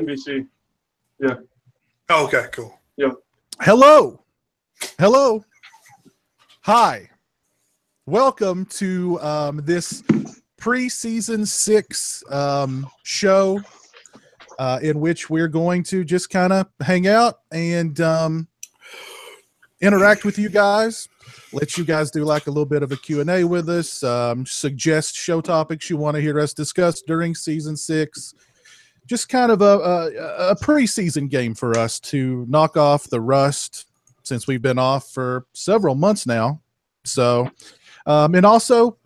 NBC. Yeah. Oh, okay, cool. Yeah. Hello. Hi. Welcome to this Preseason 6 show in which we're going to just kind of hang out and interact with you guys. Let you guys do like a little bit of a Q&A with us, suggest show topics you want to hear us discuss during Season 6. Just kind of a preseason game for us to knock off the rust since we've been off for several months now. So, and also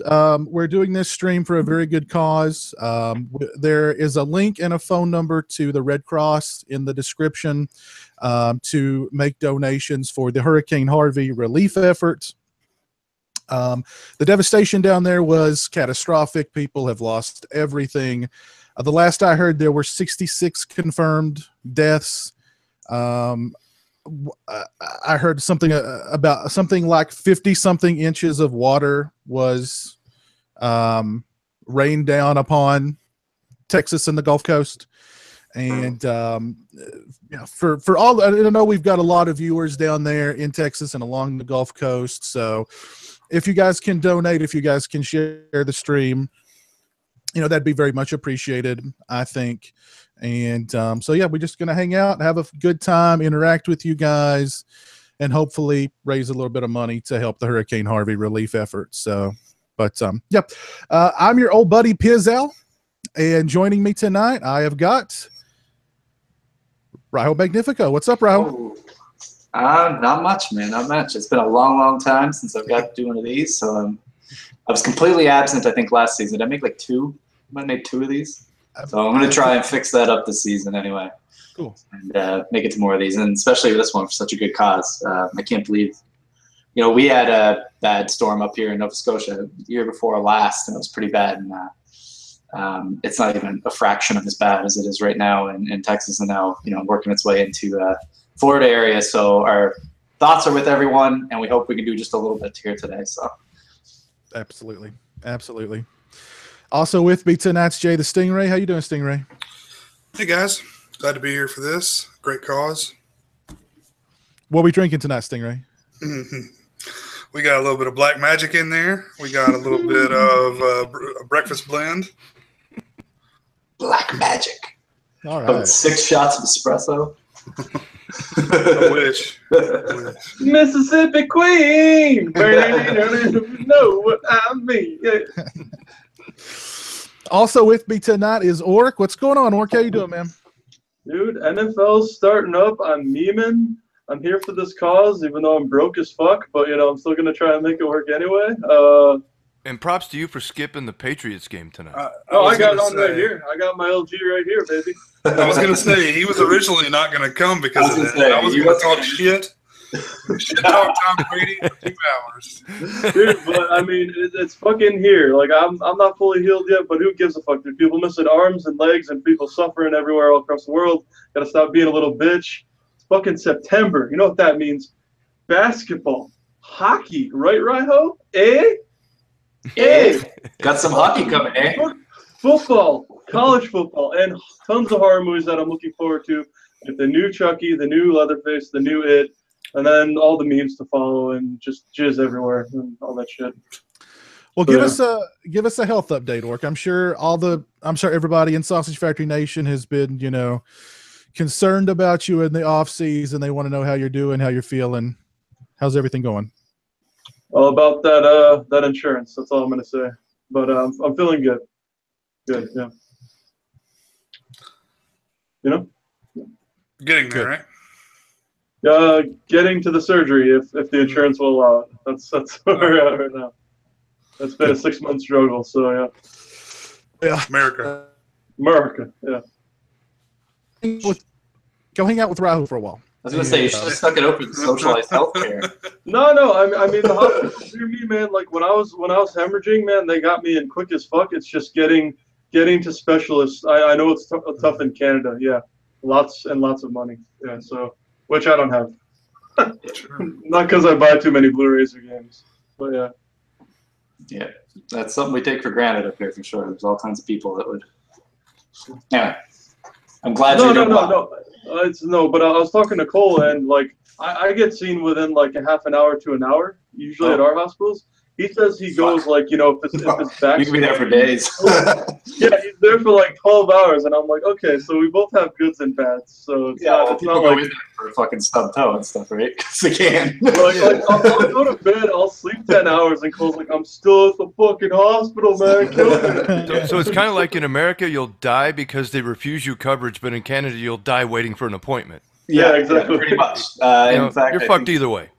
we're doing this stream for a very good cause. There is a link and a phone number to the Red Cross in the description to make donations for the Hurricane Harvey relief efforts. The devastation down there was catastrophic. People have lost everything. The last I heard, there were 66 confirmed deaths. I heard something about something like 50-something inches of water was rained down upon Texas and the Gulf Coast. And for all, I know we've got a lot of viewers down there in Texas and along the Gulf Coast. So if you guys can donate, if you guys can share the stream, that'd be very much appreciated, I think. And so, yeah, we're just going to hang out, have a good time, interact with you guys, and hopefully raise a little bit of money to help the Hurricane Harvey relief effort. So, but, yep. I'm your old buddy, Pizzell, and joining me tonight, I have got Rajo Magnifico. What's up, Rajo? Not much, man. Not much. It's been a long, long time since I've got to do one of these. So I was completely absent, I think, last season. Did I make like 2? I might make 2 of these. So I'm going to try and fix that up this season anyway. Cool. And make it to more of these, and especially this one for such a good cause. I can't believe, we had a bad storm up here in Nova Scotia the year before last, and it was pretty bad. And it's not even a fraction of as bad as it is right now in Texas, and now, working its way into Florida area. So our thoughts are with everyone, and we hope we can do just a little bit here today. So. Absolutely. Also with me tonight's Jay the Stingray. How you doing, Stingray? Hey, guys. Glad to be here for this. Great cause. What are we drinking tonight, Stingray? We got a little bit of black magic in there. We got a little bit of a breakfast blend. Black magic. All right. 6 shots of espresso. I wish. Mississippi Queen. Know what I mean. Also with me tonight is Orc. What's going on, Orc? How you doing, man? Dude, NFL's starting up. I'm memeing. I'm here for this cause, even though I'm broke as fuck. But, I'm still going to try and make it work anyway. And props to you for skipping the Patriots game tonight. I got it on right here. I got my LG right here, baby. I was going to say, he was originally not going to come because of that. I was going to talk shit. Shit talk Tom Brady for 2 hours. Dude, but I mean, it's fucking here. Like, I'm not fully healed yet, but who gives a fuck? Dude, people missing arms and legs and people suffering everywhere all across the world. Gotta stop being a little bitch. It's fucking September. You know what that means? Basketball, hockey, right, Raiho? Got some hockey coming, Football, college football, and tons of horror movies that I'm looking forward to. Like the new Chucky, the new Leatherface, the new It. And then all the memes to follow and just jizz everywhere and all that shit. Well, give us a health update, Orc. I'm sure everybody in Sausage Factory Nation has been, concerned about you in the off season. They want to know how you're doing, how you're feeling. How's everything going? All about that insurance. That's all I'm going to say. But I'm feeling good. Good, yeah. Getting there, right? Getting to the surgery if the insurance will allow it. That's where we're at right now. It's been a 6-month struggle, so yeah. America, yeah. Go hang out with Rahu for a while. I was gonna say you should have stuck it over the socialized healthcare. No. I mean the hospital hear me, man. Like when I was hemorrhaging, man, they got me in quick as fuck. It's just getting to specialists. I know it's tough in Canada. Yeah, lots and lots of money. Yeah, so. Which I don't have. Not because I buy too many Blu-rays or games, but yeah. Yeah, that's something we take for granted up here for sure. There's all kinds of people that would. Yeah. I'm glad No, you're no, doing no, well. no. It's no, but I was talking to Cole, and like I get seen within like a half an hour to an hour, usually at our hospitals. He says he goes like, you know, if his back. You can be there for days. Yeah, he's there for like 12 hours, and I'm like, okay, so we both have goods and bads. So it's not people go like in there for a fucking stub toe and stuff, right? Because they can. like I'll go to bed, I'll sleep 10 hours, and Cole's like, I'm still at the fucking hospital, man. Kill me. So it's kind of like in America, you'll die because they refuse you coverage, but in Canada, you'll die waiting for an appointment. Yeah, exactly. Yeah, pretty much. In fact, you're fucked either way.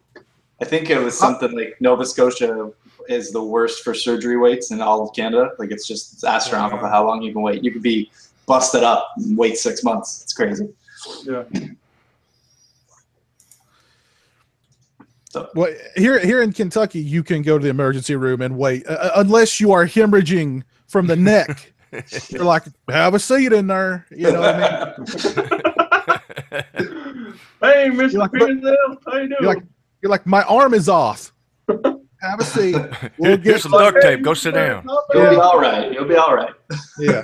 I think it was something like Nova Scotia is the worst for surgery waits in all of Canada. Like it's astronomical how long you can wait. You could be busted up and wait 6 months. It's crazy. Yeah. So. Well, here in Kentucky, you can go to the emergency room and wait unless you are hemorrhaging from the neck. You're like, have a seat in there. You know what I mean? Hey, Mr. Petersdale, how you doing? You're like, my arm is off. Have a seat. We'll get some duct tape. Go sit down. You'll be all right. You'll be all right. Yeah.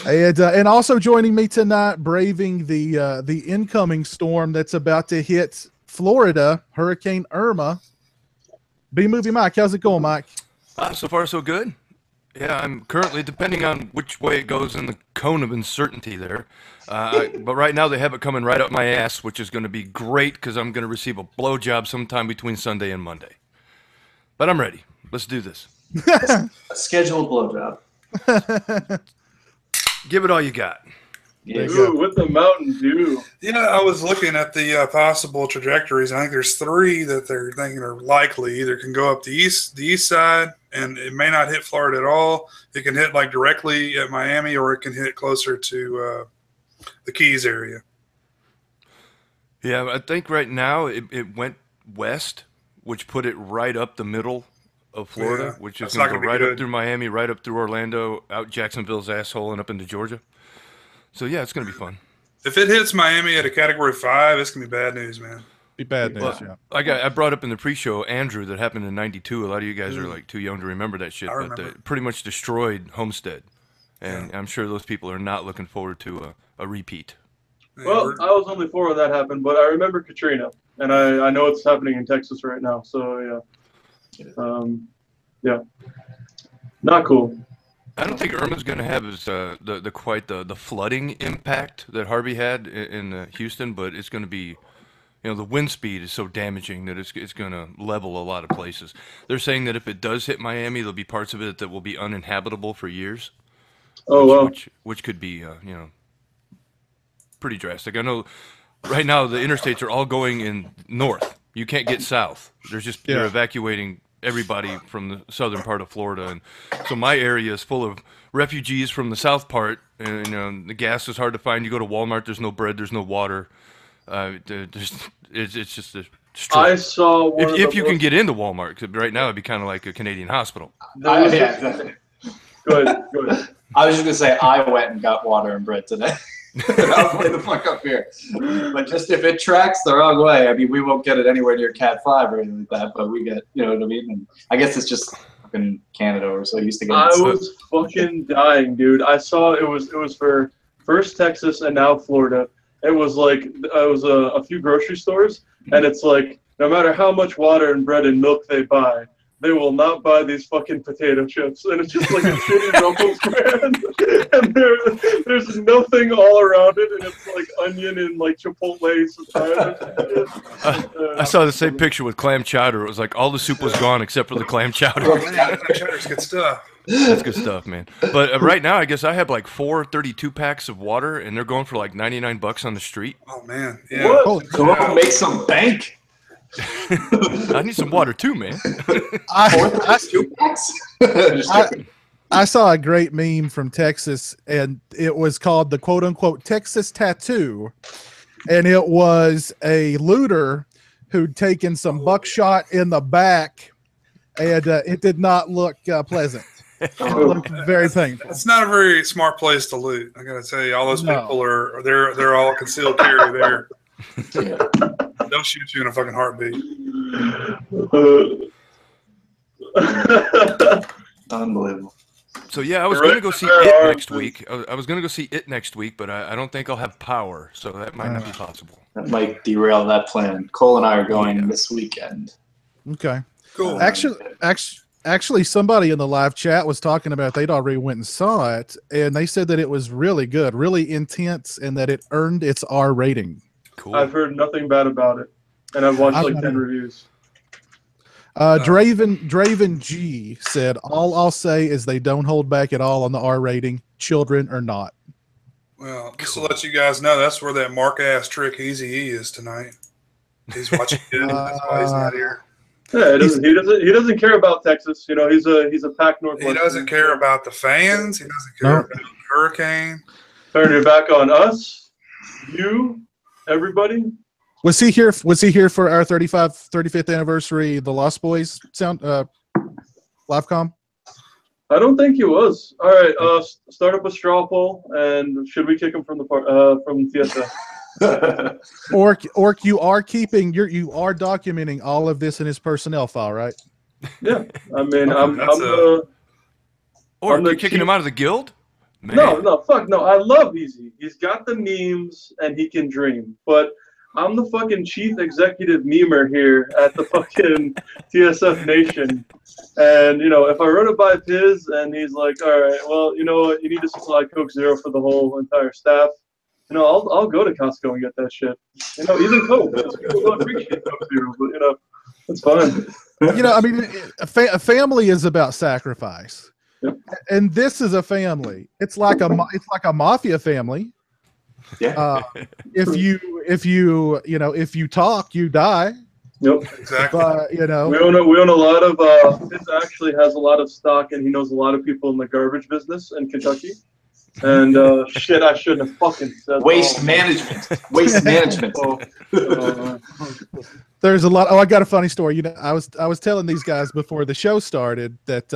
And also joining me tonight, braving the incoming storm that's about to hit Florida, Hurricane Irma. B-Movie Mike, how's it going, Mike? So far, so good. Yeah, I'm currently, depending on which way it goes in the cone of uncertainty there. But right now they have it coming right up my ass, which is going to be great because I'm going to receive a blowjob sometime between Sunday and Monday. But I'm ready. Let's do this. A scheduled blowjob. Give it all you got. Ooh, with the Mountain Dew. Yeah, I was looking at the possible trajectories. I think there's 3 that they're thinking are likely. Either can go up the east side, and it may not hit Florida at all. It can hit like directly at Miami, or it can hit closer to the Keys area. Yeah, I think right now it went west, which put it right up the middle of Florida, which is going to go right up through Miami, right up through Orlando, out Jacksonville's asshole, and up into Georgia. So, yeah, it's going to be fun. If it hits Miami at a Category 5, it's going to be bad news, man. Be bad news, yeah. I brought up in the pre-show, Andrew, that happened in '92. A lot of you guys are like too young to remember that shit, but pretty much destroyed Homestead. And I'm sure those people are not looking forward to a repeat. Well, I was only 4 when that happened, but I remember Katrina, and I know it's happening in Texas right now. So, yeah. Not cool. I don't think Irma's going to have the flooding impact that Harvey had in Houston, but it's going to be, the wind speed is so damaging that it's going to level a lot of places. They're saying that if it does hit Miami, there'll be parts of it that will be uninhabitable for years. Oh, wow. Which could be, pretty drastic. I know right now the interstates are all going in north. You can't get south. They're evacuating everybody from the southern part of Florida, and so my area is full of refugees from the south part, and the gas is hard to find. You go to Walmart, there's no bread, there's no water. It's just a strip. I saw if you can get into Walmart, because right now it'd be kind of like a Canadian hospital. Good. I was just gonna say I went and got water and bread today. I'll play the fuck up here. But just if it tracks the wrong way, I mean, we won't get it anywhere near Cat 5 or anything like that, but we get, you know what I mean? And I guess it's just fucking Canada. We're so used to getting I was fucking dying, dude. I saw it was for first Texas and now Florida. It was like, a few grocery stores, and it's like, no matter how much water and bread and milk they buy, they will not buy these fucking potato chips. And it's just like a shitty Ruffles brand. And there's nothing all around it. And it's like onion and like Chipotle sometimes. I saw the same picture with clam chowder. It was like all the soup was gone except for the clam chowder. Clam chowder's good stuff. That's good stuff, man. But right now, I guess I have like 4 32 packs of water, and they're going for like $99 on the street. Oh, man. Yeah. What? Go up and make some bank. I need some water too, man. I saw a great meme from Texas, and it was called the quote-unquote Texas Tattoo, and it was a looter who'd taken some buckshot in the back, and it did not look pleasant. It looked very painful. It's not a very smart place to loot. I got to tell you, all those people they're all concealed carry there. Yeah. They'll shoot you in a fucking heartbeat. Unbelievable. So yeah, I was going to go see it next week. I was going to go see it next week, but I don't think I'll have power, so that might not be possible. That might derail that plan. Cole and I are going this weekend. Okay. Cool. Actually, somebody in the live chat was talking about they'd already went and saw it, and they said that it was really good, really intense, and that it earned its R rating. Cool. I've heard nothing bad about it, and I've watched like 10 reviews. Draven G said, "All I'll say is they don't hold back at all on the R rating. Children or not." Well, just to let you guys know, that's where that mark-ass trick Easy-E is tonight. He's watching it. That's why he's not here. Yeah, he doesn't care about Texas. You know, he's a Pac Northwest. He doesn't care about the fans. He doesn't care about the hurricane. Turn your back on us, you, everybody. Was he here for our 35th anniversary, the Lost Boys live com? I don't think he was. All right, start up a straw poll, and should we kick him from TSF? Orc, you are documenting all of this in his personnel file, right? Yeah, I mean, you're kicking him out of the guild? Man. No, fuck no. I love Easy. He's got the memes and he can dream, but I'm the fucking chief executive memer here at the fucking TSF Nation. And, you know, if I run it by Piz and he's like, all right, well, you know what, you need to supply Coke Zero for the whole entire staff. You know, I'll go to Costco and get that shit. You know, even Coke. People don't appreciate Coke Zero, but, you know, it's fine. You know, I mean, a family is about sacrifice. Yep. And this is a family. It's like a mafia family. Yeah. If you talk, you die. Yep. Exactly. You know, we own a lot of. Piz actually has a lot of stock, and he knows a lot of people in the garbage business in Kentucky. And shit, I shouldn't have fucking said Waste management. Waste management. There's a lot. Oh, I got a funny story. You know, I was telling these guys before the show started that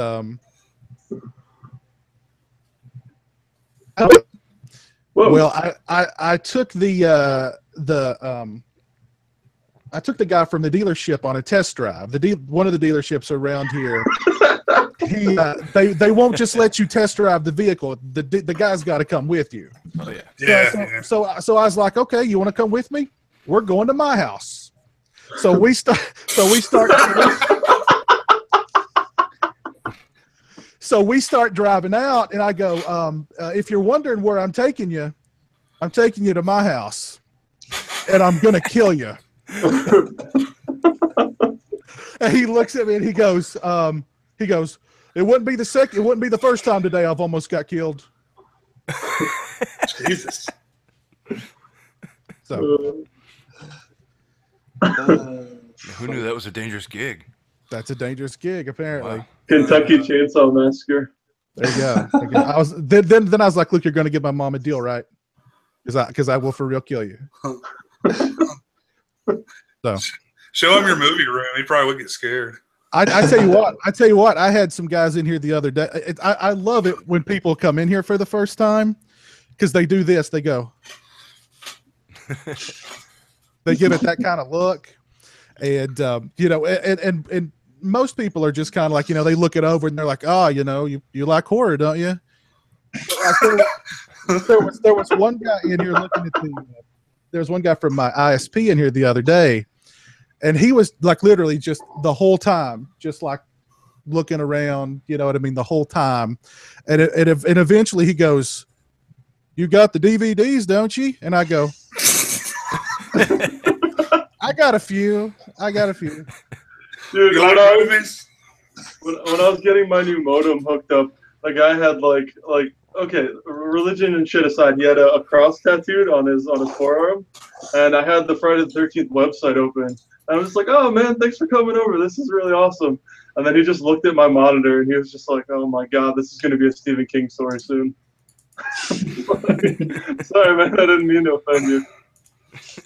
well, I took the guy from the dealership on a test drive. One of the dealerships around here. They won't just let you test drive the vehicle. The guy's got to come with you. Oh yeah. Yeah. So I was like, okay, you want to come with me? We're going to my house. So we start. So we start driving out, and I go, if you're wondering where I'm taking you to my house, and I'm gonna kill you. And he looks at me and he goes, it wouldn't be the first time today I've almost got killed. Jesus. So who knew that was a dangerous gig? that's a dangerous gig, apparently. Wow. Kentucky Chainsaw Massacre. There you go. I was then I was like, look, you're gonna give my mom a deal, right? Because I will for real kill you. So show him your movie room. He probably would get scared. I tell you what. I had some guys in here the other day. I love it when people come in here for the first time because they do this. They go, they give it that kind of look, and you know, and most people are just kind of like, you know, they look it over and they're like, oh, you know, you like horror, don't you? There was one guy in here looking at there was one guy from my ISP in here the other day, and he was like literally just the whole time, just like looking around, you know what I mean, the whole time. And eventually he goes, "You got the DVDs, don't you?" And I go, I got a few. Dude, when I was getting my new modem hooked up, the guy had like okay, religion and shit aside, he had a cross tattooed on his forearm, and I had the Friday the 13th website open. And I was just like, oh man, thanks for coming over. This is really awesome. And then he just looked at my monitor and he was just like, oh my god, this is going to be a Stephen King story soon. Sorry, man, I didn't mean to offend you.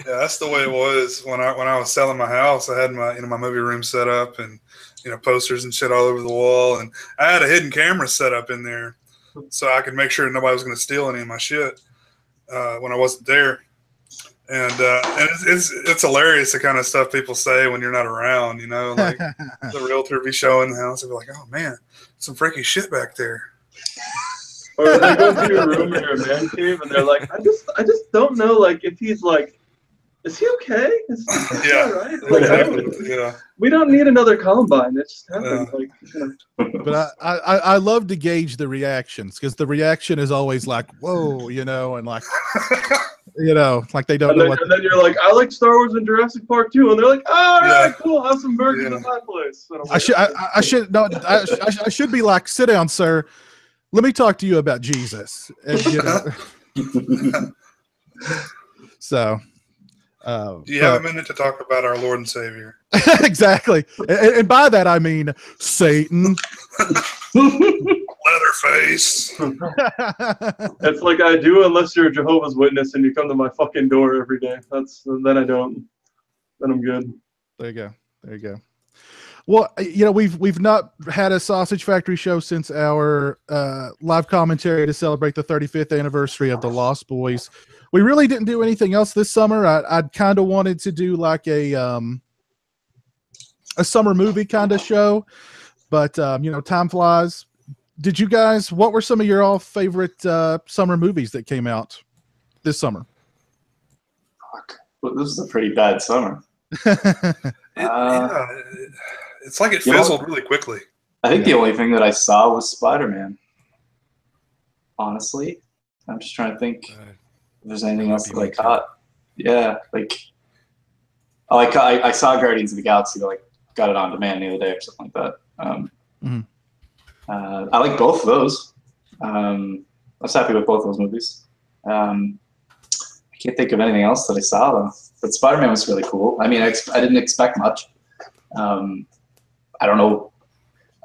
Yeah, that's the way it was when I was selling my house. I had my my movie room set up and posters and shit all over the wall, and I had a hidden camera set up in there so I could make sure nobody was going to steal any of my shit when I wasn't there. And it's hilarious the kind of stuff people say when you're not around. Like the realtor be showing the house and be like, "Oh man, some freaky shit back there." Or they go into your room in your man cave, and they're like, I just don't know, like, if he's like, is he okay? Is he all right? Like, we don't need another Columbine. It just happened. Like, you know. But I love to gauge the reactions, because the reaction is always like, whoa, you know, and like, you know, like they don't know what. And then you're like, I like Star Wars and Jurassic Park too, and they're like, all right, cool, have some burgers at my place. Like, I should be like, sit down, sir. Let me talk to you about Jesus. And, you know. So. Do you have a minute to talk about our Lord and Savior? Exactly. And by that, I mean Satan. Leatherface. It's like, I do, unless you're a Jehovah's Witness and you come to my fucking door every day. Then I don't. Then I'm good. There you go. Well, you know, we've not had a Sausage Factory show since our live commentary to celebrate the 35th anniversary of The Lost Boys. We really didn't do anything else this summer. I'd kind of wanted to do like a summer movie kind of show, but you know, time flies. What were some of your all favorite summer movies that came out this summer? Fuck. Well, this is a pretty bad summer. It's like it fizzled really quickly. I think the only thing that I saw was Spider-Man. Honestly, I'm just trying to think if there's anything else that I caught. Yeah, like I saw Guardians of the Galaxy. Like, got it on demand the other day or something like that. I like both of those. I was happy with both those movies. I can't think of anything else that I saw though. But Spider-Man was really cool. I mean, I didn't expect much. I don't know.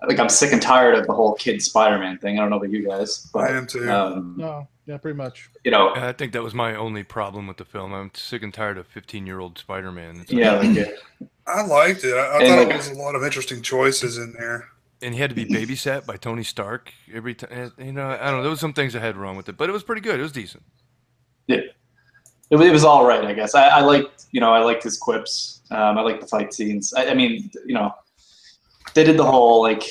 Like, I'm sick and tired of the whole kid Spider-Man thing. I don't know about you guys, but I am too. No, yeah, pretty much. You know, I think that was my only problem with the film. I'm sick and tired of 15-year-old Spider-Man. Yeah, like I liked it. I thought there was a lot of interesting choices in there. And he had to be babysat by Tony Stark every time. You know, I don't know. There was some things I had wrong with it, but it was pretty good. It was decent. Yeah, it was all right, I guess. I liked his quips. I liked the fight scenes. I mean, you know, they did the whole like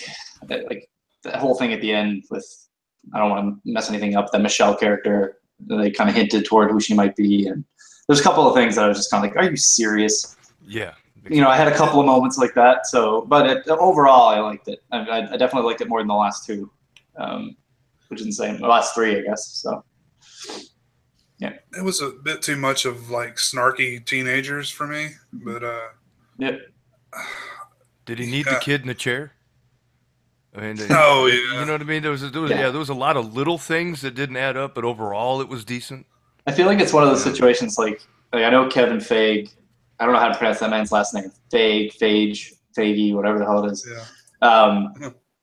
the whole thing at the end with, I don't want to mess anything up, the Michelle character. They kind of hinted toward who she might be, and there's a couple of things that I was just kind of like, are you serious? Yeah. You know, I had a couple of moments like that. So, but overall, I liked it. I definitely liked it more than the last two, which is insane. The last three, I guess. So, yeah. It was a bit too much of like snarky teenagers for me, but yeah. Did he need the kid in the chair? I mean, yeah. You know what I mean? There was a lot of little things that didn't add up, but overall, it was decent. I feel like it's one of those situations like I know Kevin Feige. I don't know how to pronounce that man's last name. Feige, whatever the hell it is. Yeah.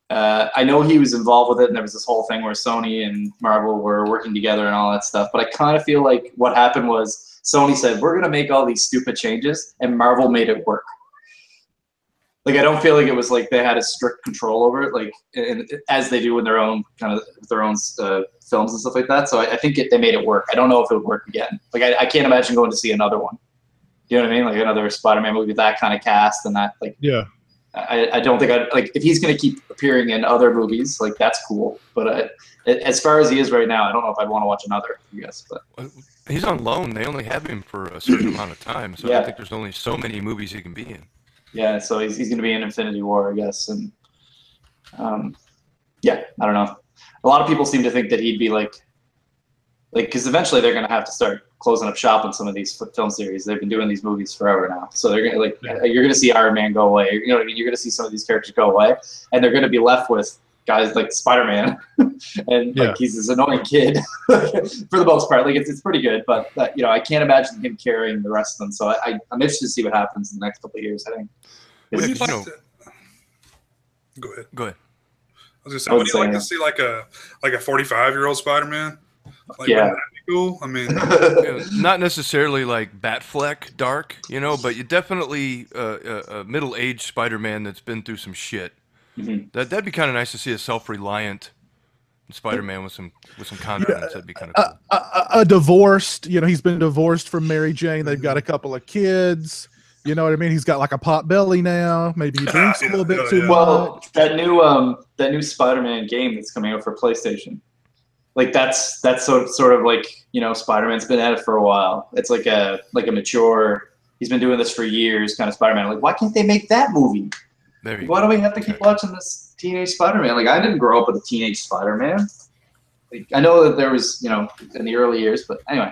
I know he was involved with it, and there was this whole thing where Sony and Marvel were working together and all that stuff. But I kind of feel like what happened was Sony said, we're going to make all these stupid changes, and Marvel made it work. Like, I don't feel like it was like they had a strict control over it, like as they do in their own films and stuff like that. So I think they made it work. I don't know if it would work again. Like, I can't imagine going to see another one. You know what I mean? Like another Spider-Man movie with that kind of cast and that, like, yeah. I don't think like if he's going to keep appearing in other movies, like, that's cool. But as far as he is right now, I don't know if I'd want to watch another, I guess. But he's on loan. They only have him for a certain amount of time, so Yeah. I think there's only so many movies he can be in. yeah, so he's going to be in Infinity War, I guess. And yeah, I don't know. A lot of people seem to think that he'd be like because eventually they're going to have to start closing up shop on some of these film series. They've been doing these movies forever now. So they're going to you're going to see Iron Man go away. You know what I mean? You're going to see some of these characters go away, and they're going to be left with guys like Spider-Man, and like he's this annoying kid for the most part. Like it's pretty good, but you know, I can't imagine him carrying the rest of them. So I'm interested to see what happens in the next couple of years, I think. Would you like to... Go ahead. Go ahead. I was gonna say, would you like to see like a 45-year-old Spider-Man? Like, Yeah. wouldn't that be cool? I mean, Not necessarily like Batfleck dark, you know, but you definitely a middle-aged Spider-Man that's been through some shit. Mhm. That'd be kind of nice to see a self-reliant Spider-Man with some confidence. That'd be kind of cool. A divorced, you know, he's been divorced from Mary Jane. They've got a couple of kids. You know what I mean? He's got like a pot belly now. Maybe he drinks a little bit too much. Well, that new Spider-Man game that's coming out for PlayStation. like that's sort of like, you know, Spider-Man's been at it for a while. It's like a mature. He's been doing this for years, kind of Spider-Man. Like, why can't they make that movie? Why do we have to keep watching this teenage Spider-Man? Like, I didn't grow up with a teenage Spider-Man. Like, I know that there was, you know, in the early years, but anyway.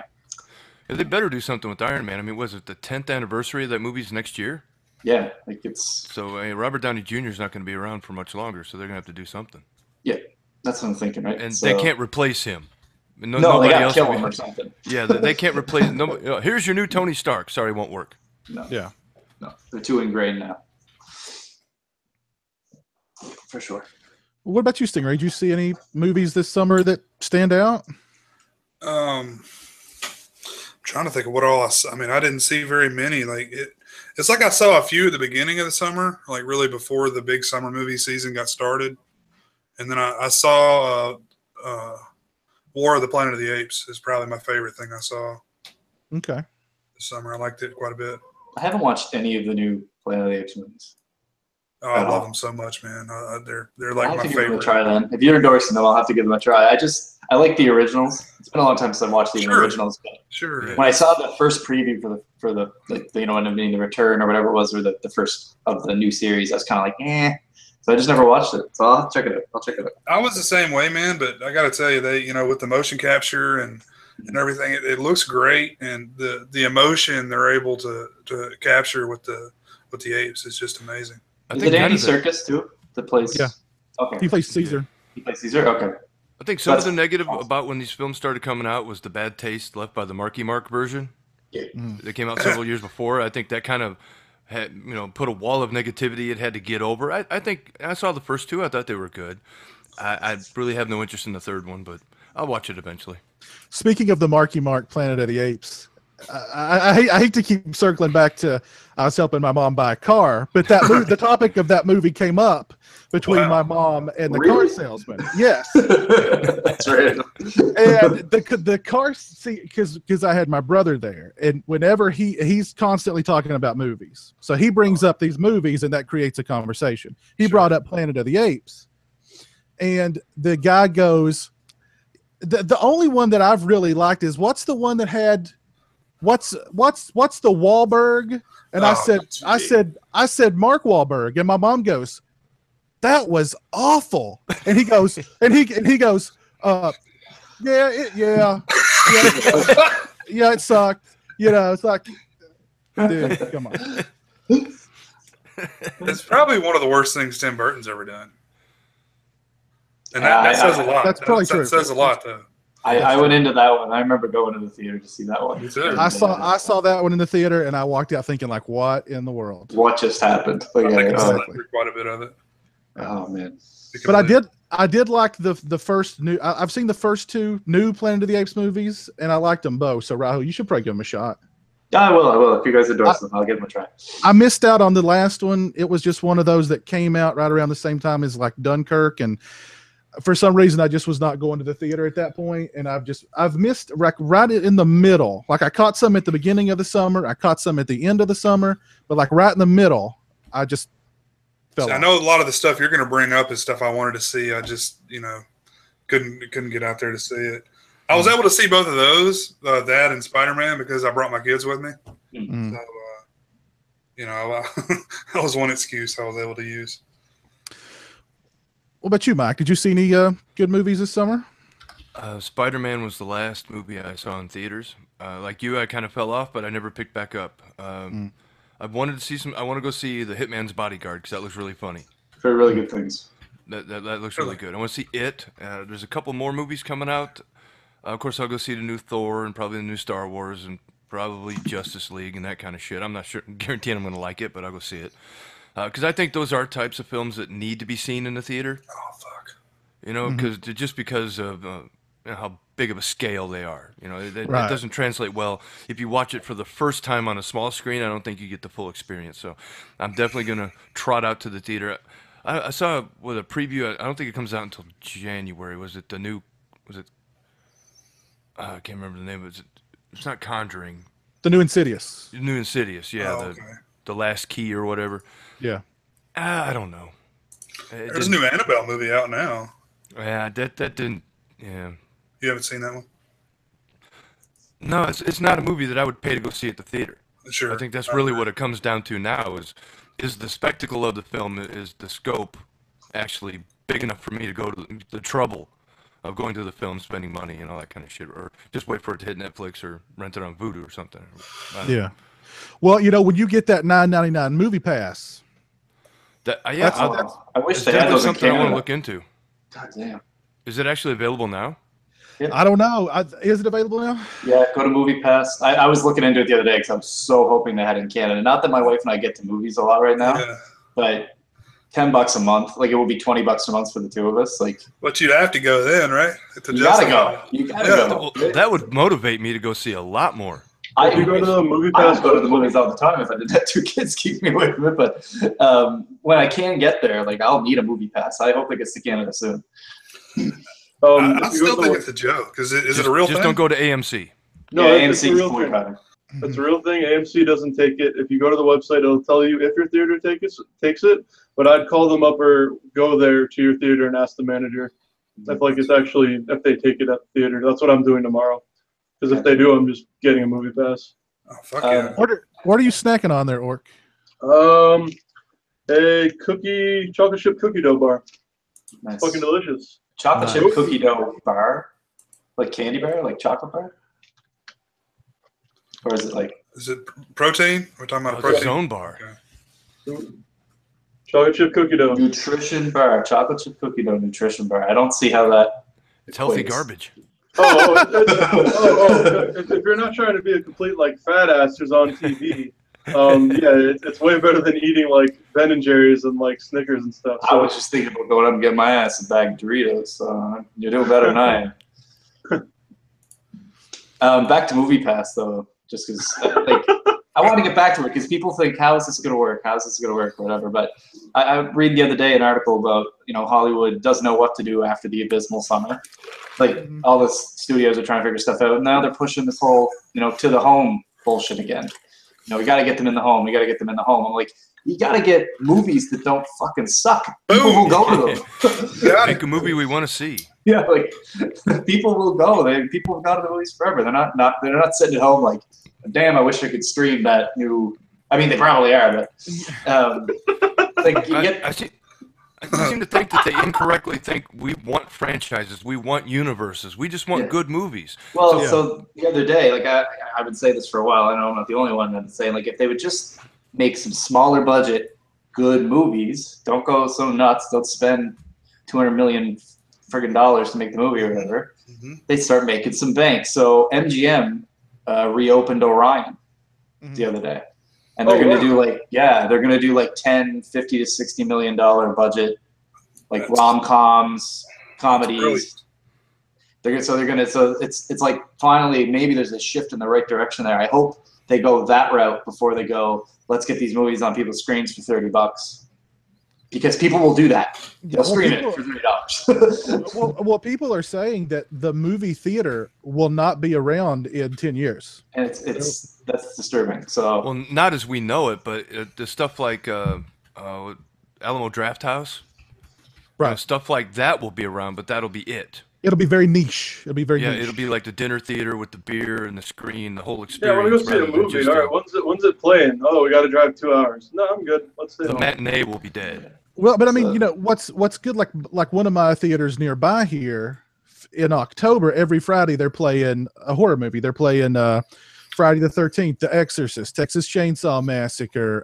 Yeah, they better do something with Iron Man. I mean, was it the 10th anniversary of that movie's next year? Yeah, like it's. So Robert Downey Jr. is not going to be around for much longer, so they're going to have to do something. Yeah, that's what I'm thinking, right? And they can't replace him. No, they got to kill him or something. Yeah, they can't replace. Here's your new Tony Stark. Sorry, won't work. No. Yeah. No, they're too ingrained now. For sure. What about you, Stingray? Did you see any movies this summer that stand out? I'm trying to think of what all I mean, I didn't see very many. Like it's like I saw a few at the beginning of the summer, like really before the big summer movie season got started. And then I saw War of the Planet of the Apes is probably my favorite thing I saw. Okay. This summer. I liked it quite a bit. I haven't watched any of the new Planet of the Apes movies. Oh, I love them so much, man. They're like my favorite. Give them a try then. If you're endorsing them, I'll have to give them a try. I like the originals. It's been a long time since I've watched the originals. Sure. When I saw the first preview for the you know, ended up being the return or whatever it was, or the first of the new series, I was kind of like, eh. So I just never watched it. So I'll check it out. I was the same way, man. But I got to tell you, they, you know, with the motion capture and everything, it looks great, and the emotion they're able to capture with the apes is just amazing. Is it Andy Serkis too that plays? Yeah. Okay. He plays Caesar. He plays Caesar. Okay. I think some of the negative about when these films started coming out was the bad taste left by the Marky Mark version. Yeah. That came out several years before. I think that kind of had, you know, put a wall of negativity it had to get over. I think I saw the first two. I thought they were good. I really have no interest in the third one, but I'll watch it eventually. Speaking of the Marky Mark Planet of the Apes, I hate to keep circling back to I was helping my mom buy a car, but that the topic of that movie came up between my mom and the car salesman. Yes, that's right. And the car, see, because I had my brother there, and whenever he's constantly talking about movies, so he brings up these movies, and that creates a conversation. He brought up Planet of the Apes, and the guy goes, the only one that I've really liked is what's the one that had. What's the Wahlberg? And I said Mark Wahlberg, and my mom goes, that was awful. And he goes, yeah, it sucked. You know, it's like, dude, come on. It's probably one of the worst things Tim Burton's ever done. And that says a lot. That's probably true. That says a lot, though. I went into that one. I remember going to the theater to see that one. I saw that one in the theater, and I walked out thinking, like, what in the world? What just happened? I think I slept through quite a bit of it. Oh man! But I did like the first new. I've seen the first two new Planet of the Apes movies, and I liked them both. So Rahul, you should probably give them a shot. I will. If you guys endorse them, I'll give them a try. I missed out on the last one. It was just one of those that came out right around the same time as like Dunkirk, and for some reason I just was not going to the theater at that point, and I've missed right in the middle. Like I caught some at the beginning of the summer, I caught some at the end of the summer, but like right in the middle, I just fell off. I know a lot of the stuff you're going to bring up is stuff I wanted to see. I just, you know, couldn't get out there to see it. I was able to see both of those, that and Spider-Man, because I brought my kids with me. Mm-hmm. So, you know, that was one excuse I was able to use. What about you, Mike? Did you see any good movies this summer? Spider-Man was the last movie I saw in theaters. Like you, I kind of fell off, but I never picked back up. I wanted to see I want to go see The Hitman's Bodyguard because that looks really funny. Very really good things. That looks really good. I want to see it. There's a couple more movies coming out. Of course, I'll go see the new Thor and probably the new Star Wars and probably Justice League and that kind of shit. I'm not sure, guaranteeing I'm going to like it, but I'll go see it. Because I think those are types of films that need to be seen in the theater. Oh, fuck. You know, just because of how big of a scale they are. You know, it Right. doesn't translate well. If you watch it for the first time on a small screen, I don't think you get the full experience. So I'm definitely going to trot out to the theater. I saw with a preview. I don't think it comes out until January. Was it the new? Was it? I can't remember the name. It's not Conjuring. The new Insidious. New Insidious. Yeah, okay. the Last Key or whatever. Yeah. I don't know. There's a new Annabelle movie out now. Yeah, that didn't. Yeah, You haven't seen that one? No, it's not a movie that I would pay to go see at the theater. Sure. I think that's really what it comes down to now is the spectacle of the film, is the scope actually big enough for me to go to the trouble of going to the film, spending money and all that kind of shit, or just wait for it to hit Netflix or rent it on Vudu or something. Yeah. Well, you know, when you get that $9.99 movie pass, I wish they had definitely those in something I want Canada. to look into. God damn. Is it actually available now? I don't know. Is it available now? Yeah, go to Movie Pass. I was looking into it the other day because I'm so hoping they had it in Canada. Not that my wife and I get to movies a lot right now, but $10 a month, like it will be $20 a month for the two of us. Like, but you'd have to go then, right? You gotta go. You gotta go. Well, that would motivate me to go see a lot more. I go to the Movie I Pass. would go to the movies all the time if I didn't have two kids keep me away from it. But when I can get there, like I'll need a Movie Pass. I hope it gets to Canada soon. I still think it's a joke. Is it a real thing? Just don't go to AMC. No, yeah, it's a real thing. It's a real thing. AMC doesn't take it. If you go to the website, it'll tell you if your theater takes it. But I'd call them up or go there to your theater and ask the manager if like it's actually if they take it at the theater. That's what I'm doing tomorrow. Because if they do, I'm just getting a Movie Pass. Oh fuck yeah! What are you snacking on there, Orc? A chocolate chip cookie dough bar. Nice. Fucking delicious. Chocolate chip cookie dough bar, like candy bar, like chocolate bar, or is it like? Is it protein? We're talking about a It's protein. its own bar. Okay. Chocolate chip cookie dough. Nutrition bar, chocolate chip cookie dough, nutrition bar. I don't see how that. It's healthy equates. garbage. If you're not trying to be a complete like fat ass who's on TV, it's way better than eating like Ben and Jerry's and like Snickers and stuff. I was just thinking about going up and getting my ass a bag of Doritos. So you're doing better than I am. Back to Movie Pass though, just because like I want to get back to it because people think how is this going to work? How is this going to work? Whatever. But I read the other day an article about Hollywood doesn't know what to do after the abysmal summer. Like all the studios are trying to figure stuff out. And now they're pushing this whole to the home bullshit again. We got to get them in the home. We got to get them in the home. I'm like, you got to get movies that don't fucking suck. People will go to them. Make a movie we want to see. Yeah, like people will go. People have gone to the movies forever. They're not sitting at home like, damn, I wish I could stream that new. I mean, they probably are, but like you get. I seem to think that they incorrectly think we want franchises, we want universes, we just want good movies. Well, so the other day, like I would say this for a while. I know I'm not the only one that's saying like if they would just make some smaller budget, good movies, don't go so nuts, don't spend $200 million friggin' dollars to make the movie or whatever. They start making some bank. So MGM reopened Orion the other day. And they're going to do they're going to do like $10, $50 to $60 million budget, like rom-coms, comedies. So it's like finally maybe there's a shift in the right direction there. I hope they go that route before they go, let's get these movies on people's screens for $30. Because people will do that. They'll stream it for $30. well, people are saying that the movie theater will not be around in 10 years. And that's disturbing. So well, not as we know it, but the stuff like Alamo Drafthouse, right? Stuff like that will be around, but that'll be it. It'll be very niche. It'll be very niche. It'll be like the dinner theater with the beer and the screen, the whole experience. Yeah, I want to go see a movie. All right, when's it playing? Oh, we got to drive 2 hours. No, I'm good. Let's stay the home. matinee will be dead. Well, but I mean, what's good? Like one of my theaters nearby here in October, every Friday they're playing a horror movie. They're playing Friday the 13th, The Exorcist, Texas Chainsaw Massacre,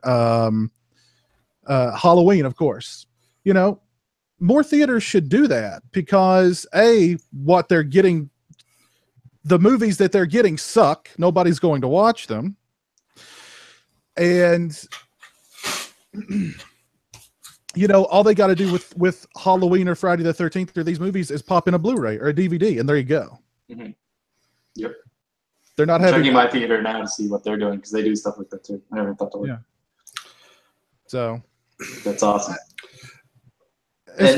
Halloween, of course. More theaters should do that because what they're getting, the movies that they're getting suck. Nobody's going to watch them, and all they got to do with Halloween or Friday the 13th or these movies is pop in a Blu-ray or a DVD, and there you go. Yep. They're not checking my theater now to see what they're doing because they do stuff like that too. I never thought to look. Yeah. So that's awesome. As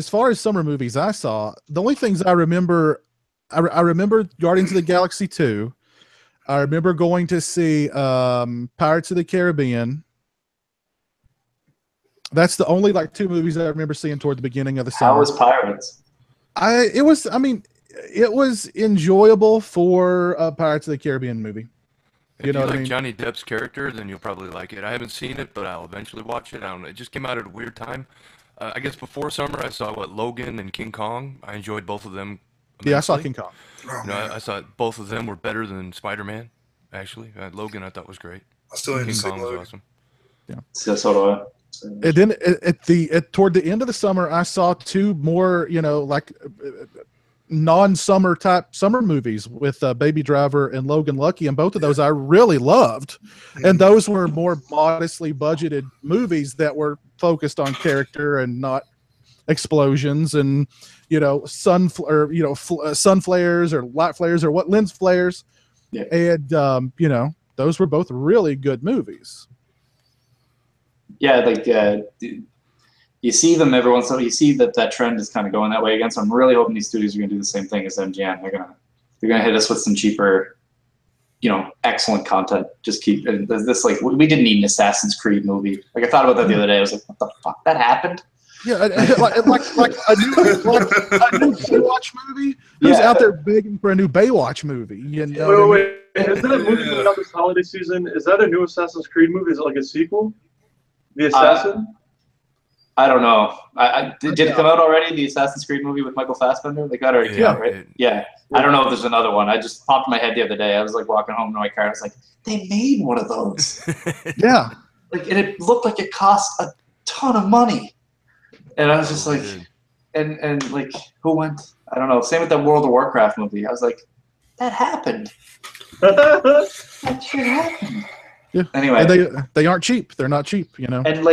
far as summer movies I saw, the only things I remember, I remember Guardians of the Galaxy 2. I remember going to see Pirates of the Caribbean. That's the only 2 movies I remember seeing toward the beginning of the summer. How was Pirates? It was enjoyable for a Pirates of the Caribbean movie. If you like Johnny Depp's character, then you'll probably like it. I haven't seen it, but I'll eventually watch it. I don't know. It just came out at a weird time. I guess before summer, I saw Logan and King Kong. I enjoyed both of them immensely. Yeah, I saw King Kong. I thought both of them were better than Spider-Man. Actually, Logan I thought was great. I still need King to see Kong was Logan. awesome. Yeah. So do I. And then toward the end of the summer, I saw two more, non-summer type summer movies with Baby Driver and Logan Lucky, and both of those I really loved. And those were more modestly budgeted movies that were focused on character and not explosions and sun flares or light flares or lens flares. Yeah. And those were both really good movies. Yeah, you see them every once in a while. You see that trend is kind of going that way again. So I'm really hoping these studios are going to do the same thing as MGM. They're gonna hit us with some cheaper, excellent content. Just keep this we didn't need an Assassin's Creed movie. Like I thought about that the other day. I was like, what the fuck? That happened? Yeah, like a new Baywatch movie. Who's out there begging for a new Baywatch movie? Wait. Is that a movie coming out this holiday season? Is that a new Assassin's Creed movie? Is it like a sequel? The Assassin? I don't know. Did it come out already? The Assassin's Creed movie with Michael Fassbender? They got it already out, right? Yeah. I don't know if there's another one. I just popped in my head the other day. I was walking home in my car. I was like, they made one of those. Yeah. And it looked like it cost a ton of money. And I was just and who went? I don't know. Same with that World of Warcraft movie. I was like, that happened. That shit happened. Yeah. Anyway, and they aren't cheap. They're not cheap, And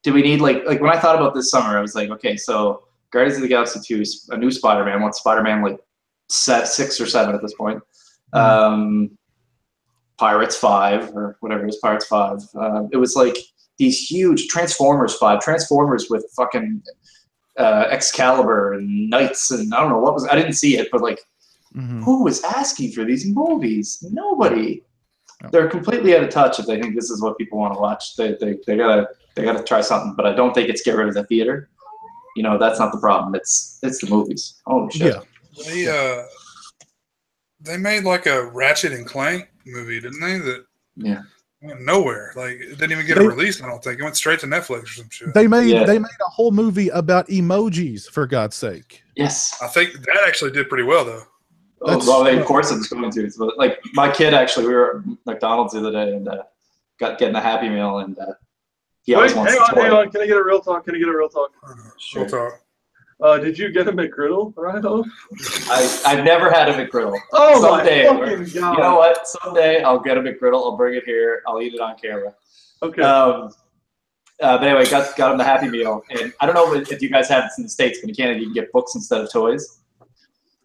do we need when I thought about this summer, I was like, okay, so Guardians of the Galaxy 2, a new Spider-Man. What's Spider-Man 6 or 7 at this point? Pirates 5 or whatever it was, Pirates 5. It was these huge Transformers 5, Transformers with fucking Excalibur and Knights and I don't know what was. I didn't see it, but who was asking for these movies? Nobody. No. They're completely out of touch if they think this is what people want to watch. They gotta try something, but I don't think it's get rid of the theater. That's not the problem. It's the movies. Holy shit. Yeah. They made a Ratchet and Clank movie, didn't they? That went nowhere. It didn't even get a release. I don't think it went straight to Netflix or some shit. They made a whole movie about emojis, for God's sake. Yes, I think that actually did pretty well though. Of course it's going to. But my kid actually, we were at McDonald's the other day and getting a Happy Meal and he always wants to toy. Hang on. Can I get a real talk? Sure. Real talk. Did you get a McGriddle, Rhino? I've never had a McGriddle. Oh someday, my fucking God. You know what? Someday I'll get a McGriddle. I'll bring it here. I'll eat it on camera. Okay. But anyway, got him the Happy Meal, and I don't know if you guys have this in the States, but in Canada you can get books instead of toys.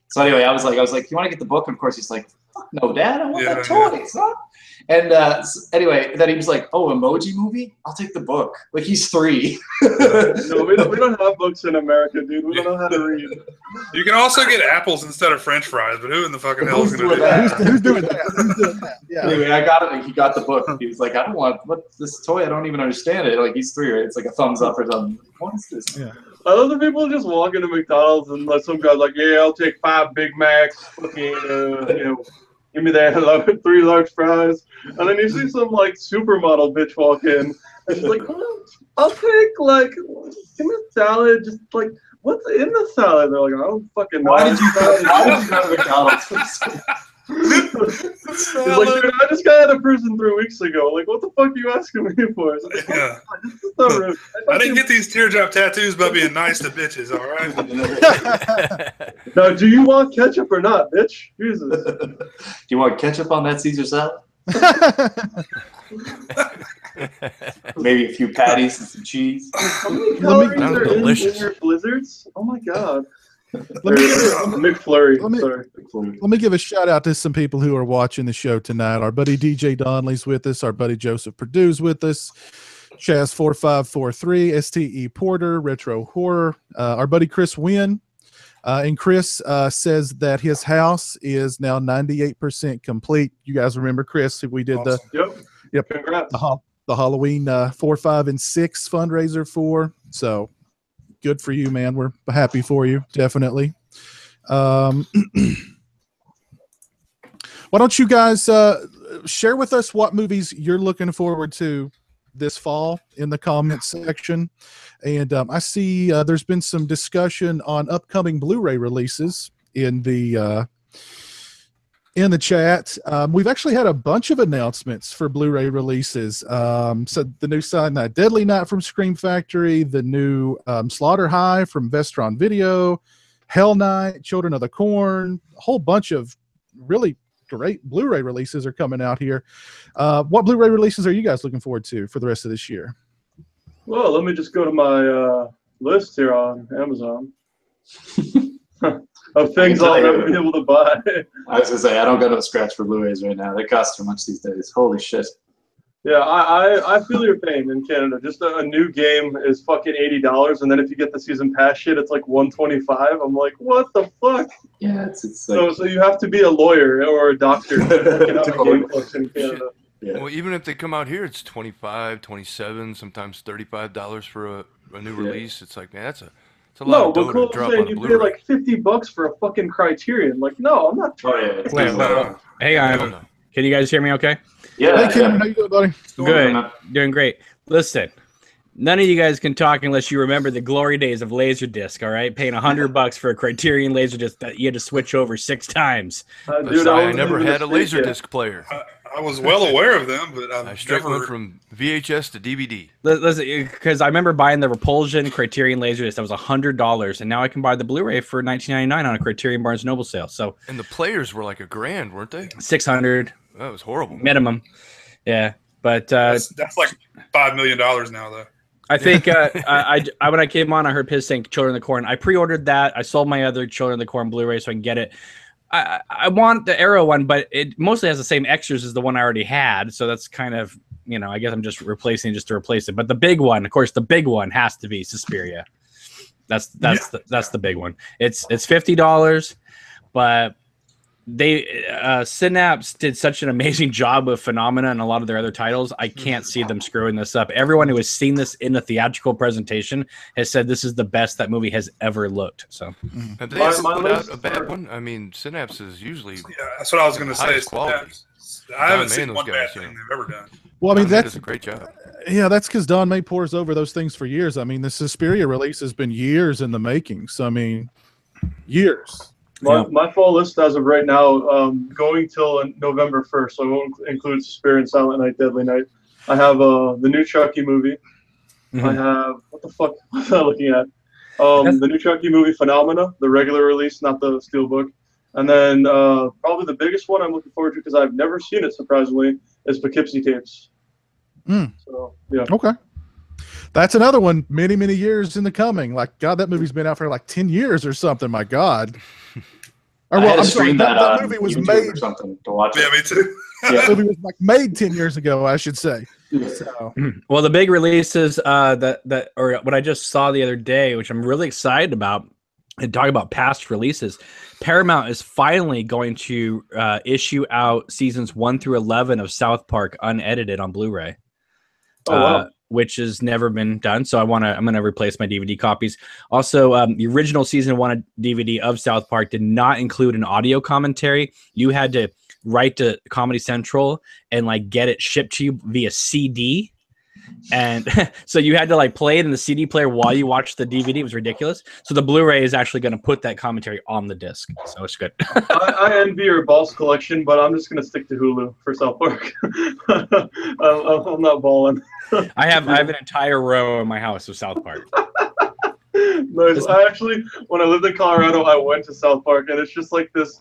So anyway, I was like, you want to get the book? And of course he's like, fuck no, Dad, I want that toys, huh? And anyway, then he was like, oh, Emoji Movie? I'll take the book. He's 3. No, we don't have books in America, dude. We don't know how to read. You can also get apples instead of French fries, but who in the fucking hell is going to do that? Who's doing that? Yeah. Anyway, I got it. He got the book. He was like, I don't want this toy. I don't even understand it. He's 3, right? It's a thumbs up or something. What is this? Yeah. I love the people just walk into McDonald's and some guy's like, yeah, I'll take 5 Big Macs, fucking, give me that 3 large fries. And then you see some supermodel bitch walk in and she's like, I'll take give me a salad, just what's in the salad? They're like, I don't fucking know. Why did you go to McDonald's? He's like, dude, I just got out of prison 3 weeks ago. What the fuck are you asking me for? Yeah. This is so rude. I didn't get these teardrop tattoos by being nice to bitches, all right? Now, do you want ketchup or not, bitch? Jesus. Do you want ketchup on that Caesar salad? Maybe a few patties and some cheese. How many calories are in your blizzards? Oh my God. McFlurry. Let me give a shout out to some people who are watching the show tonight. Our buddy DJ Donnelly's with us. Our buddy Joseph Perdue's with us. Chaz4543, STE Porter, Retro Horror. Our buddy Chris Wynn. And Chris says that his house is now 98% complete. You guys remember Chris? We did Yep. Congrats. The Halloween 4, 5, and 6 fundraiser for. So good for you, man. We're happy for you, definitely. Why don't you guys share with us what movies you're looking forward to this fall in the comments section? And I see there's been some discussion on upcoming Blu-ray releases in the chat. We've actually had a bunch of announcements for Blu-ray releases. So the new Silent Night, Deadly Night from Scream Factory, the new Slaughter High from Vestron Video, Hell Night, Children of the Corn, a whole bunch of really great Blu-ray releases are coming out here. What Blu-ray releases are you guys looking forward to for the rest of this year? Well, let me just go to my list here on Amazon of things I'll never be able to buy. I was gonna say I don't go to a scratch for Blu-rays right now. They cost too much these days. Holy shit. Yeah, I feel your pain in Canada. Just a new game is fucking $80, and then if you get the season pass shit, it's like $125. I'm like, what the fuck? Yeah, it's like... So you have to be a lawyer or a doctor to have a game collection in Canada. Yeah. Well, even if they come out here, it's $25, $27, sometimes $35 for a new release. It's like, man, it's a lot of dough to drop on a Blu-ray. You pay like $50 for a fucking Criterion. Like, no, I'm not trying. Wait. Hey, can you guys hear me okay? Yeah. Hey, Kim, how you doing, buddy? Good. Doing great. Listen, none of you guys can talk unless you remember the glory days of Laserdisc, all right? Paying $100 for a Criterion Laserdisc that you had to switch over 6 times. Dude, I never had a Laserdisc player. I was well aware of them, but I straight went from VHS to DVD. Listen, because I remember buying the Repulsion Criterion Laserdisc that was $100, and now I can buy the Blu-ray for $19.99 on a Criterion Barnes Noble sale. So, and the players were like $1,000, weren't they? $600. That was horrible. Minimum. Yeah, but that's like $5 million now, though. I think I when I came on, I heard Piz saying Children of the Corn. I pre-ordered that. I sold my other Children of the Corn Blu-ray so I can get it. I want the Arrow one, but it mostly has the same extras as the one I already had. So that's kind of, I guess I'm just replacing just to replace it. But the big one, of course, the big one has to be Suspiria. That's the big one. It's $50, but Synapse did such an amazing job with Phenomena and a lot of their other titles. I can't see them screwing this up. Everyone who has seen this in the theatrical presentation has said this is the best that movie has ever looked. So, have they ever put out a bad one? I mean, Synapse is usually that's what I was going to say. Quality. I haven't seen one bad thing they've ever done. Well, I mean, that's a great job. Yeah, that's because Don May pours over those things for years. I mean, the Suspiria release has been years in the making. So, I mean, years. My fall list as of right now, going till November 1st, so I won't include Suspiria and Silent Night, Deadly Night. I have the new Chucky movie. Mm-hmm. I have, what the fuck was I looking at? The new Chucky movie, Phenomena, the regular release, not the Steelbook. And then probably the biggest one I'm looking forward to, because I've never seen it, surprisingly, is Poughkeepsie Tapes. So, yeah. Okay. That's another one many, many years in the coming. Like, God, that movie's been out for like 10 years or something. My God. Or, well, I'm sorry, that movie was made or something to watch. Yeah, me too. That movie was like made 10 years ago, I should say. So. Well, the big releases that or what I just saw the other day, which I'm really excited about, and talking about past releases, Paramount is finally going to issue out seasons 1 through 11 of South Park unedited on Blu-ray. Oh, wow. Which has never been done. So I'm going to replace my DVD copies. Also, the original season 1 DVD of South Park did not include an audio commentary. You had to write to Comedy Central and like get it shipped to you via CD. And so you had to like play it in the CD player while you watched the DVD. It was ridiculous. So the Blu-ray is actually going to put that commentary on the disc. So it's good. I envy your balls collection, but I'm just going to stick to Hulu for South Park. I'm not balling. I have an entire row in my house of South Park. Nice. I actually, when I lived in Colorado, I went to South Park, and it's just like this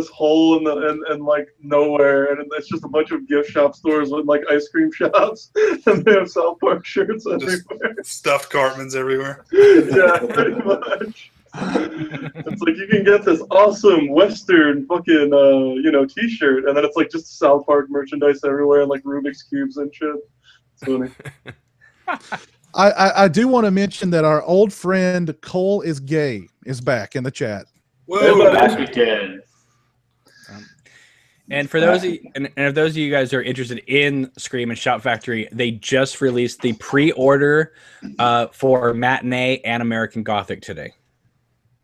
hole in like nowhere, and it's just a bunch of gift shop stores with like ice cream shops, and they have South Park shirts everywhere. Stuffed Cartmans everywhere. Yeah, pretty much. It's like you can get this awesome Western fucking T-shirt, and then it's like just South Park merchandise everywhere, and like Rubik's cubes and shit. It's funny. I do want to mention that our old friend Cole is Gay is back in the chat. Whoa, back again. And for those of you, and if those of you guys are interested in Scream and Shout Factory, they just released the pre-order for Matinee and American Gothic today.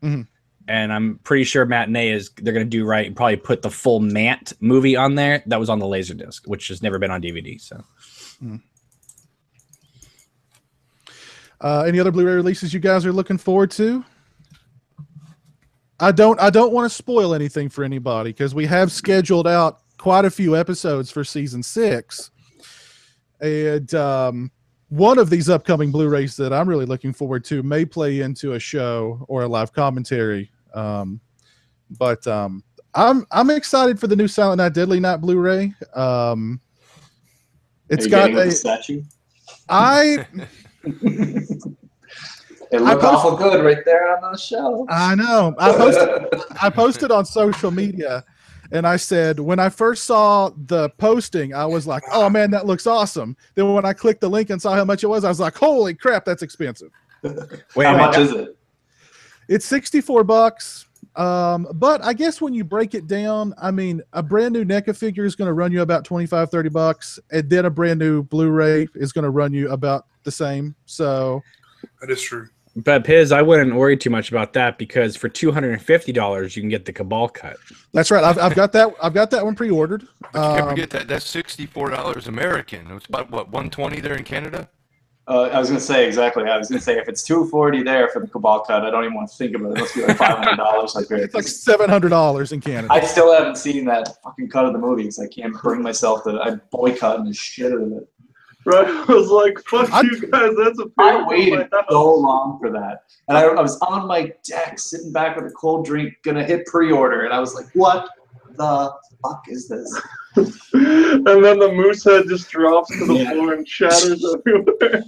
Mhm. And I'm pretty sure Matinee they're going to do right and probably put the full Mant movie on there that was on the Laserdisc, which has never been on DVD. So, any other Blu-ray releases you guys are looking forward to? I don't want to spoil anything for anybody because we have scheduled out quite a few episodes for season 6, and one of these upcoming Blu-rays that I'm really looking forward to may play into a show or a live commentary. But I'm excited for the new Silent Night, Deadly Night Blu-ray. It's got a statue. It looked awful good right there on the shelf. I know. I posted on social media, and I said when I first saw the posting, I was like, "Oh man, that looks awesome." Then when I clicked the link and saw how much it was, I was like, "Holy crap, that's expensive!" Wait, how much is it? It's $64. But I guess when you break it down, I mean, a brand new NECA figure is going to run you about $25-$30, and then a brand new Blu-ray is going to run you about the same. So that is true. But Piz, I wouldn't worry too much about that because for $250 you can get the Cabal cut. That's right. I've got that. I've got that one pre-ordered. But you can't forget that that's $64 American. It's about what, $120 there in Canada. I was going to say exactly. I was going to say if it's $240 there for the Cabal cut, I don't even want to think about it. It must be like $500 like It's like $700 in Canada. I still haven't seen that fucking cut of the movie because I can't bring myself to. I'm boycotting the shit out of it. Right, I was like, "Fuck you guys!" That's a. I waited so long for that, and I was on my deck, sitting back with a cold drink, gonna hit pre-order, and I was like, "What the fuck is this?" And then the moose head just drops to the floor and shatters everywhere.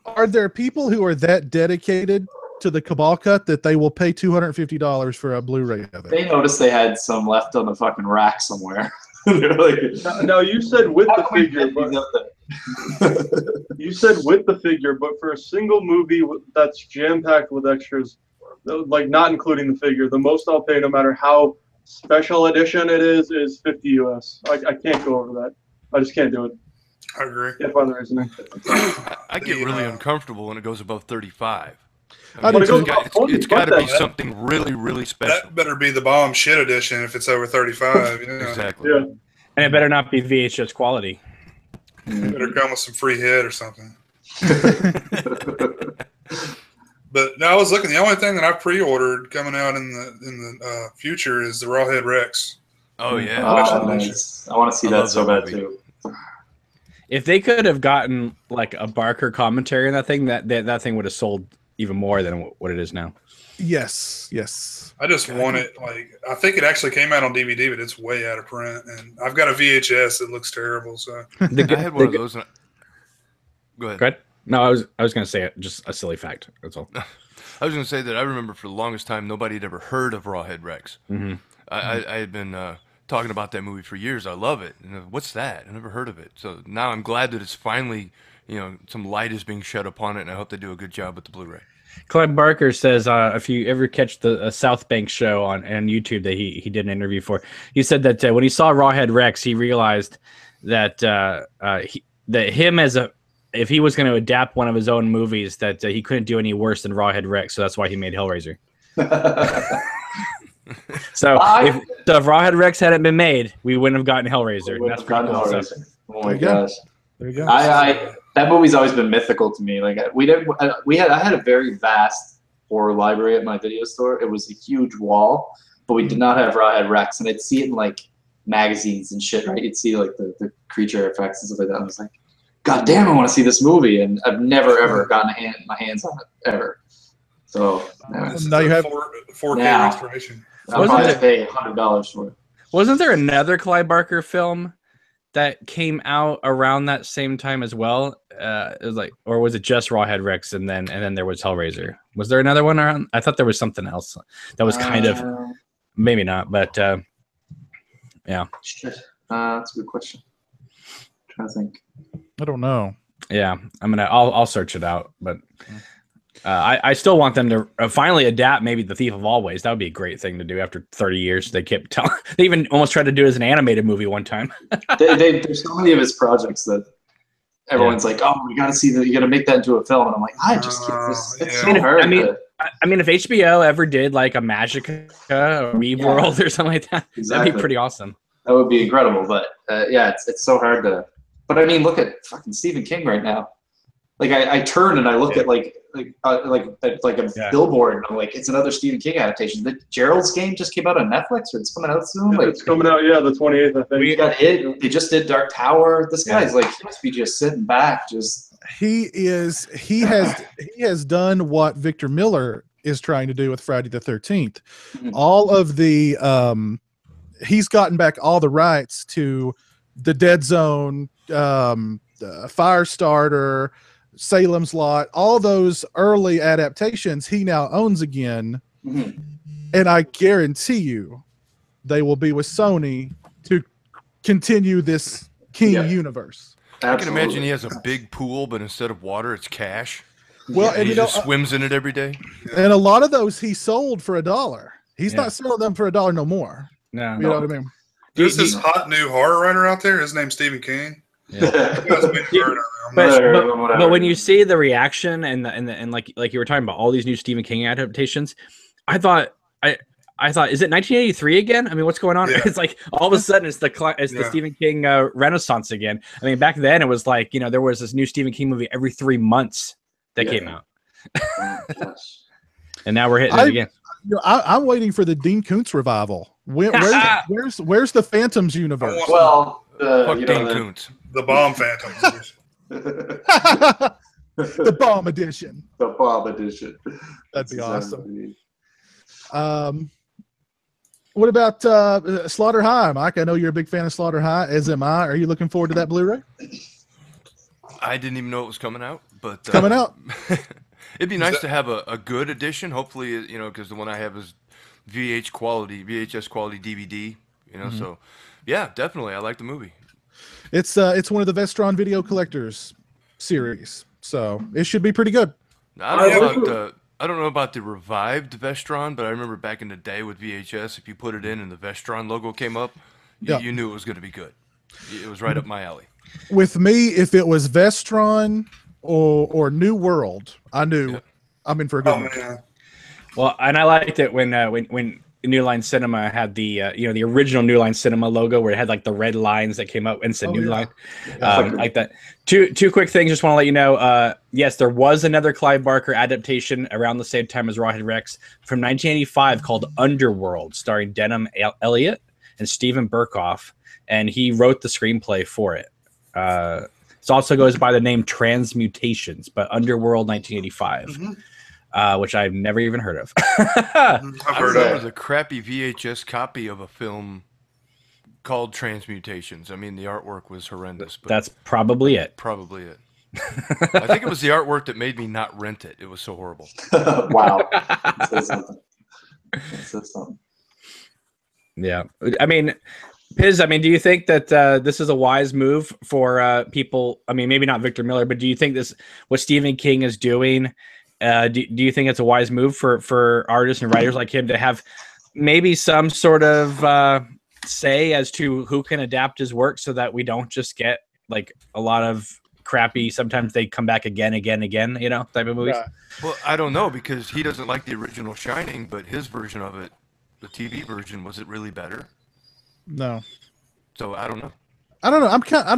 Are there people who are that dedicated to the Cabal cut that they will pay $250 for a Blu-ray of it? They noticed they had some left on the fucking rack somewhere. Like, now you said with the figure, but you said with the figure, but for a single movie that's jam-packed with extras, like not including the figure, the most I'll pay, no matter how special edition it is $50 US. I can't go over that. I just can't do it. I agree. Can't find the reasoning. I get really uncomfortable when it goes above 35. It's got to be something really, really special. That better be the bomb shit edition if it's over 35. You know? Exactly. Yeah. And it better not be VHS quality. Better come with some free head or something. But no, I was looking. The only thing that I pre-ordered coming out in the future is the Rawhead Rex. Oh yeah, nice. I want to see that so bad too. If they could have gotten like a Barker commentary on that thing, that thing would have sold even more than what it is now. Yes. I just want it. Like, I think it actually came out on DVD, but it's way out of print, and I've got a VHS that looks terrible. So I had one of those. Go ahead. No, I was going to say it, just a silly fact. That's all. I was going to say that I remember for the longest time nobody had ever heard of Rawhead Rex. Mm-hmm. I had been talking about that movie for years. I love it. And what's that? I never heard of it. So now I'm glad that it's finally, some light is being shed upon it, and I hope they do a good job with the Blu-ray. Clive Barker says if you ever catch the South Bank show on YouTube that he did an interview for, he said that when he saw Rawhead Rex, he realized that if he was going to adapt one of his own movies, that he couldn't do any worse than Rawhead Rex, so that's why he made Hellraiser. So if Rawhead Rex hadn't been made, we wouldn't have gotten Hellraiser. That's pretty cool. Hellraiser. Oh my gosh. There you go. That movie's always been mythical to me. Like I had a very vast horror library at my video store. It was a huge wall, but we did not have Rawhead Rex, and I'd see it in like magazines and shit. Right? You'd see like the creature effects and stuff like that. I was like, God damn, I want to see this movie, and I've never ever gotten my hands on it ever. So now you have 4K restoration. I'll probably pay $100 for it. Wasn't there another Clive Barker film that came out around that same time as well? It was like, or was it just Rawhead Rex and then there was Hellraiser? Was there another one around? I thought there was something else that was kind of, maybe not, but yeah. Shit. That's a good question. I'm trying to think. I don't know. Yeah, I'll search it out, but I still want them to finally adapt maybe The Thief of Always. That would be a great thing to do after 30 years. They kept telling. They even almost tried to do it as an animated movie one time. There's so many of his projects that everyone's like, "Oh, we got to see that. You got to make that into a film." And I'm like, I just can't. It's so hard. I mean, if HBO ever did like a Magica or Weave World or something like that, that'd be pretty awesome. That would be incredible. But it's so hard to. But I mean, look at fucking Stephen King right now. Like I turn and I look at like a billboard and I'm like, it's another Stephen King adaptation. The Gerald's Game just came out on Netflix, or it's coming out soon. Yeah, it's coming out, the 28th, I think. We got hit. They just did Dark Tower. This guy's like, he must be just sitting back, just. He has done what Victor Miller is trying to do with Friday the 13th. Mm-hmm. All of the he's gotten back all the rights to the Dead Zone, Firestarter, Salem's Lot, all those early adaptations he now owns again. Mm-hmm. And I guarantee you they will be with Sony to continue this King universe. I can imagine he has a big pool, but instead of water, it's cash. Well, and he just swims in it every day. And a lot of those he sold for $1. He's not selling them for $1 no more. No, you know what I mean? There's this hot new horror writer out there. His name's Stephen King. Yeah. But when you see the reaction and like you were talking about all these new Stephen King adaptations, I thought, is it 1983 again? I mean, what's going on? Yeah. It's like all of a sudden it's the Stephen King Renaissance again. I mean, back then it was like, there was this new Stephen King movie every 3 months that came out, and now we're hitting it again. I'm waiting for the Dean Koontz revival. Where's the Phantoms universe? Well, Dean Koontz. The Bomb Phantoms. The Bomb Edition. The Bomb Edition. That'd be awesome. What about Slaughter High, Mike? I know you're a big fan of Slaughter High, as am I. Are you looking forward to that Blu-ray? I didn't even know it was coming out, but it's coming out. It'd be nice to have a good edition. Hopefully, because the one I have is VHS quality DVD. So yeah, definitely, I like the movie. It's one of the Vestron Video Collectors series, so it should be pretty good. I don't know about the revived Vestron, but I remember back in the day with VHS, if you put it in and the Vestron logo came up, you knew it was going to be good. It was right up my alley. With me, if it was Vestron or New World, I knew I'm in for a good one. Well, and I liked it when New Line Cinema had the the original New Line Cinema logo where it had like the red lines that came up and said New Line, like that. Two quick things. Just want to let you know. Yes, there was another Clive Barker adaptation around the same time as Rawhead Rex from 1985 called Underworld, starring Denham Elliott and Stephen Burkoff, and he wrote the screenplay for it. It also goes by the name Transmutations, but Underworld 1985, which I've never even heard of. I remember the crappy VHS copy of a film called Transmutations. I mean, the artwork was horrendous. But that's probably it. Probably it. I think it was the artwork that made me not rent it. It was so horrible. Wow. That says something. Yeah. I mean, Piz, do you think that this is a wise move for people? I mean, maybe not Victor Miller, but do you think what Stephen King is doing, do you think it's a wise move for artists and writers like him to have maybe some sort of say as to who can adapt his work so that we don't just get like a lot of crappy, sometimes they come back again, type of movies? Yeah. Well, I don't know, because he doesn't like the original Shining, but his version of it, the TV version, was it really better? No. So I don't know. I don't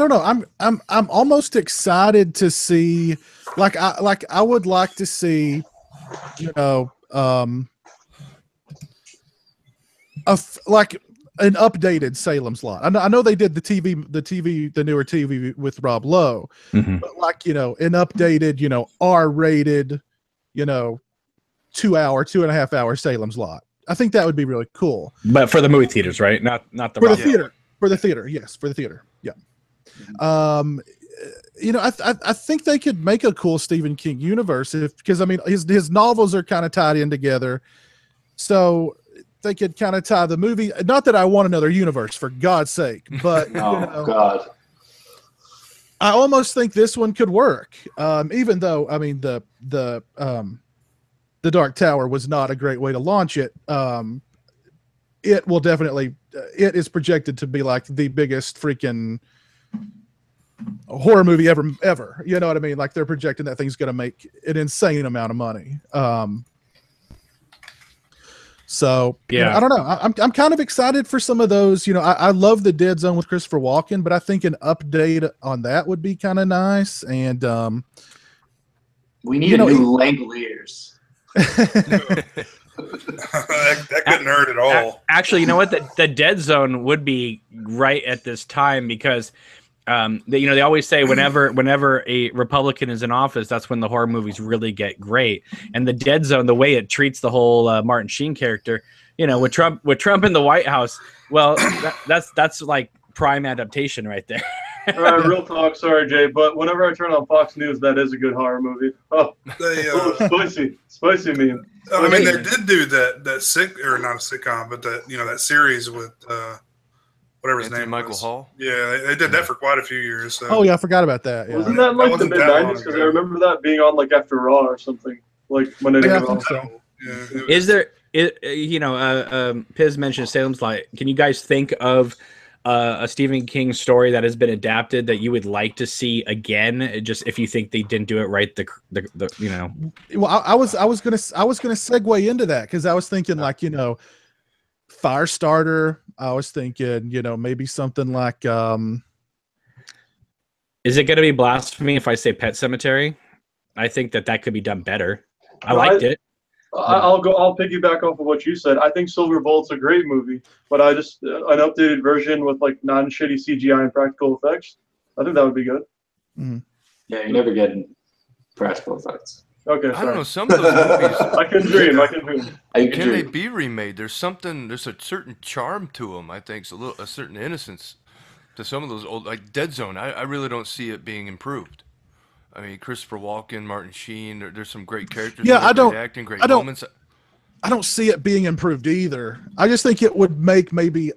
know. I'm almost excited to see, I would like to see, an updated Salem's Lot. I know they did the newer TV with Rob Lowe, but an updated, R-rated, 2.5 hour Salem's Lot. I think that would be really cool. But for the movie theaters, right? Not the for the theater. For the theater, yes, for the theater. Yeah. I think they could make a cool Stephen King universe because his novels are kind of tied in together. So they could kind of tie the movie. Not that I want another universe, for God's sake, but God. I almost think this one could work. Even though the The Dark Tower was not a great way to launch it. It will definitely. It is projected to be like the biggest freaking horror movie ever. You know what I mean? Like they're projecting that thing's going to make an insane amount of money. So yeah, I don't know. I'm kind of excited for some of those. I love the Dead Zone with Christopher Walken, but I think an update on that would be kind of nice. And we need a new Langoliers. that couldn't hurt at all. Actually, you know what? The Dead Zone would be right at this time because they always say whenever a Republican is in office, that's when the horror movies really get great. And the Dead Zone, the way it treats the whole Martin Sheen character, with Trump in the White House, well, that's like prime adaptation right there. All right, real talk. Sorry, Jay, but whenever I turn on Fox News, that is a good horror movie. Oh, spicy meme. I mean, they did do that not a sitcom, but that series with whatever his name Michael was. Hall. Yeah, they did that for quite a few years. So. Oh yeah, I forgot about that. Yeah. Wasn't that like the mid-90s? Because I remember that being on like after Raw or something. Like when it I came think on. so. Yeah, Is there? Piz mentioned Salem's Lot. Can you guys think of a Stephen King story that has been adapted that you would like to see again? Just if you think they didn't do it right, Well, I was gonna segue into that because I was thinking like Firestarter. I was thinking maybe something like Is it going to be blasphemy if I say Pet Cemetery? I think that could be done better. I liked it. I'll piggyback off of what you said. I think Silver Bullet's a great movie, but I just an updated version with like non-shitty CGI and practical effects. I think that would be good. Mm-hmm. Yeah, you're never getting practical effects. Okay, sorry. I don't know. Some of those movies. I can dream. Can they be remade? There's a certain charm to them. I think a certain innocence to some of those old, like Dead Zone. I really don't see it being improved. I mean, Christopher Walken, Martin Sheen. There's some great characters. Yeah, great acting, great moments. I don't see it being improved either. I just think it would make maybe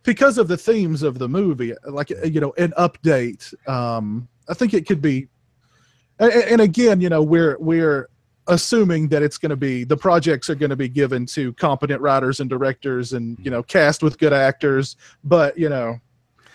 because of the themes of the movie, like an update. I think it could be. And again, we're assuming that it's going to be the projects are going to be given to competent writers and directors and cast with good actors. But I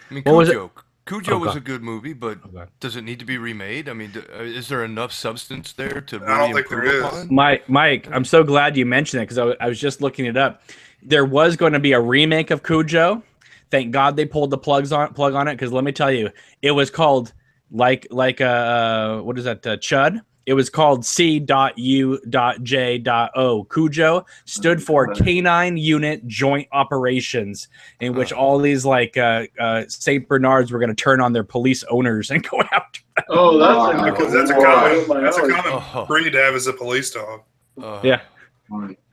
mean, Cujo was a good movie, but does it need to be remade? I mean, is there enough substance there to really I don't think improve there is. upon? Mike, I'm so glad you mentioned it because I was just looking it up. There was going to be a remake of Cujo. Thank God they pulled the plug on it because let me tell you, it was called what is that? Chud. It was called C.U.J.O. Cujo stood for Canine Unit Joint Operations, in which all these Saint Bernards were going to turn on their police owners and go after them. Oh, that's a common breed to have as a police dog. Yeah,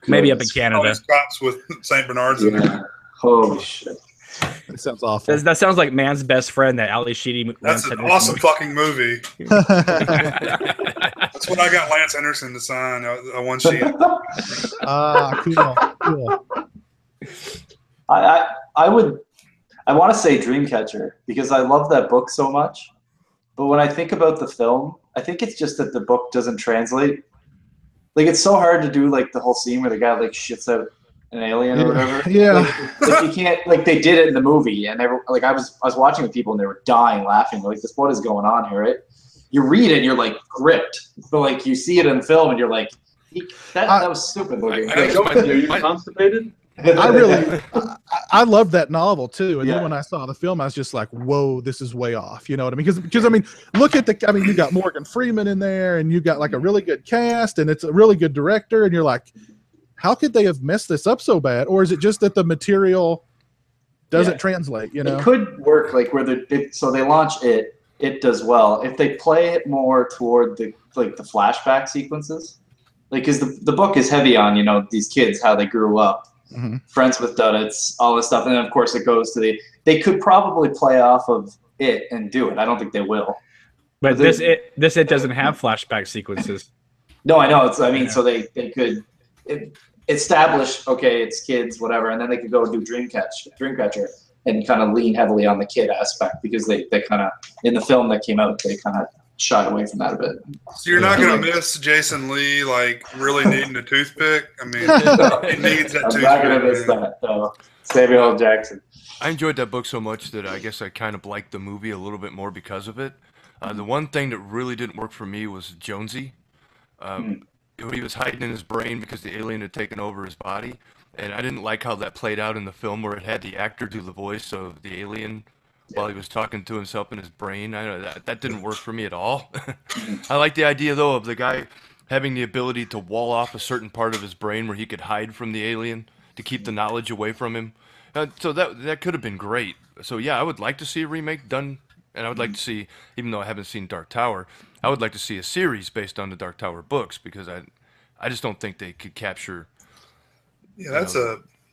maybe up in Canada. All these cops with Saint Bernards. Yeah. Holy shit. That sounds awful. That sounds like Man's Best Friend, that Ali Sheedy. That's an awesome fucking movie. That's what I got Lance Henderson to sign a one sheet. Cool. I want to say Dreamcatcher because I love that book so much. But when I think about the film, I think it's just that the book doesn't translate. Like it's so hard to do like the whole scene where the guy like shits out an alien or whatever. Yeah. Like you can't they did it in the movie and I was watching with people and they were dying laughing like this. What is going on here? Right? You read it and you're like gripped, but like you see it in film and you're like, that was stupid looking. Are you constipated? I love that novel too. And then when I saw the film, I was just like, whoa, this is way off. You know what I mean? Because I mean, look at you got Morgan Freeman in there and you got like a really good cast and it's a really good director. And you're like, how could they have messed this up so bad? Or is it just that the material doesn't translate? It could work like where they launch it does well. If they play it more toward the flashback sequences, like because the book is heavy on, these kids, how they grew up. Mm-hmm. Friends with Duddits, all this stuff, and then of course it goes to they could probably play off of it and do it. I don't think they will. But it doesn't have flashback sequences. No, I know. So they could establish it's kids, whatever, and then they could go do Dreamcatcher, and kind of lean heavily on the kid aspect because they kind of in the film that came out they kind of shied away from that a bit. So you're not going to miss Jason Lee like really needing a toothpick? I mean, he needs that I'm toothpick. not going to miss that. No. Samuel L. Jackson. I enjoyed that book so much that I guess I kind of liked the movie a little bit more because of it. The one thing that really didn't work for me was Jonesy. He was hiding in his brain because the alien had taken over his body. And I didn't like how that played out in the film where it had the actor do the voice of the alien while he was talking to himself in his brain. I know that didn't work for me at all. I like the idea, though, of the guy having the ability to wall off a certain part of his brain where he could hide from the alien to keep the knowledge away from him. So that could have been great. So, yeah, I would like to see a remake done. And I would like to see, even though I haven't seen Dark Tower, I would like to see a series based on the Dark Tower books because I just don't think they could capture. Yeah, that's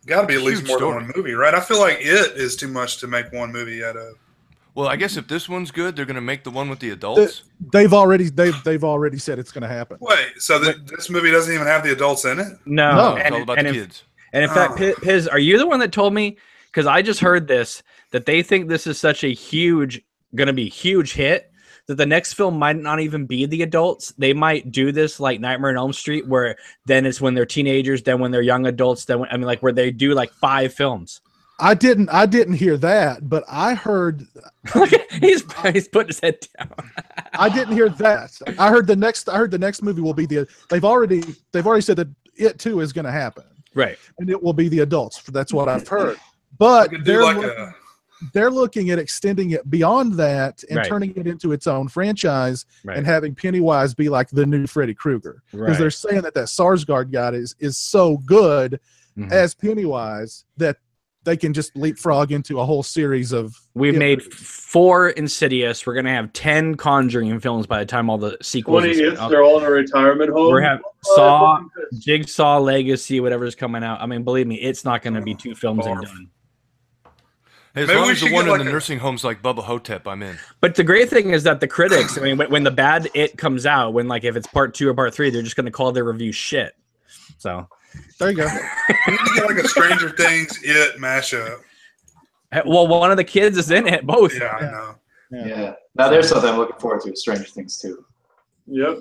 got to be at least more story. than one movie, right? I feel like it is too much to make one movie out of. Well, I guess if this one's good, they're going to make the one with the adults. They've already said it's going to happen. Wait, so this movie doesn't even have the adults in it? No, It's all about the kids. And in fact, Piz, are you the one that told me? Because I just heard this that they think this is such a going to be a huge hit that the next film might not even be the adults. They might do this like Nightmare on Elm Street, where then it's when they're teenagers, then when they're young adults, then like where they do like 5 films. I didn't hear that, but I heard he's putting his head down. I didn't hear that. I heard the next movie will be they've already said that it too is going to happen. Right. And it will be the adults. That's what I've heard. But they're looking at extending it beyond that and turning it into its own franchise and having Pennywise be like the new Freddy Krueger. Because they're saying that Sarsgaard guy is so good as Pennywise that they can just leapfrog into a whole series of. We've made 4 Insidious. We're gonna have 10 Conjuring films by the time all the sequels. 20 they're all in a retirement home. We're having Saw, Jigsaw, Legacy, whatever's coming out. I mean, believe me, it's not gonna be 2 films and done. As long as the one in the nursing home's like Bubba Hotep, I'm in. But the great thing is that the critics, I mean, when the bad It comes out, when like if it's part 2 or part 3, they're just gonna call their review shit. So. There you go. We need to get like a Stranger Things It mashup. Well, one of the kids is in it, both. Yeah, I know. Yeah. Now there's something I'm looking forward to. Stranger Things too. Yep.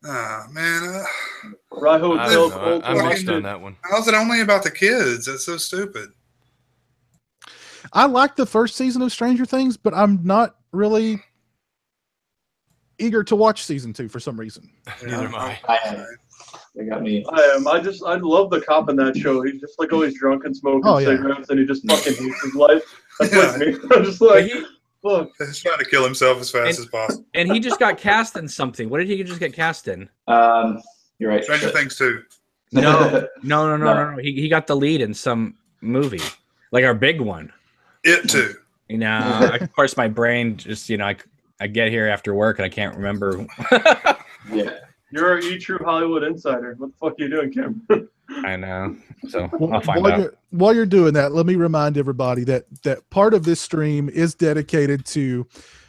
Man. I missed on that one. How's it only about the kids? That's so stupid. I like the first season of Stranger Things, but I'm not really eager to watch season 2 for some reason. Neither am I. They got me. I am. I love the cop in that show. He's just like always drunk and smoking cigarettes, and he just fucking hates his life. That's like me. I'm just like, fuck. He's trying to kill himself as fast as possible. And he just got cast in something. What did he just get cast in? You're right. Stranger Things 2. No. He got the lead in some movie, like our big one. It too. You know, of course, my brain just I get here after work and I can't remember. Yeah. You're a true Hollywood insider. What the fuck are you doing, Cameron? I know. So I'll find out. While you're doing that, let me remind everybody that part of this stream is dedicated to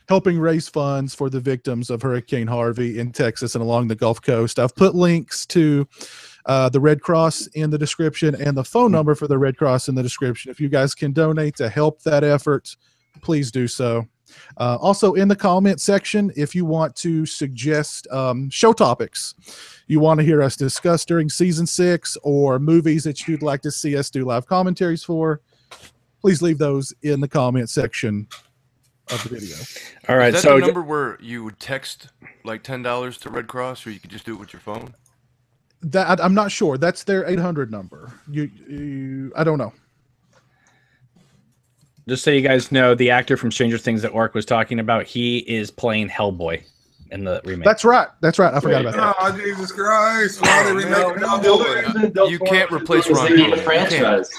helping raise funds for the victims of Hurricane Harvey in Texas and along the Gulf Coast. I've put links to the Red Cross in the description and the phone number for the Red Cross in the description. If you guys can donate to help that effort, please do so. Also in the comment section, if you want to suggest show topics you want to hear us discuss during season 6 or movies that you'd like to see us do live commentaries for, please leave those in the comment section of the video. All right. Is that the number where you would text like $10 to Red Cross, or you could just do it with your phone? That I'm not sure. That's their 800 number. I don't know. Just so you guys know, the actor from Stranger Things that Orc was talking about, he is playing Hellboy in the remake. That's right. I forgot about that. Oh, Jesus Christ. Why did we make Hellboy? You can't replace Ron. They need a franchise.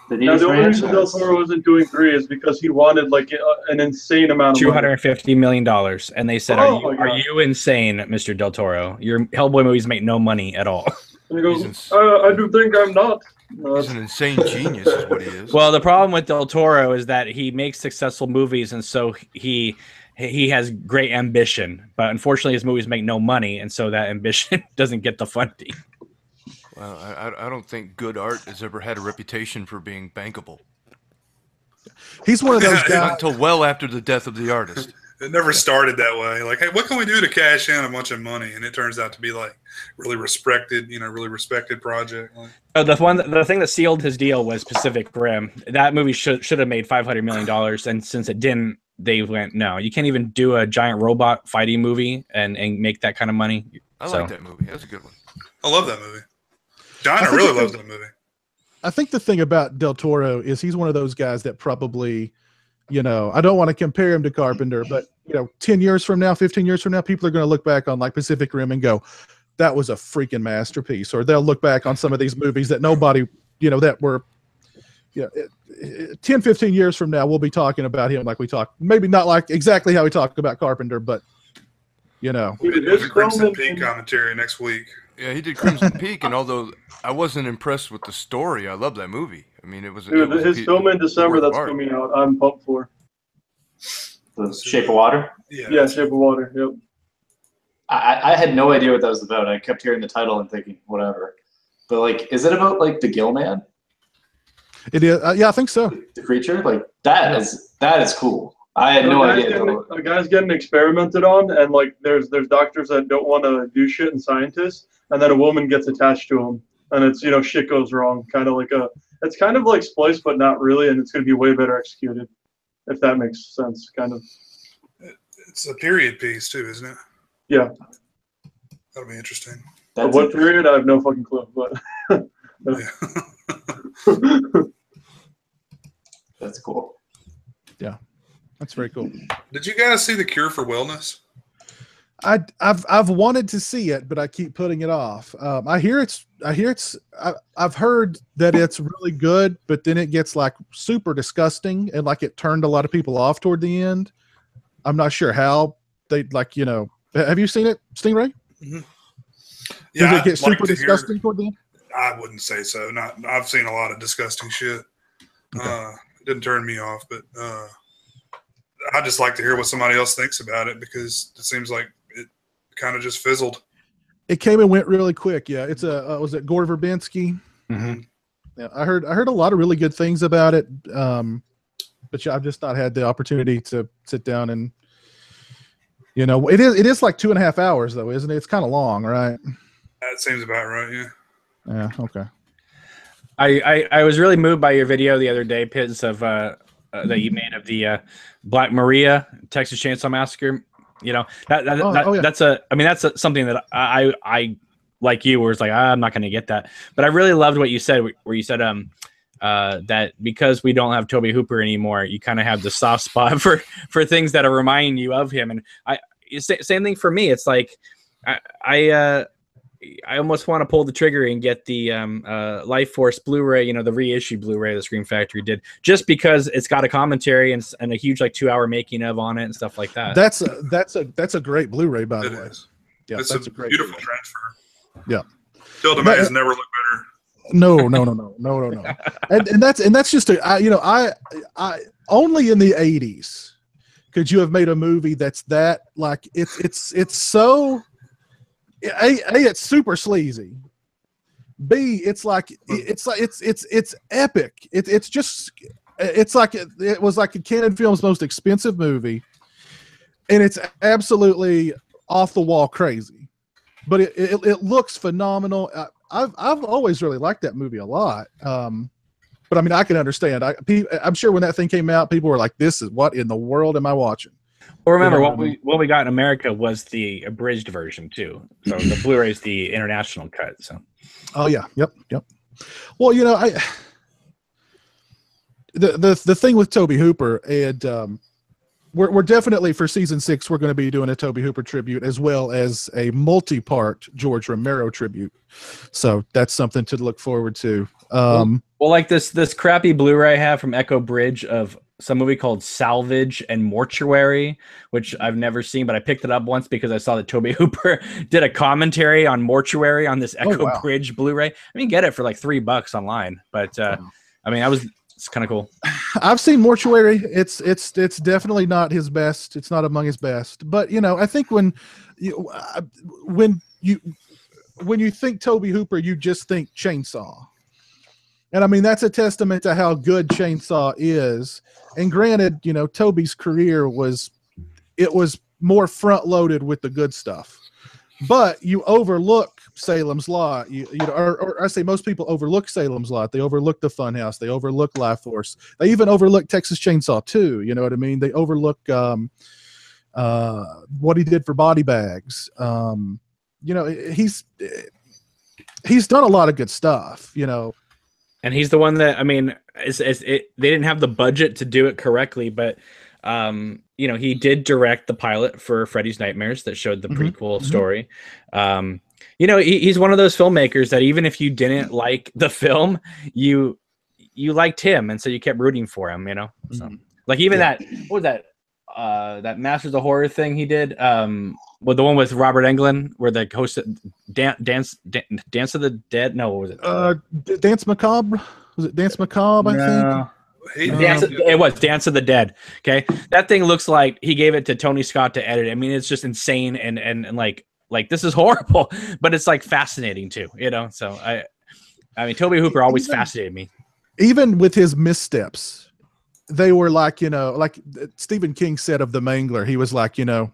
The only reason Del Toro wasn't doing 3 is because he wanted like an insane amount of $250 million. And they said, are you insane, Mr. Del Toro? Your Hellboy movies make no money at all. And he goes, I do think I'm not. He's an insane genius is what he is. Well, the problem with Del Toro is that he makes successful movies, and so he has great ambition. But unfortunately, his movies make no money, and so that ambition doesn't get the funding. Well, I don't think good art has ever had a reputation for being bankable. He's one of those guys. Until well after the death of the artist. It never started that way. Like, hey, what can we do to cash in a bunch of money? And it turns out to be like really respected project. Like, The thing that sealed his deal was Pacific Rim. That movie should have made $500 million, and since it didn't, they went, no, you can't even do a giant robot fighting movie and make that kind of money. I like that movie. That's a good one. I love that movie. China really loves that movie. I think the thing about Del Toro is he's one of those guys that probably, I don't want to compare him to Carpenter, but 10 years from now, 15 years from now, people are going to look back on like Pacific Rim and go, that was a freaking masterpiece. Or they'll look back on some of these movies that nobody, that were, 10, 15 years from now, we'll be talking about him like we talk, maybe not like exactly how we talk about Carpenter, but, We'll be doing a Crimson Peak commentary next week. Yeah, he did Crimson Peak, and although I wasn't impressed with the story, I love that movie. I mean, it was his film in December that's coming out. I'm pumped for. The Shape of Water. Yeah, Shape of Water. Yep. I had no idea what that was about. I kept hearing the title and thinking whatever, but like, is it about like the Gill Man? It is. Yeah, I think so. The creature, like that is cool. I had no idea. A guy's getting experimented on, and like there's doctors that don't want to do shit and scientists, and then a woman gets attached to him, and it's shit goes wrong. It's kind of like Splice, but not really, and it's going to be way better executed, if that makes sense. Kind of. It's a period piece too, isn't it? Yeah. That'll be interesting. What period? I have no fucking clue, but. That's cool. Yeah. That's very cool. Did you guys see The Cure for Wellness? I've wanted to see it, but I keep putting it off. I've heard that it's really good, but then it gets like super disgusting and like it turned a lot of people off toward the end. I'm not sure how they have you seen it, Stingray? Mm-hmm. Yeah, does it get super disgusting toward the end? I wouldn't say so. I've seen a lot of disgusting shit. Okay. It didn't turn me off, but I just like to hear what somebody else thinks about it because it seems like it kind of just fizzled. It came and went really quick. Yeah, it's was it Gore Verbinski? Mm-hmm. Yeah, I heard a lot of really good things about it, but I've just not had the opportunity to sit down and it is like 2.5 hours though, isn't it? It's kind of long, right? That seems about right. Yeah. Yeah. Okay. I was really moved by your video the other day, Piz, of that you made of the Black Maria Texas Chainsaw Massacre. That's something that I like you, where it's like I'm not going to get that, but I really loved what you said, where you said that because we don't have Toby Hooper anymore, you kind of have the soft spot for things that remind you of him, and same thing for me. It's like I almost want to pull the trigger and get the Life Force Blu-ray, the reissue Blu-ray the Scream Factory did, just because it's got a commentary and a huge 2-hour making of on it and stuff like that. That's a great Blu-ray, by the way. Is. Yeah, that's a great beautiful Blu-ray transfer. Yeah, Tilda May has never looked better. No. and that's just I only in the 80s could you have made a movie that's that like it's so. It's super sleazy. B, it's epic. It's like it was like Canon Films' most expensive movie, and it's absolutely off the wall crazy. But it looks phenomenal. I've always really liked that movie a lot. But I mean, I can understand. I'm sure when that thing came out, people were like, "This is what in the world am I watching?" Well, remember what we got in America was the abridged version too. So the Blu-ray is the international cut. So. Oh yeah, yep. Well, the thing with Toby Hooper, and we're definitely for season 6 we're going to be doing a Toby Hooper tribute as well as a multi-part George Romero tribute. So that's something to look forward to. Well, like this crappy Blu-ray I have from Echo Bridge of some movie called Salvage and Mortuary, which I've never seen, but I picked it up once because I saw that Toby Hooper did a commentary on Mortuary on this Echo Bridge Blu-ray. I mean, get it for like $3 online, but I mean, it's kind of cool. I've seen Mortuary. It's definitely not his best. It's not among his best, but I think when you think Toby Hooper, you just think Chainsaw. And I mean, that's a testament to how good Chainsaw is. And granted, Toby's career was it was more front loaded with the good stuff. But you overlook Salem's Lot. You know, or I say most people overlook Salem's Lot. They overlook the Funhouse. They overlook Life Force. They even overlook Texas Chainsaw 2. You know what I mean? They overlook what he did for Body Bags. You know, he's done a lot of good stuff. You know, and he's the one that, I mean, they didn't have the budget to do it correctly, but you know, he did direct the pilot for Freddy's Nightmares that showed the prequel story. You know, he's one of those filmmakers that even if you didn't like the film, you liked him, and so you kept rooting for him. You know, so like even that, what was that? That Masters of Horror thing he did. Well, the one with Robert Englund, where the host Dance of the Dead. No, what was it? Dance Macabre. Was it Dance Macabre? I think. It was Dance of the Dead. Okay, that thing looks like he gave it to Tony Scott to edit. I mean, it's just insane and like this is horrible, but it's like fascinating too. You know, so I mean, Tobe Hooper always fascinated me. Even with his missteps, they were like, you know, like Stephen King said of The Mangler. He was like, you know,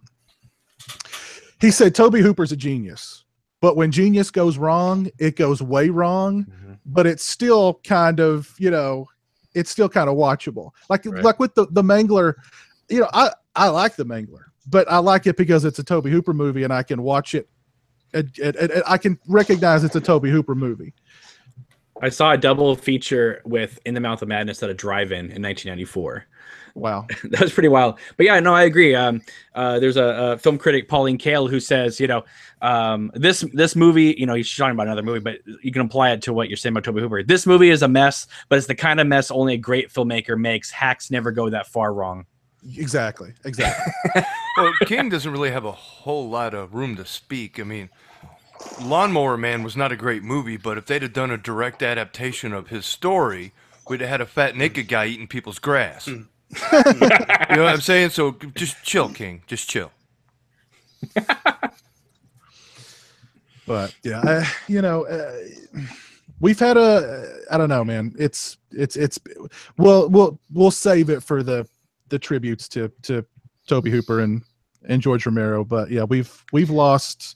he said Tobe Hooper's a genius, but when genius goes wrong, it goes way wrong. But it's still kind of, you know, it's still kind of watchable. Like with the Mangler, you know, I like The Mangler, but I like it because it's a Tobe Hooper movie and I can watch it. I can recognize it's a Tobe Hooper movie. I saw a double feature with In the Mouth of Madness at a drive-in in 1994. Wow. That was pretty wild. But yeah, no, I agree. There's a film critic, Pauline Kael, who says, you know, this movie, you know, he's talking about another movie, but you can apply it to what you're saying about Tobe Hooper. This movie is a mess, but it's the kind of mess only a great filmmaker makes. Hacks never go that far wrong. Exactly. Well, King doesn't really have a whole lot of room to speak. I mean, Lawnmower Man was not a great movie, but if they'd have done a direct adaptation of his story, we'd have had a fat naked guy eating people's grass. You know what I'm saying? So just chill, King. Just chill. But yeah, you know, we've had I don't know, man. It's we'll save it for the tributes to Tobe Hooper and George Romero. But yeah, we've lost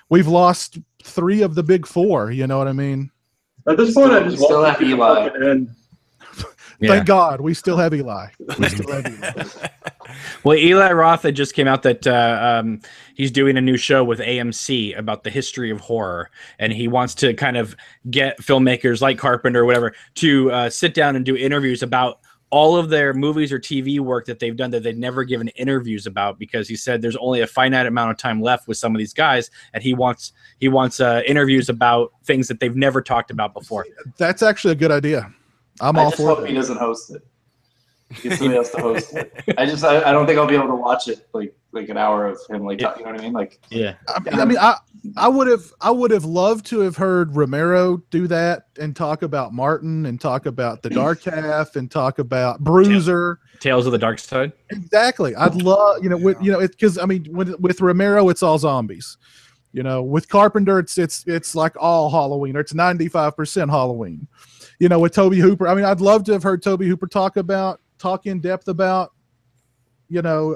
3 of the big 4. You know what I mean? At this point, I just still want have Eli. Thank God we still have Eli. Well, Eli Roth had just came out that he's doing a new show with AMC about the history of horror, and he wants to kind of get filmmakers like Carpenter or whatever to sit down and do interviews about all of their movies or TV work that they've done that they've never given interviews about, because he said there's only a finite amount of time left with some of these guys, and he wants interviews about things that they've never talked about before. That's actually a good idea. I'm all for it. I just hope he doesn't host it. Get somebody else to host it. I don't think I'll be able to watch it like an hour of him you know what I mean? Like I mean I would have loved to have heard Romero do that and talk about Martin and talk about The Dark Half and talk about Bruiser. Tales of the Dark Side. Exactly. I'd love, you know, because I mean with Romero it's all zombies. You know, with Carpenter it's like all Halloween, or it's 95% Halloween. You know, with Tobe Hooper, I mean, I'd love to have heard Tobe Hooper talk in depth about, you know,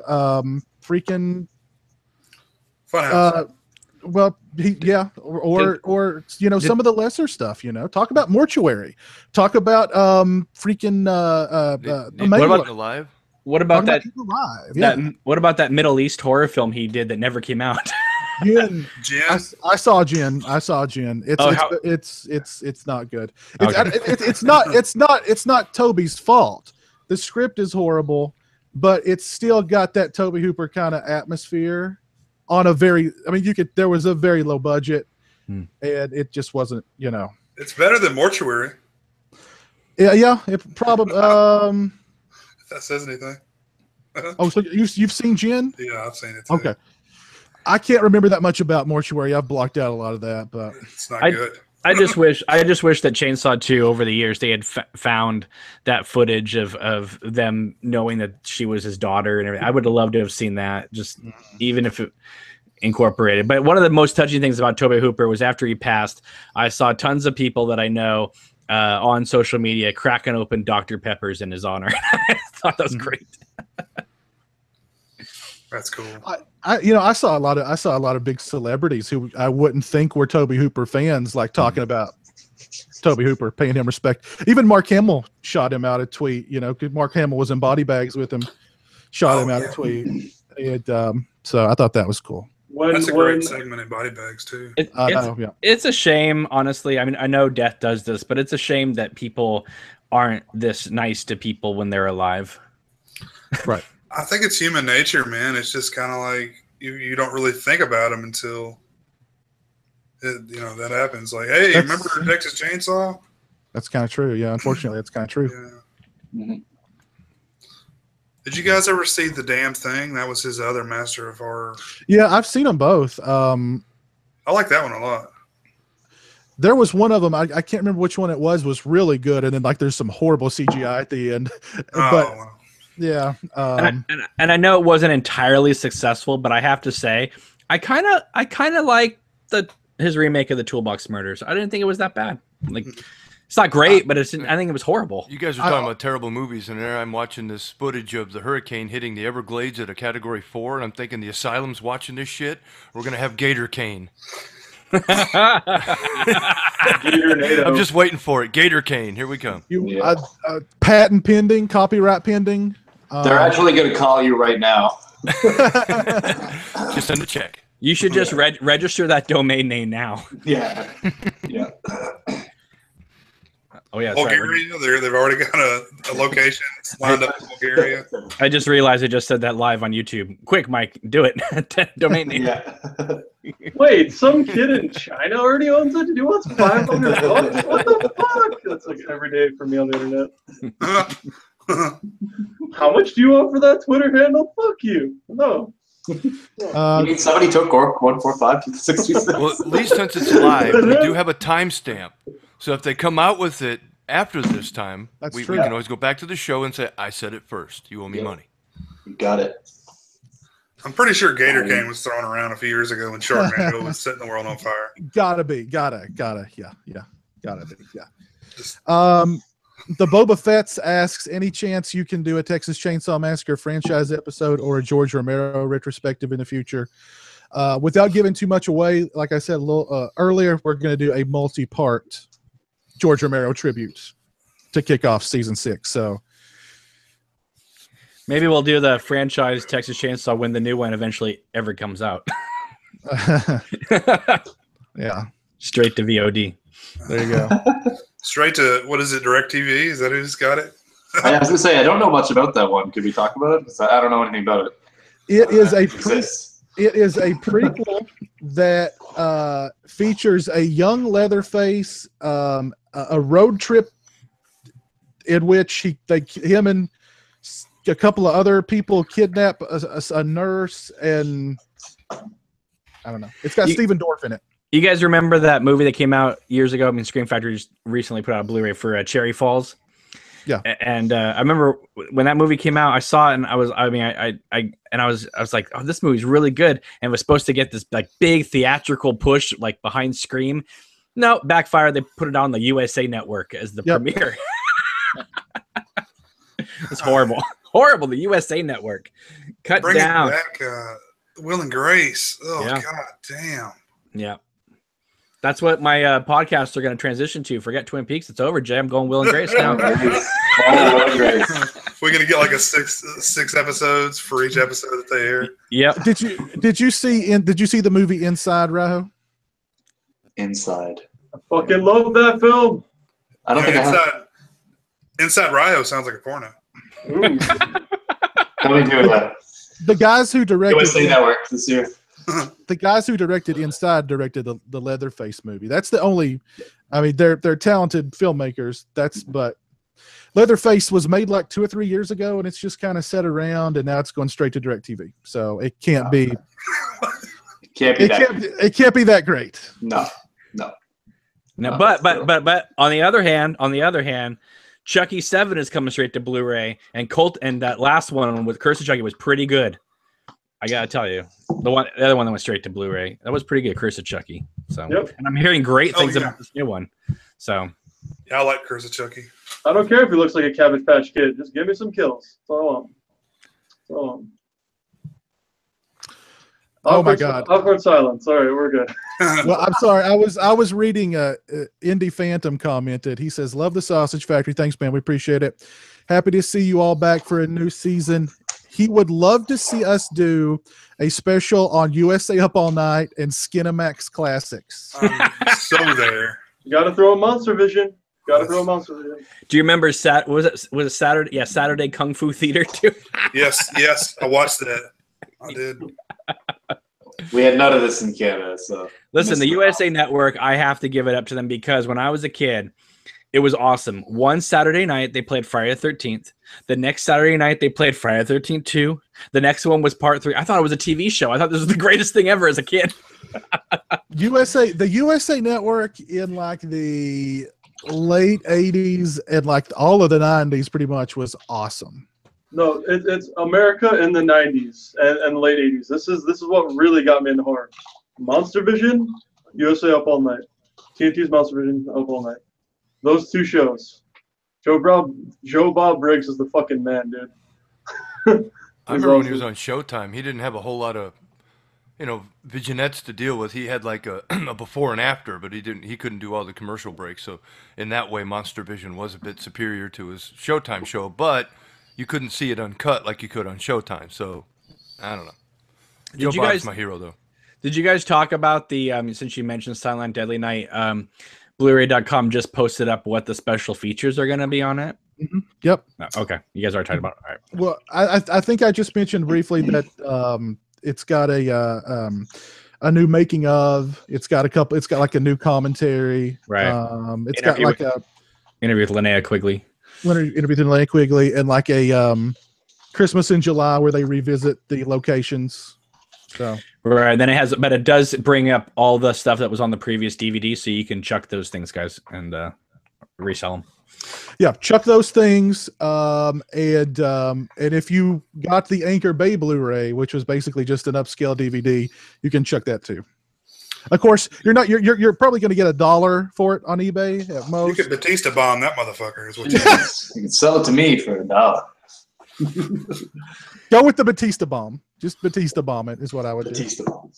freaking Funhouse. Well, or you know, some of the lesser stuff. You know, talk about Mortuary, talk about freaking what about Alive? What about that? Alive, yeah. What about that Middle East horror film he did that never came out? Jin. I saw Jin. Oh, it's not good. Okay. It's not Toby's fault. The script is horrible, but it's still got that Tobe Hooper kind of atmosphere on a very, I mean, there was a very low budget and it just wasn't, you know. It's better than Mortuary. Yeah, it probably, if that says anything. Oh, so you've seen Jin? Yeah, I've seen it too. Okay. I can't remember that much about Mortuary. I've blocked out a lot of that, but it's not good. I just wish that Chainsaw 2 over the years they had found that footage of them knowing that she was his daughter and everything. I would have loved to have seen that, just even if it incorporated. But one of the most touching things about Tobe Hooper was after he passed, I saw tons of people that I know on social media cracking open Dr. Peppers in his honor. I thought that was great. That's cool. I saw a lot of big celebrities who I wouldn't think were Toby Hooper fans, like talking about Toby Hooper, paying him respect. Even Mark Hamill shot him out a tweet. You know, 'cause Mark Hamill was in body bags with him, shot him out a tweet. So I thought that was cool. That's a great segment in body bags too. It's a shame, honestly. I mean, I know death does this, but it's a shame that people aren't this nice to people when they're alive. Right. I think it's human nature, man. It's just kind of like you don't really think about them until that happens. Like, hey, remember Texas Chainsaw? That's kind of true. Yeah, unfortunately, that's kind of true. Mm-hmm. Did you guys ever see The Damn Thing? That was his other Master of Horror. Yeah, I've seen them both. I like that one a lot. There was one of them, I can't remember which one it was really good, and then like there's some horrible CGI at the end. But yeah, and I know it wasn't entirely successful, but I have to say, I kind of like his remake of the Toolbox Murders. I didn't think it was that bad. Like, it's not great, but I think it was horrible. You guys are talking about terrible movies, and there I'm watching this footage of the hurricane hitting the Everglades at a Category 4, and I'm thinking the asylum's watching this shit. We're gonna have Gator Cane. I'm just waiting for it. Gator Cane, here we come. Patent pending, copyright pending. They're actually going to call you right now. Just send a check. You should just register that domain name now. Yeah. Oh yeah, Bulgaria. They've already got a location lined up in Bulgaria. I just realized I just said that live on YouTube. Quick, Mike, do it. Domain name. Yeah. Wait, some kid in China already owns it? He wants $500? What the fuck? That's like every day for me on the internet. How much do you want for that Twitter handle? Fuck you. No. You mean somebody took 145 Well, at least since it's live, we do have a timestamp. So if they come out with it after this time, we can always go back to the show and say, I said it first. You owe me money. You got it. I'm pretty sure Gator Cane was thrown around a few years ago when Sharknado was setting the world on fire. Gotta be. Yeah. Gotta be. Yeah. The Boba Fett's asks, any chance you can do a Texas Chainsaw Massacre franchise episode or a George Romero retrospective in the future? Without giving too much away, like I said a little earlier, we're going to do a multi-part George Romero tribute to kick off season 6. So maybe we'll do the franchise Texas Chainsaw when the new one eventually ever comes out. Yeah. Straight to VOD. There you go. Straight to, what is it, DirecTV? Is that who's got it? I was going to say, I don't know much about that one. Could we talk about it? Because I don't know anything about it. It is a prequel that features a young Leatherface, a road trip in which him and a couple of other people kidnap a nurse, and I don't know. It's got Stephen Dorff in it. You guys remember that movie that came out years ago? I mean, Scream Factory just recently put out a Blu-ray for Cherry Falls. Yeah, and I remember when that movie came out, I saw it, and I was like, oh, this movie's really good, and it was supposed to get this like big theatrical push like behind Scream. No, backfired. They put it on the USA Network as the premiere. It's horrible, horrible. The USA Network cut down. Back, Will and Grace. Oh God damn. Yeah. That's what my podcasts are going to transition to. Forget Twin Peaks. It's over, Jay. I'm going Will and Grace now. Will and Grace. We're going to get like a six episodes for each episode that they air. Yep. Did you see the movie Inside, Raho? Inside. I fucking love that film. I don't think I have. Inside Ryo sounds like a porno. Coming to the guys who directed USA Network this year. The guys who directed Inside directed the Leatherface movie. That's the only. I mean, they're talented filmmakers. But Leatherface was made like 2 or 3 years ago, and it's just kind of set around, and now it's going straight to DirecTV. So it can't be. It can't be that great. No. But on the other hand, Chucky 7 is coming straight to Blu-ray, and that last one with Curse of Chucky was pretty good. I gotta tell you, the other one that went straight to Blu-ray, that was pretty good. Curse of Chucky. So, and I'm hearing great things about this new one. So, yeah, I like Curse of Chucky. I don't care if he looks like a Cabbage Patch Kid. Just give me some kills. That's all I want. Oh my God! Awkward silence. All right, we're good. Well, I'm sorry. I was reading. Indy Phantom commented. He says, "Love the Sausage Factory. Thanks, man. We appreciate it. Happy to see you all back for a new season. He would love to see us do a special on USA Up All Night and Skinamax Classics." So there. You got to throw a Monster Vision. Got to throw a Monster Vision. Do you remember was it Saturday? Yeah, Saturday Kung Fu Theater too. Yes, I watched that. I did. We had none of this in Canada, so Listen, the USA Network, I have to give it up to them because when I was a kid, it was awesome. One Saturday night, they played Friday the 13th. The next Saturday night, they played Friday the 13th 2. The next one was part 3. I thought it was a TV show. I thought this was the greatest thing ever as a kid. The USA Network in like the late 80s and like all of the 90s pretty much was awesome. No, it's America in the 90s and late 80s. This is what really got me into horror. Monster Vision, USA Up All Night. TNT's Monster Vision, Up All Night. Those two shows. Joe Bob Briggs is the fucking man, dude. I remember when he was on Showtime, he didn't have a whole lot of, vignettes to deal with. He had like a before and after, but he couldn't do all the commercial breaks. So in that way, Monster Vision was a bit superior to his Showtime show, but you couldn't see it uncut like you could on Showtime. So I don't know. Joe Bob's my hero, though. Did you guys talk about the, since you mentioned Silent Deadly Night, Blu-ray.com just posted up what the special features are going to be on it? Mm-hmm. Yep. Okay. You guys are talking about it. All right. Well, I think I just mentioned briefly that it's got a new making of. It's got like a new commentary. Right. It's got like a interview with Linnea Quigley. Interview with Linnea Quigley and like a Christmas in July where they revisit the locations. So right, then it does bring up all the stuff that was on the previous DVD, so you can chuck those things, guys, and resell them. Yeah, chuck those things. And if you got the Anchor Bay Blu-ray, which was basically just an upscale DVD, you can chuck that too. Of course, you're probably going to get $1 for it on eBay at most. You could Batista bomb that motherfucker. Is what you can sell it to me for $1. Go with the Batista bomb. Just Batista bomb it is what I would Batista do. Bomb.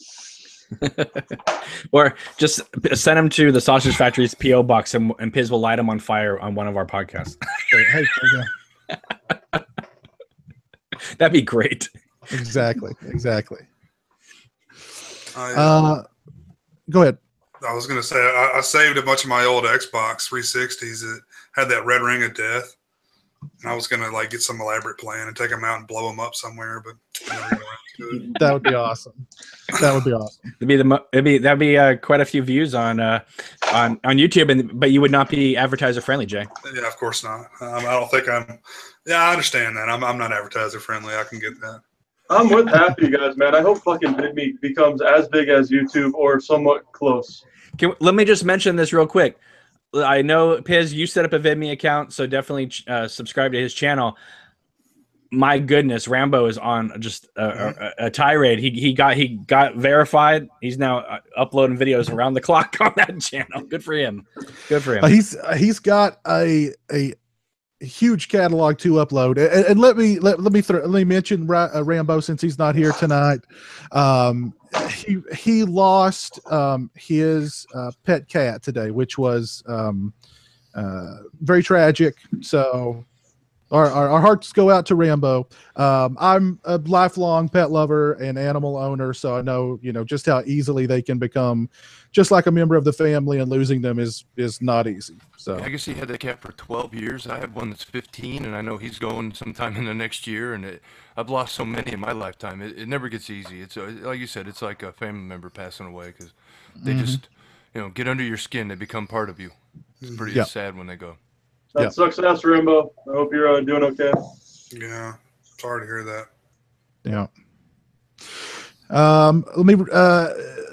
Or just send them to the Sausage Factory's P.O. box and Piz will light them on fire on one of our podcasts. Hey, that'd be great. Exactly. Go ahead. I was going to say, I saved a bunch of my old Xbox 360s that had that red ring of death. And I was going to get some elaborate plan and take them out and blow them up somewhere, but I never got around to it. That would be awesome. That'd be quite a few views on YouTube, but you would not be advertiser friendly, Jay. Yeah, of course not. I don't think I'm. Yeah, I understand that. I'm not advertiser friendly. I can get that. I'm with half of you guys, man. I hope fucking VidMe becomes as big as YouTube or somewhat close. Let me just mention this real quick. I know, Piz, you set up a VidMe account, so definitely subscribe to his channel. My goodness, Rambo is on just a tirade. He got verified. He's now uploading videos around the clock on that channel. Good for him. He's got a huge catalog to upload. And let me mention Rambo since he's not here tonight. He lost his pet cat today, which was very tragic. So our hearts go out to Rambo. I'm a lifelong pet lover and animal owner, so I know just how easily they can become just like a member of the family, and losing them is not easy. So I guess he had that cat for 12 years. I have one that's 15, and I know he's going sometime in the next year. And I've lost so many in my lifetime. It never gets easy. It's like you said, it's like a family member passing away because they just get under your skin. They become part of you. It's pretty sad when they go. That sucks ass, Rambo. I hope you're doing okay. Yeah, sorry to hear that. Yeah.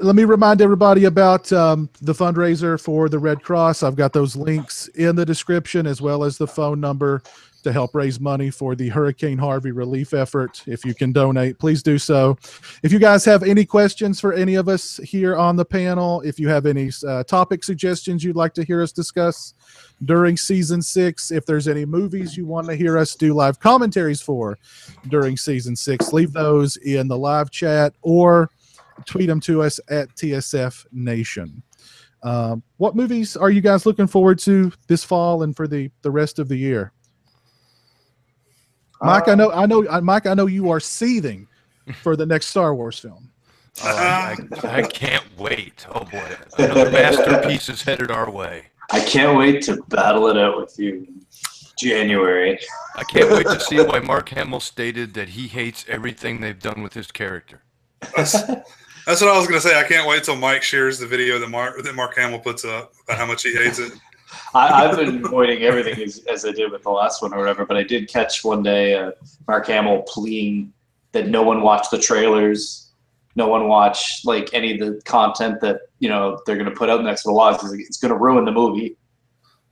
Let me remind everybody about the fundraiser for the Red Cross. I've got those links in the description as well as the phone number to help raise money for the Hurricane Harvey relief effort. If you can donate, please do so. If you guys have any questions for any of us here on the panel, if you have any topic suggestions you'd like to hear us discuss during season 6, if there's any movies you want to hear us do live commentaries for during season 6, leave those in the live chat or tweet them to us at TSF Nation. What movies are you guys looking forward to this fall and for the rest of the year? Mike, Mike, I know you are seething for the next Star Wars film. Oh, I can't wait. Oh boy, another masterpiece is headed our way. I can't wait to battle it out with you in January. I can't wait to see why Mark Hamill stated that he hates everything they've done with his character. That's what I was going to say. I can't wait till Mike shares the video that Mark Hamill puts up about how much he hates it. I've been avoiding everything as I did with the last one or whatever, but I did catch one day Mark Hamill pleading that no one watched the trailers, no one watched like any of the content that they're going to put out next to the laws. It's going to ruin the movie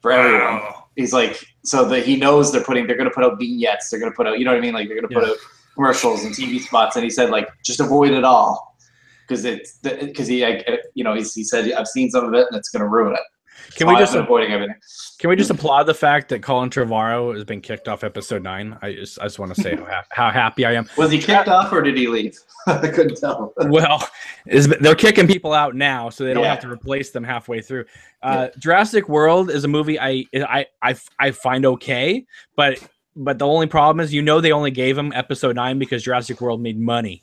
for everyone. Wow. He's like, so that he knows they're going to put out vignettes, they're going to put out, you know what I mean, like they're going to put out commercials and TV spots, and he said like just avoid it all because he said I've seen some of it and it's going to ruin it. Can we just avoiding everything? Can we just applaud the fact that Colin Trevorrow has been kicked off episode 9? I just want to say how happy I am. Was he kicked off or did he leave? I couldn't tell. Well, they're kicking people out now, so they don't have to replace them halfway through. Jurassic World is a movie I find okay, but the only problem is they only gave him episode 9 because Jurassic World made money.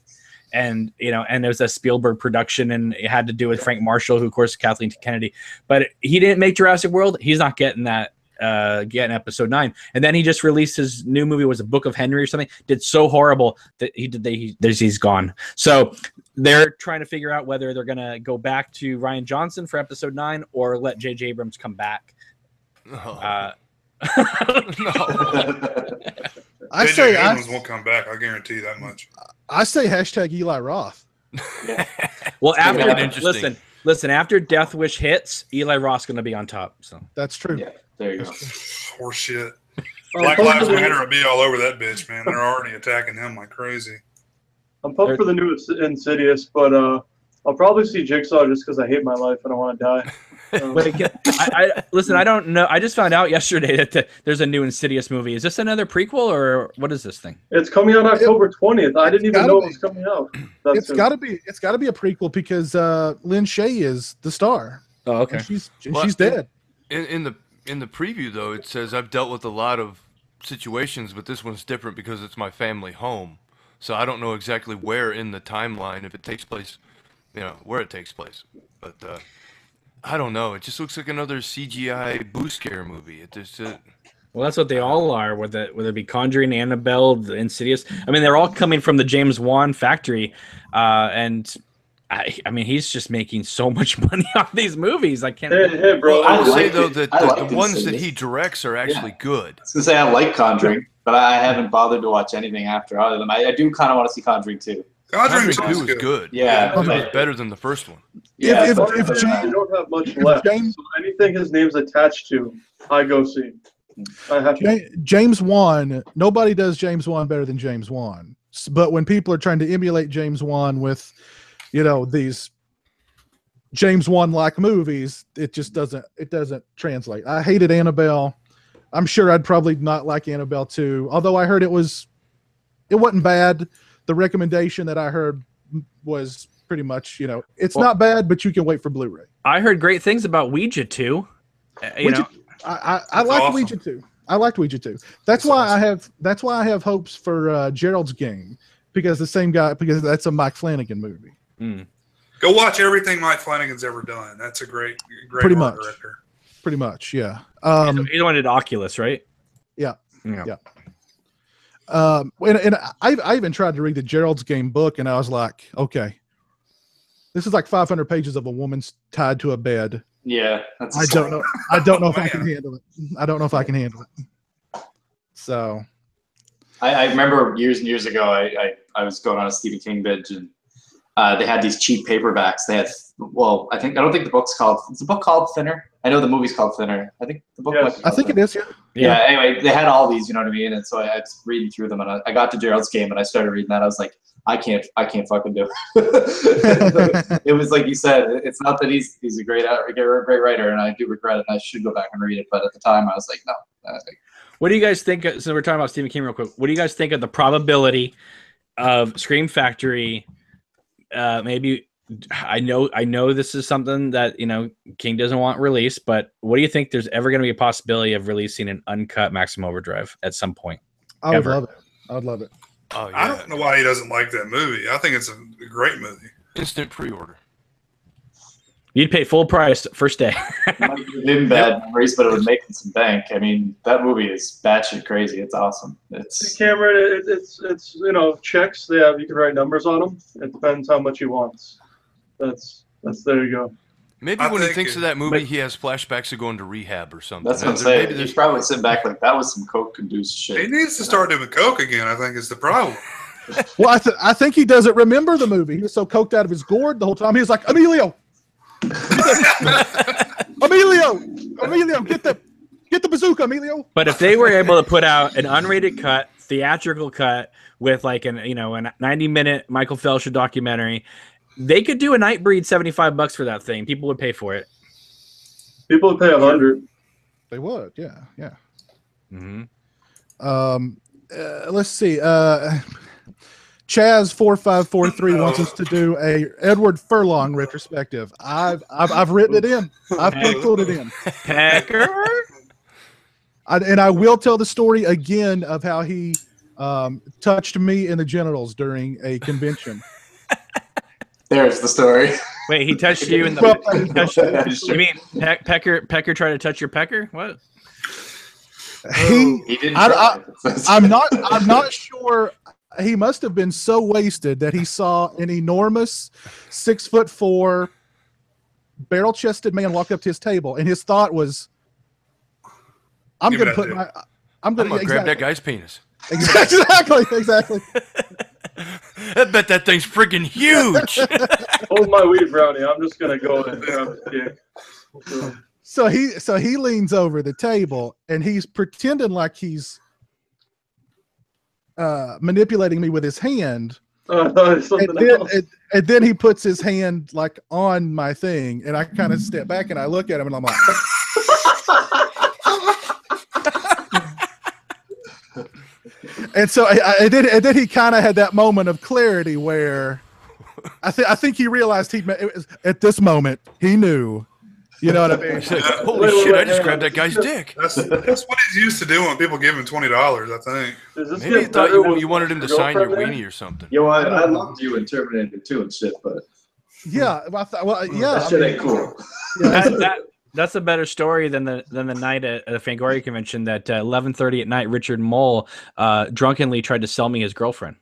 And and it was a Spielberg production, and it had to do with Frank Marshall, who of course is Kathleen Kennedy. But he didn't make Jurassic World. He's not getting that. Getting episode 9, and then he just released his new movie. Was a Book of Henry or something? Did so horrible that he's gone. So they're trying to figure out whether they're gonna go back to Rian Johnson for episode 9 or let J.J. Abrams come back. No. I J.J. say Abrams won't come back. I guarantee you that much. I say hashtag Eli Roth. Well, listen. After Death Wish hits, Eli Roth's going to be on top. So that's true. Yeah, there you go. Horse shit. Black Lives Matter will be all over that bitch, man. They're already attacking him like crazy. I'm pumped for the new Insidious, but I'll probably see Jigsaw just because I hate my life and I want to die. Listen, I don't know. I just found out yesterday that there's a new Insidious movie. Is this another prequel or what is this thing? It's coming out October 20th. I didn't even know it was coming out. It's got to be a prequel because Lynn Shay is the star. Oh, okay. She's dead. In the preview though, it says I've dealt with a lot of situations, but this one's different because it's my family home. So I don't know exactly where in the timeline, if it takes place, where it takes place. But I don't know. It just looks like another CGI boo scare movie. Well, that's what they all are. Whether it be Conjuring, Annabelle, the Insidious. I mean, they're all coming from the James Wan factory, and I mean, he's just making so much money off these movies. I can't. Hey, bro. I will say though that the ones that he directs are actually good. I was gonna say I like Conjuring, but I haven't bothered to watch anything after other than I do kind of want to see Conjuring 2. Conjuring 2 is good. Yeah, it's better than the first one. Yeah, if James, you don't have much left, so anything his name's attached to, I go see. I have James Wan. Nobody does James Wan better than James Wan. But when people are trying to emulate James Wan with, these James Wan-like movies, it just doesn't translate. I hated Annabelle. I'm sure I'd probably not like Annabelle 2, although I heard it wasn't bad. The recommendation that I heard was pretty much, it's not bad, but you can wait for Blu-ray. I heard great things about Ouija 2. I liked awesome. Ouija 2. I liked Ouija 2. That's why I have hopes for Gerald's Game, because that's a Mike Flanagan movie. Mm. Go watch everything Mike Flanagan's ever done. That's a great pretty much director. Pretty much, yeah. He's the one at Oculus, right? Yeah. And I even tried to read the Gerald's Game book, and I was like, okay, this is like 500 pages of a woman tied to a bed. Yeah, I don't know if I can handle it. I don't know if I can handle it. So, I remember years and years ago, I was going on a Stephen King binge, and they had these cheap paperbacks. They had, I don't think the book's called. Is the book called Thinner? I know the movie's called Thinner. I think the book. Yes. I think it is. Yeah. Anyway, they had all these, you know what I mean? And so I was reading through them, and I got to Gerald's Game, and I started reading that. I was like, I can't fucking do it. It was like you said. It's not that he's a great writer, and I do regret it. And I should go back and read it, but at the time, I was like, no. What do you guys think? So we're talking about Stephen King real quick. What do you guys think of the probability of Scream Factory maybe I know this is something that King doesn't want released, but what do you think? There's ever going to be a possibility of releasing an uncut Maximum Overdrive at some point? I would love it. I would love it. Oh, yeah. I don't know why he doesn't like that movie. I think it's a great movie. Instant pre-order. You'd pay full price first day. In bad memories, but it would make some bank. I mean, that movie is batshit crazy. It's awesome. It's Cameron. It's checks. You can write numbers on them. It depends how much he wants. That's there you go. Maybe when he thinks of that movie, he has flashbacks of going to rehab or something. That's what I'm saying. He's probably sitting back like that was some coke-induced shit. He needs to start doing coke again, I think, is the problem. Well, I think he doesn't remember the movie. He was so coked out of his gourd the whole time. He was like, Emilio, Emilio, get the bazooka, Emilio. But if they were able to put out an unrated cut, theatrical cut with like a 90-minute Michael Felsher documentary, they could do a Nightbreed $75 for that thing. People would pay for it. People would pay $100. They would, yeah. Mm-hmm. Let's see. Chaz4543 wants us to do a Edward Furlong retrospective. I've written it in. I've put it in. Pecker. And I will tell the story again of how he touched me in the genitals during a convention. There's the story. Wait, he touched you in the. You mean Pecker tried to touch your pecker? What? He didn't. I'm not sure. He must have been so wasted that he saw an enormous 6'4" barrel-chested man walk up to his table, and his thought was, "I'm going to grab that guy's penis." Exactly. I bet that thing's freaking huge. Hold my weed, Brownie. I'm just gonna go and grab the dick. So he leans over the table and he's pretending like he's manipulating me with his hand. And then he puts his hand like on my thing, and I kind of step back and I look at him and I'm like, and so and then he kind of had that moment of clarity where I think he realized at this moment he knew. You know what I mean? Holy shit! I just grabbed that guy's dick. That's what he's used to doing when people give him $20. I think. Maybe he thought you wanted him to sign your weenie or something. Yo, I loved you in Terminator 2 and shit, but yeah, that shit ain't cool. Yeah, that's a better story than the night at the Fangoria convention that 11:30 at night, Richard Mole drunkenly tried to sell me his girlfriend.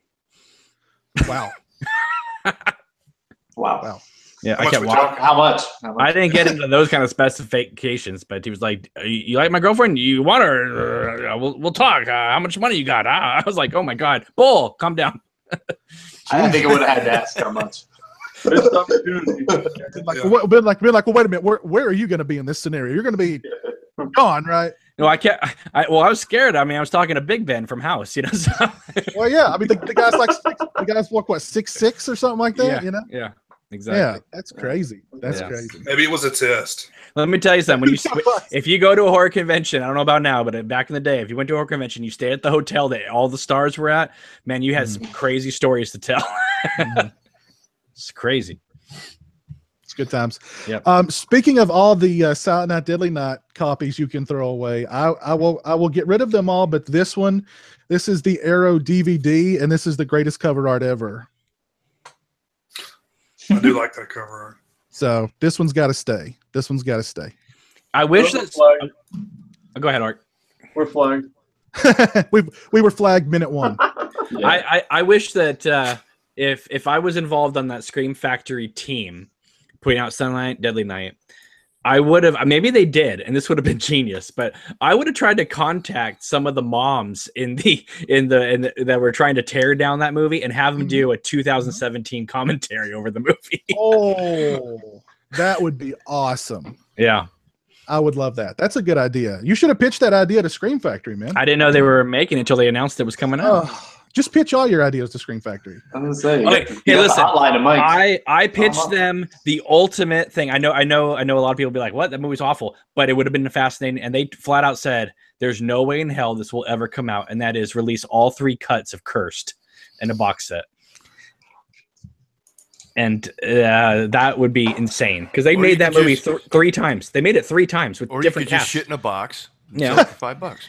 Wow. Wow. Yeah, I can't walk. How much? I didn't get into those kind of specifications, but he was like, "You like my girlfriend? You want her? We'll talk. How much money you got?" I was like, "Oh my god, Bull, calm down." I think I would have had to ask how much. Missed opportunity. Been like, well, wait a minute. Where are you going to be in this scenario? You're going to be gone, right? No, I can't. I was scared. I mean, I was talking to Big Ben from House, So. Well, yeah. I mean, the guy's like the guy's what 6'6" or something like that. Yeah, you know? Yeah. Exactly. Yeah, that's crazy. That's crazy. Maybe it was a test. Let me tell you something. If you go to a horror convention, I don't know about now, but back in the day, if you went to a horror convention, you stayed at the hotel that all the stars were at, man, you had some crazy stories to tell. It's crazy. It's good times. Yep. Speaking of all the Silent Night, Deadly Night copies you can throw away, I will get rid of them all, but this is the Arrow DVD, and this is the greatest cover art ever. I do like that cover art. So this one's got to stay. I wish that. Go ahead, Art. We're flagged. we were flagged minute one. Yeah. I wish that if I was involved on that Scream Factory team putting out Silent Night, Deadly Night, I would have. Maybe they did, and this would have been genius. But I would have tried to contact some of the moms in that were trying to tear down that movie and have them do a 2017 commentary over the movie. Oh, that would be awesome. Yeah, I would love that. That's a good idea. You should have pitched that idea to Scream Factory, man. I didn't know they were making it until they announced it was coming out. Just pitch all your ideas to Scream Factory. I'm gonna say, hey, listen. I pitched them the ultimate thing. I know a lot of people will be like, "What? That movie's awful," but it would have been fascinating. And they flat out said, "There's no way in hell this will ever come out," and that is release all 3 cuts of Cursed in a box set. And that would be insane because they Or made you that could movie just- 3 times. They made it 3 times with Or you different could just casts. shit in a box and Yeah. sell it for $5.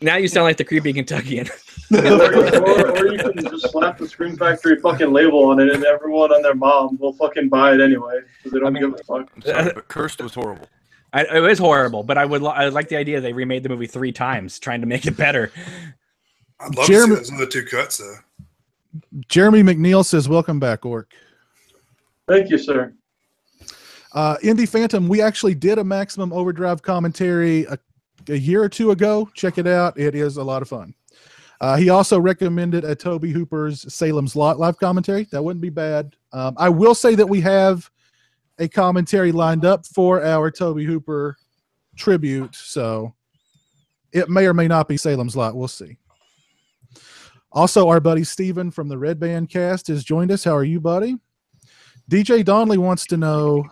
Now you sound like the creepy Kentuckian. or you can just slap the Scream Factory fucking label on it, and everyone and their mom will fucking buy it anyway because they don't give a fuck. I'm sorry, but Cursed was horrible. It was horrible, but I would like the idea they remade the movie 3 times trying to make it better. I'd love Jeremy- to see those other 2 cuts, though. Jeremy McNeil says, "Welcome back, Orc." Thank you, sir. Indie Phantom, we actually did a Maximum Overdrive commentary a year or 2 ago. Check it out; it is a lot of fun. He also recommended a Toby Hooper's Salem's Lot live commentary. That wouldn't be bad. I will say that we have a commentary lined up for our Toby Hooper tribute, so it may or may not be Salem's Lot. We'll see. Also, our buddy Steven from the Red Band cast has joined us. How are you, buddy? DJ Donnelly wants to know,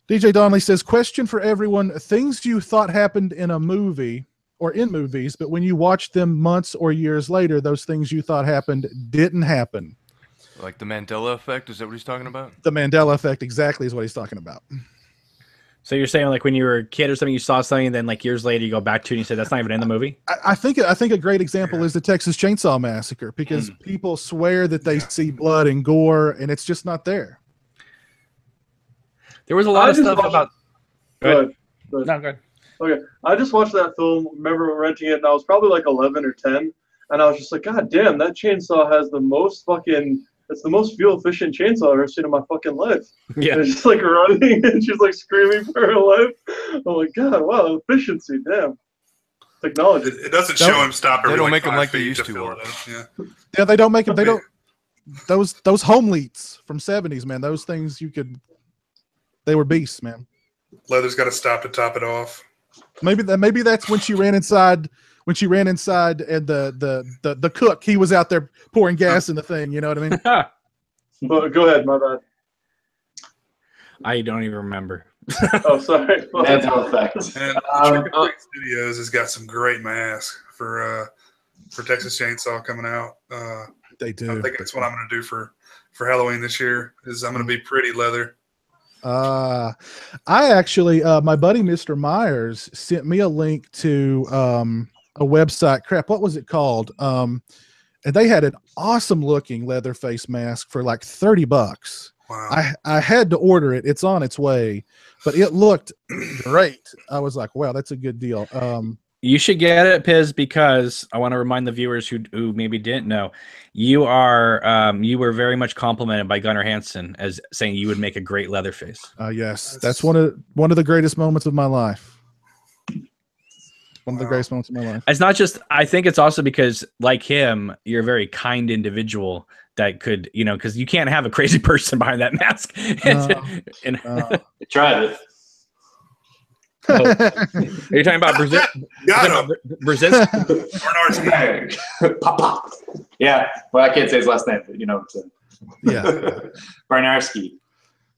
DJ Donnelly says, question for everyone, things you thought happened in a movie or in movies, but when you watched them months or years later, those things you thought happened didn't happen. Like the Mandela effect? Is that what he's talking about? The Mandela effect exactly is what he's talking about. So you're saying like when you were a kid or something, you saw something, and then like years later you go back to it and you say that's not even in the movie? I think a great example is the Texas Chainsaw Massacre, because people swear that they see blood and gore, and it's just not there. There was a lot of stuff about. Go ahead. No, go ahead. Okay, I just watched that film. Remember renting it, and I was probably like 11 or 10, and I was just like, God damn, that chainsaw has the most fucking. It's the most fuel efficient chainsaw I've ever seen in my fucking life. Yeah. And it's just like running, and she's like screaming for her life. I'm like, God, wow, efficiency, damn. Technology. It doesn't show him stop every They don't like make them 5 like they feet used to. fill it up. Yeah. Yeah, they don't make them. They don't. Those home leads from '70s, man. Those things they were beasts, man. Leather's got to stop to top it off. Maybe that's when she ran inside. When she ran inside, and the cook, he was out there pouring gas in the thing. You know what I mean? But go ahead, my bad. I don't even remember. Oh, sorry. Mandela effect. And Trick or Treat Studios has got some great masks for Texas Chainsaw coming out. They do. I think that's what I'm going to do for Halloween this year. Is I'm going to be pretty leather. I actually, my buddy Mr. Myers sent me a link to a website. Crap, what was it called? And they had an awesome looking leather face mask for like $30. Wow. I had to order it. It's on its way, but it looked great. I was like, wow, that's a good deal. You should get it, Piz, because I want to remind the viewers who maybe didn't know, you were very much complimented by Gunnar Hansen as saying you would make a great Leatherface. Yes, that's one of the greatest moments of my life. One of the greatest moments of my life. It's not just. I think it's also because, like him, you're a very kind individual that could, because you can't have a crazy person behind that mask. Tried it. Oh. Are you talking about Brazil? Brazil? Pop, pop. Yeah, well, I can't say his last name, but you know what I'm saying. Yeah. Barnarski.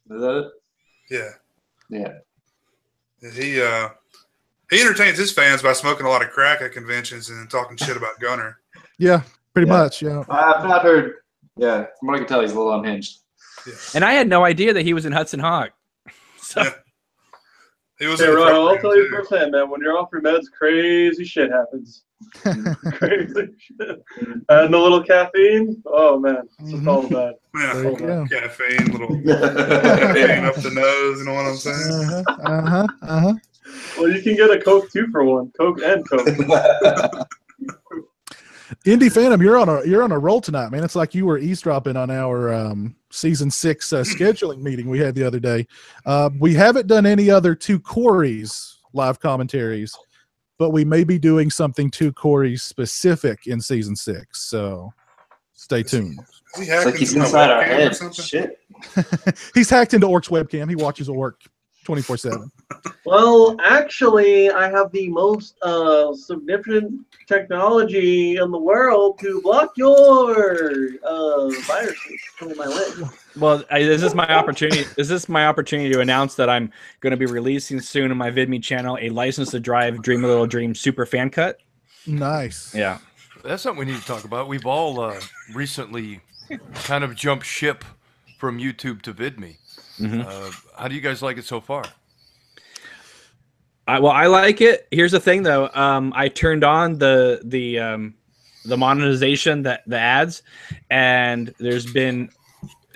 Is that it? Yeah. Yeah. He entertains his fans by smoking a lot of crack at conventions and talking shit about Gunnar. Yeah, pretty much. Yeah. I've not heard. Yeah, from what I can tell, he's a little unhinged. Yeah. And I had no idea that he was in Hudson Hawk. So. Yeah. He was Hey, in the Ron, I'll program, tell you too. firsthand, man. When you're off your meds, crazy shit happens. Crazy shit. And the little caffeine, oh man, it's all bad. Yeah. There you go. Caffeine, little caffeine up the nose. You know what I'm saying? Well, you can get a Coke 2 for 1, Coke and Coke. Indie Phantom, you're on a roll tonight, man. It's like you were eavesdropping on our season 6 scheduling meeting we had the other day. We haven't done any other 2 Corey's live commentaries, but we may be doing something 2 Corey's specific in season 6. So stay tuned. It's like he's inside our heads. Shit. He's hacked into Orc's webcam. He watches Orc 24/7. Well, actually, I have the most significant technology in the world to block your viruses coming my way. Well, is this my opportunity? Is this my opportunity to announce that I'm going to be releasing soon on my VidMe channel a License to Drive Dream a Little Dream super fan cut? Nice. Yeah. That's something we need to talk about. We've all recently kind of jump ship from YouTube to VidMe. How do you guys like it so far? Well, I like it. Here's the thing, though. I turned on the monetization, the ads, and there's been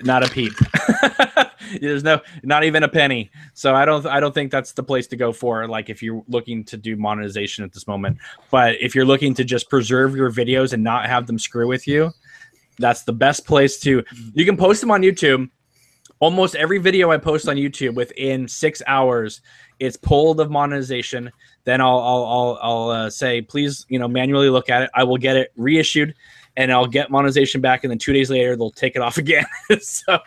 not a peep. There's not even a penny. So I don't think that's the place to go for. Like if you're looking to do monetization at this moment, but if you're looking to just preserve your videos and not have them screw with you, that's the best place to. You can post them on YouTube. Almost every video I post on YouTube within 6 hours, it's pulled of monetization. Then I'll say, please, manually look at it. I will get it reissued, and I'll get monetization back. And then 2 days later, they'll take it off again. So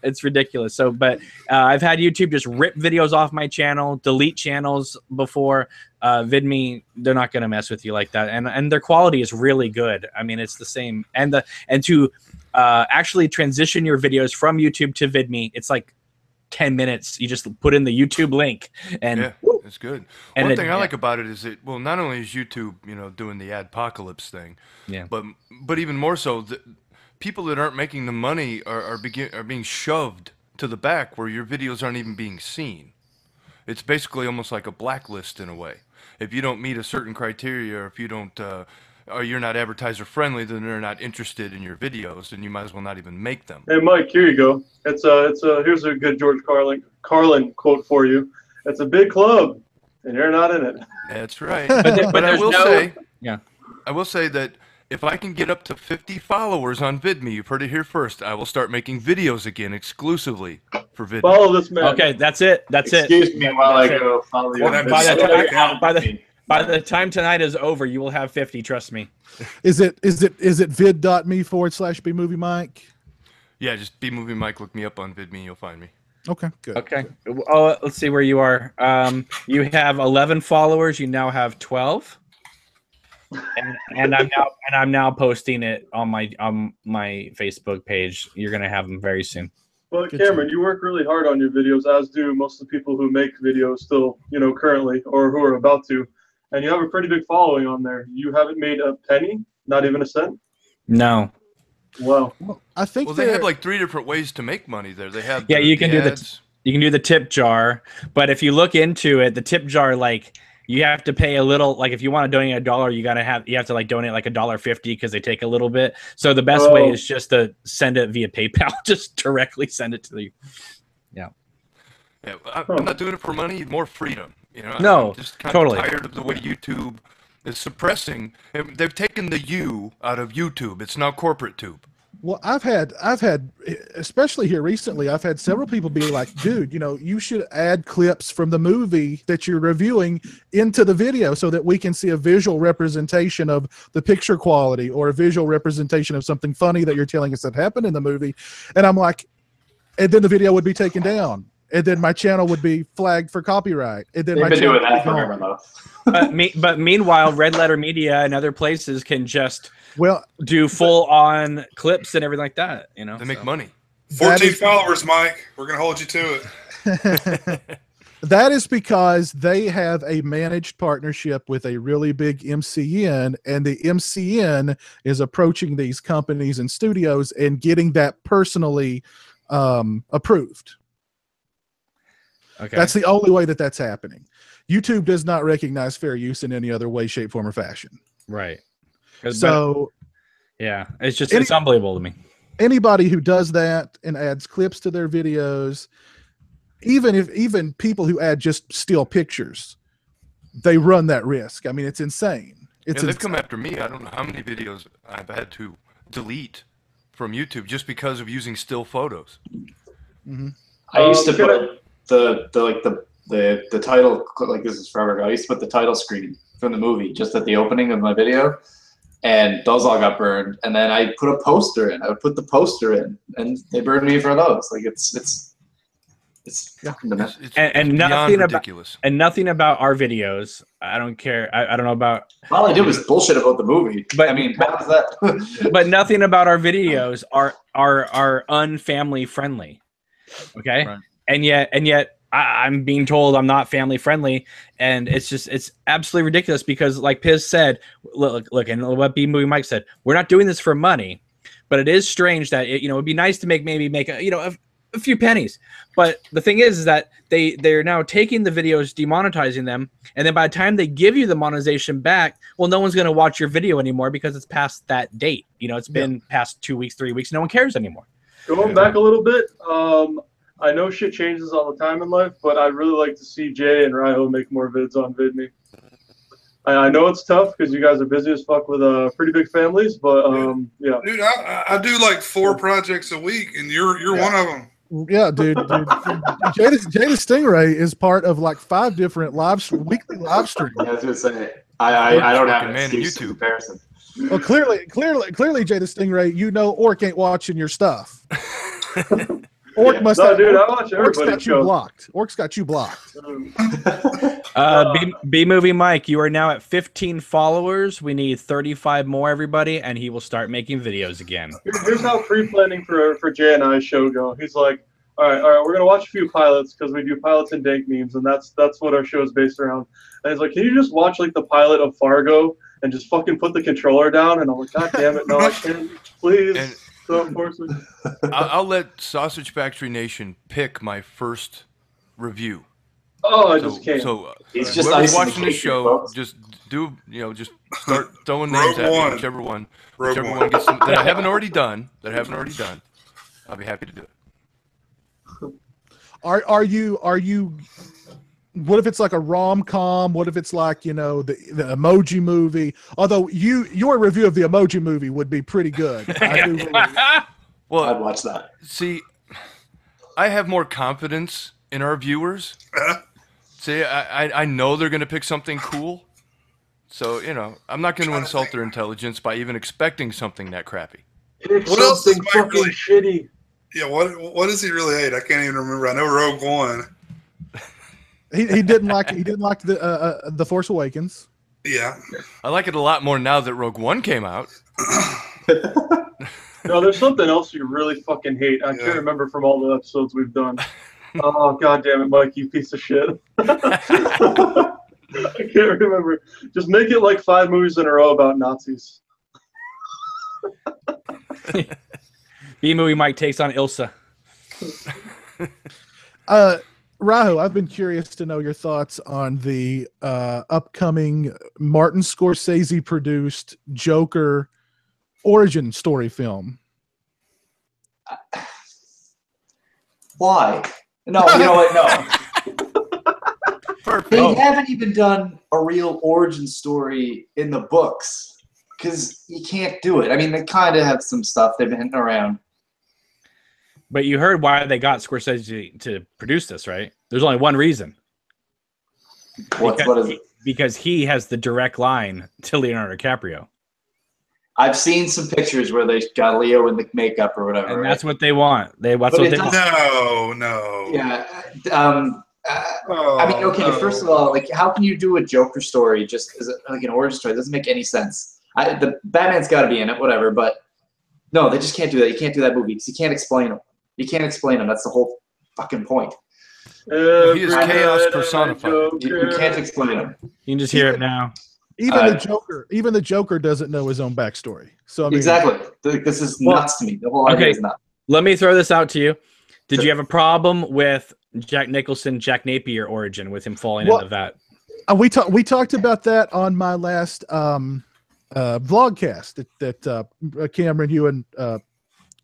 it's ridiculous. So, but I've had YouTube just rip videos off my channel, delete channels before. VidMe, they're not going to mess with you like that, and their quality is really good. I mean, it's the same, and to actually transition your videos from YouTube to VidMe, it's like 10 minutes. You just put in the YouTube link, and yeah, it's good. And One thing I like about it is that, well, not only is YouTube, doing the adpocalypse thing, yeah, but even more so, the people that aren't making the money are being shoved to the back where your videos aren't even being seen. It's basically almost like a blacklist in a way. If you don't meet a certain criteria, or if you don't, or you're not advertiser friendly, then they're not interested in your videos, and you might as well not even make them. Hey, Mike, here you go. Here's a good George Carlin quote for you. It's a big club, and you're not in it. That's right. but I will say that if I can get up to 50 followers on VidMe, you've heard it here first, I will start making videos again exclusively for VidMe. Follow this man. Okay, that's it. Excuse me while I go follow you. By the time tonight is over, you will have 50. Trust me. Is it vid.me/bmoviemike? Yeah, just bmoviemike. Look me up on VidMe. You'll find me. Okay, good. Okay. Oh, let's see where you are. You have 11 followers. You now have 12. And I'm now posting it on my Facebook page. You're gonna have them very soon. Well, Cameron, you work really hard on your videos, as do most of the people who make videos still, currently, or who are about to. And you have a pretty big following on there. You haven't made a penny, not even a cent. No. Wow. Well, I think they have like 3 different ways to make money there. They have you can do the tip jar, but if you look into it, the tip jar, like, you have to pay a little. Like if you want to donate $1, you have to like donate like $1.50 because they take a little bit. So the best way is just to send it via PayPal. Just directly send it to you. Yeah. Yeah, I'm not doing it for money. More freedom. No, I'm just kind totally. of tired of the way YouTube is suppressing. They've taken the U out of YouTube. It's now corporate tube. Well, I've had, especially here recently, I've had several people be like, dude, you should add clips from the movie that you're reviewing into the video so that we can see a visual representation of the picture quality or a visual representation of something funny that you're telling us that happened in the movie. And I'm like, and then the video would be taken down. And then my channel would be flagged for copyright. And then They've been doing that forever, though. But meanwhile, Red Letter Media and other places can just do full-on clips and everything like that. They make money. 14 followers, Mike. We're gonna hold you to it. That is because they have a managed partnership with a really big MCN, and the MCN is approaching these companies and studios and getting that personally approved. Okay. That's the only way that's happening. YouTube does not recognize fair use in any other way, shape, form, or fashion. Right. So, yeah, it's unbelievable to me. Anybody who does that and adds clips to their videos, even people who add just still pictures, they run that risk. I mean, it's insane. They've come after me. I don't know how many videos I've had to delete from YouTube just because of using still photos. Mm-hmm. I used to put the title, like, this is forever ago. I used to put the title screen from the movie just at the opening of my video, and those all got burned. And then I put a poster in. I would put the poster in, and they burned me for those. Like it's fucking domestic. And nothing ridiculous. And nothing about our videos. I don't care. I don't know about. All I did was bullshit about the movie. But I mean, how is that? But nothing about our videos are unfamily friendly. Okay, right. And yet I'm being told I'm not family friendly, and it's absolutely ridiculous because, like Piz said, look, and what B Movie Mike said, we're not doing this for money, But it is strange that it'd be nice to make a few pennies. But the thing is that they're now taking the videos, demonetizing them, and then by the time they give you the monetization back, well, no one's going to watch your video anymore because it's past that date. It's been past 2 weeks, 3 weeks. No one cares anymore. Going back a little bit, I know shit changes all the time in life, but I'd really like to see Jay and Raiho make more vids on VidMe. I know it's tough because you guys are busy as fuck with pretty big families, but yeah. Dude, I do like 4 projects a week, and you're one of them. Yeah, dude. Jada Stingray is part of like 5 different weekly live streams. I was gonna say I don't have an excuse YouTube comparison. Well, clearly, Jada Stingray, Orc ain't watching your stuff. Orc must have. Dude, I watch Orc's everybody's got you blocked. Orc's got you blocked. B-Movie Mike, you are now at 15 followers. We need 35 more, everybody, and he will start making videos again. Here's how pre-planning for Jay and I's show go. He's like, all right, we're gonna watch a few pilots because we do pilots and dank memes, and that's what our show is based around. And he's like, can you just watch like the pilot of Fargo and just fucking put the controller down? And I'm like, God damn it, no, I can't. Please. Don't force me. I'll let Sausage Factory Nation pick my first review. Oh, I just can't. So He's just whoever's watching this show, just just start throwing names at me, whichever one gets them, that I haven't already done. I'll be happy to do it. Are you? What if it's like a rom-com? What if it's like the Emoji Movie? Although your review of the Emoji Movie would be pretty good. Well, I'd watch that. See, I have more confidence in our viewers. See, I know they're going to pick something cool. So, I'm not going to insult their intelligence by even expecting something that crappy. What else is fucking really shitty? Yeah, what does he really hate? I can't even remember. I know Rogue One. He didn't like the Force Awakens. Yeah. I like it a lot more now that Rogue One came out. No, there's something else you really fucking hate. I can't remember from all the episodes we've done. Oh, God damn it, Mike, you piece of shit. I can't remember. Just make it like 5 movies in a row about Nazis. B-Movie Mike takes on Ilsa. Raiho, I've been curious to know your thoughts on the upcoming Martin Scorsese-produced Joker origin story film. Why? No, you know what? No. Perfect. They haven't even done a real origin story in the books because you can't do it. I mean, they kind of have some stuff they've been hitting around. But you heard why they got Scorsese to produce this, right? There's only one reason. What is it? Because he has the direct line to Leonardo DiCaprio. I've seen some pictures where they got Leo in the makeup or whatever. And that's what they want. That's what they want. No. Yeah. I mean, okay, first of all, like, how can you do a Joker story just as like an origin story? It doesn't make any sense. The Batman's got to be in it, whatever, but no, they just can't do that. You can't do that movie because you can't explain him. You can't explain him. That's the whole fucking point. He is chaos personified. You can't explain him. You can just hear it now. Even the Joker doesn't know his own backstory. So I mean, exactly, this is nuts to me. The whole idea is nuts. Let me throw this out to you. Did you have a problem with Jack Nicholson, Jack Napier origin with him falling into that? We talked about that on my last vlogcast that Cameron, you, and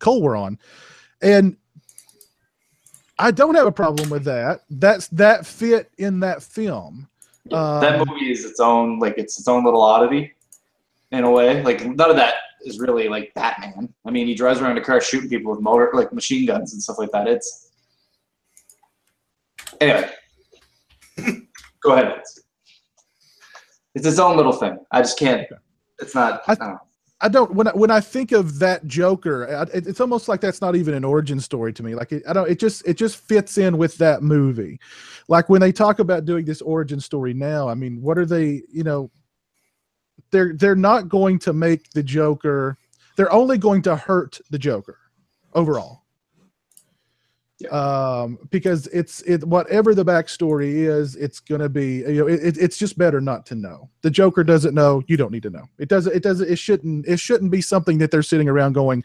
Cole were on, and I don't have a problem with that. That fit in that film. That movie is its own little oddity, in a way. Like, none of that is really like Batman. I mean, he drives around a car shooting people with machine guns and stuff like that. Anyway, go ahead. It's its own little thing. I just can't. It's not. I don't. When I think of that Joker, it's almost like that's not even an origin story to me. Like it just fits in with that movie. Like when they talk about doing this origin story now, I mean, what are they? They're not going to make the Joker. They're only going to hurt the Joker overall. Because whatever the backstory is, it's going to be, it's just better not to know. The Joker doesn't know. You don't need to know. It shouldn't be something that they're sitting around going,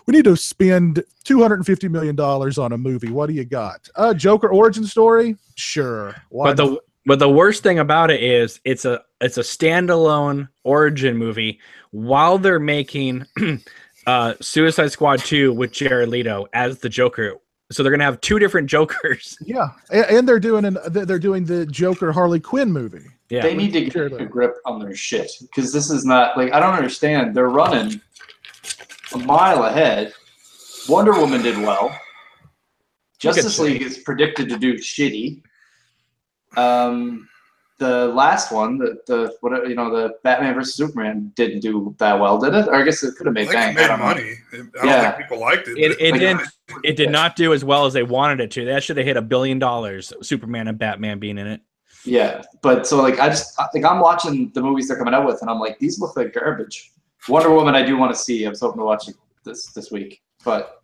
we need to spend $250 million on a movie. What do you got? Joker origin story? Sure. But the worst thing about it is it's a standalone origin movie while they're making Suicide Squad 2 with Jared Leto as the Joker. So they're gonna have two different Jokers. Yeah, and they're doing the Joker Harley Quinn movie. Yeah, they need to get a grip on their shit, because this is not like, I don't understand. They're running a mile ahead. Wonder Woman did well. Justice League is predicted to do shitty. The last one, the Batman vs Superman didn't do that well, did it? Or I guess it could have made money. I don't think people liked it. It did not do as well as they wanted it to. That should have hit $1 billion. Superman and Batman being in it. Yeah, but so like I'm watching the movies they're coming out with, and I'm like, these look like garbage. Wonder Woman, I do want to see. I was hoping to watch it this week, but